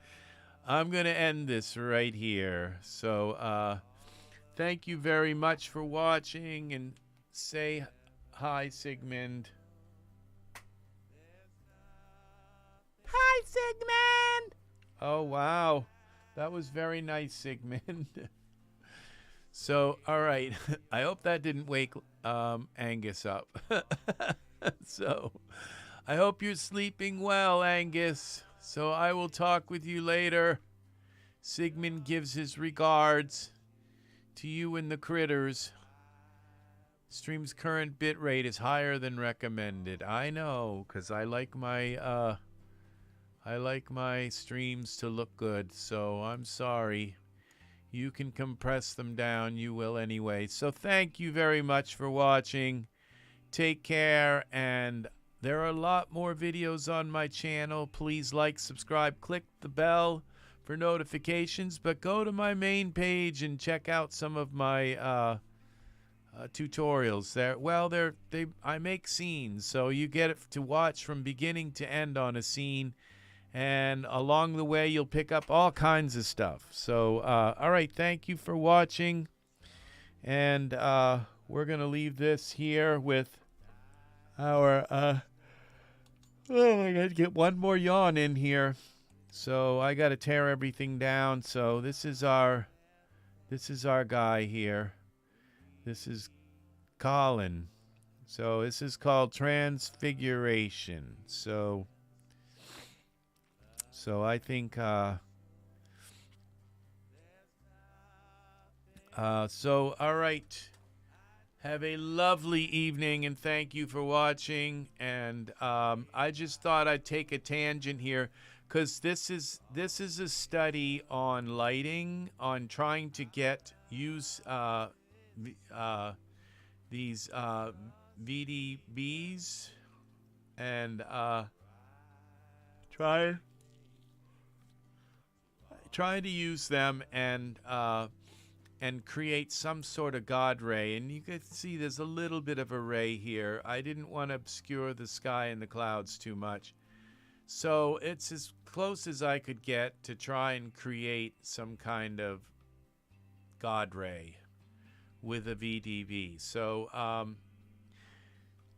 I'm gonna end this right here. So thank you very much for watching, and say hi, Sigmund. Hi, Sigmund. Oh wow, that was very nice, Sigmund. So, all right. I hope that didn't wake Angus up. So, I hope you're sleeping well, Angus. So, I will talk with you later. Sigmund gives his regards to you and the critters. Stream's current bitrate is higher than recommended. I know, because I like my streams to look good, so I'm sorry. You can compress them down. You will anyway. So thank you very much for watching. Take care, and there are a lot more videos on my channel. Please like, subscribe, click the bell for notifications, but go to my main page and check out some of my tutorials. I make scenes, so you get it to watch from beginning to end on a scene. And along the way, you'll pick up all kinds of stuff. So, all right, thank you for watching. And we're going to leave this here with our... oh, I got to get one more yawn in here. So I got to tear everything down. So this is our guy here. This is Colin. So this is called Transfiguration. So I think, so, all right. Have a lovely evening, and thank you for watching. And I just thought I'd take a tangent here, because this is a study on lighting, on trying to use these VDBs, and try to use them and create some sort of God ray. And you can see there's a little bit of a ray here. I didn't want to obscure the sky and the clouds too much. So it's as close as I could get to try and create some kind of God Ray with a VDB. So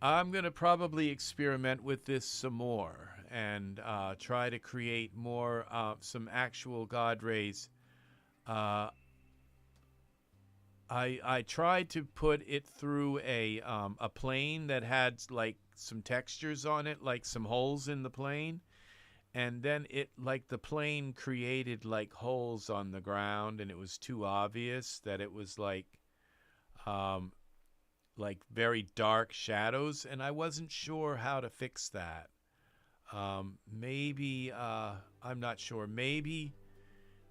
I'm going to probably experiment with this some more and try to create more, some actual God Rays. I tried to put it through a plane that had like some textures on it, like some holes in the plane, and then it, like, the plane created like holes on the ground, and it was too obvious that it was like very dark shadows, and I wasn't sure how to fix that. Maybe I'm not sure. Maybe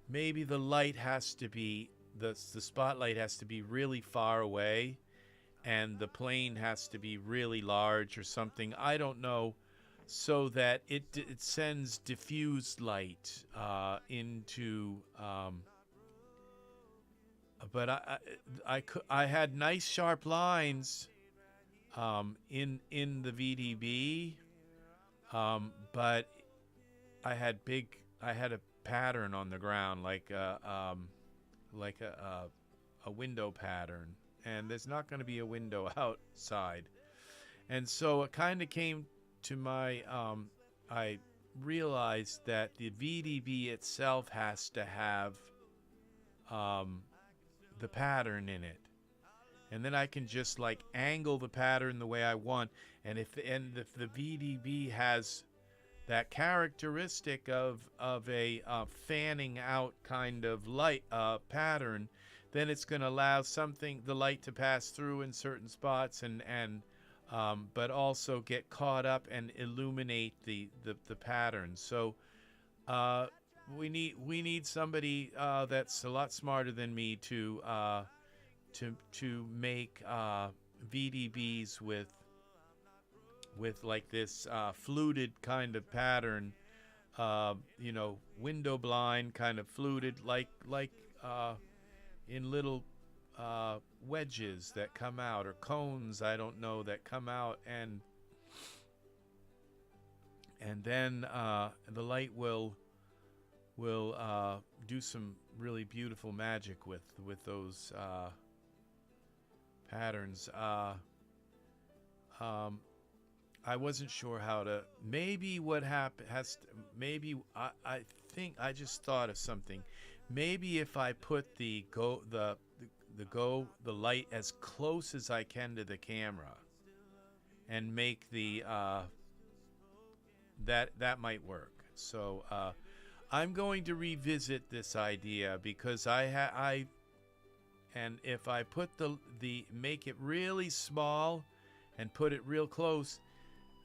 the light has to be the spotlight has to be really far away, and the plane has to be really large or something. I don't know, so that it sends diffused light into. But I had nice sharp lines in the VDB, but I had a pattern on the ground, like a window pattern, and there's not going to be a window outside, and so it kind of came to my I realized that the VDB itself has to have the pattern in it, and then I can just like angle the pattern the way I want, and if the VDB has that characteristic of a fanning out kind of light pattern, then it's going to allow the light to pass through in certain spots, and but also get caught up and illuminate the pattern. So we need somebody that's a lot smarter than me to make VDBs with like this fluted kind of pattern, window blind kind of fluted, like in little wedges that come out, or cones, I don't know, that come out, and then the light will do some really beautiful magic with those patterns. I wasn't sure how to. Maybe what maybe I think I just thought of something. Maybe if I put the light as close as I can to the camera, and make the that might work. So I'm going to revisit this idea, because and if I put make it really small and put it real close,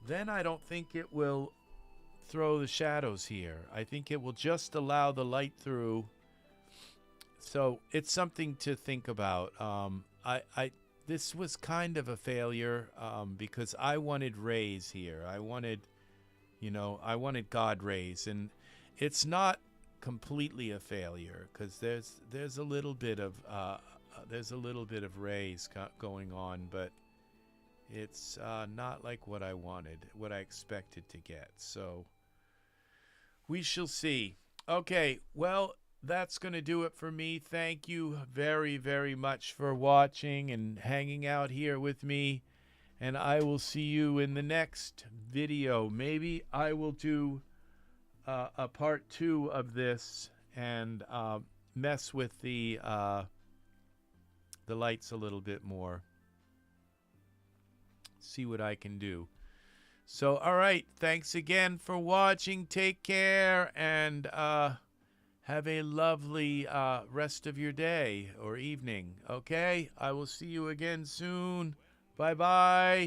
then I don't think it will throw the shadows here. I think it will just allow the light through. So it's something to think about. This was kind of a failure, because I wanted rays here. I wanted God rays, and it's not completely a failure, because there's a little bit of rays going on, but it's not like what I wanted, what I expected to get. So we shall see. Okay, well, that's going to do it for me. Thank you very, very much for watching and hanging out here with me. And I will see you in the next video. Maybe I will do a part 2 of this, and mess with the lights a little bit more. See what I can do. So, all right. Thanks again for watching. Take care, and have a lovely rest of your day or evening. Okay? I will see you again soon. Bye-bye.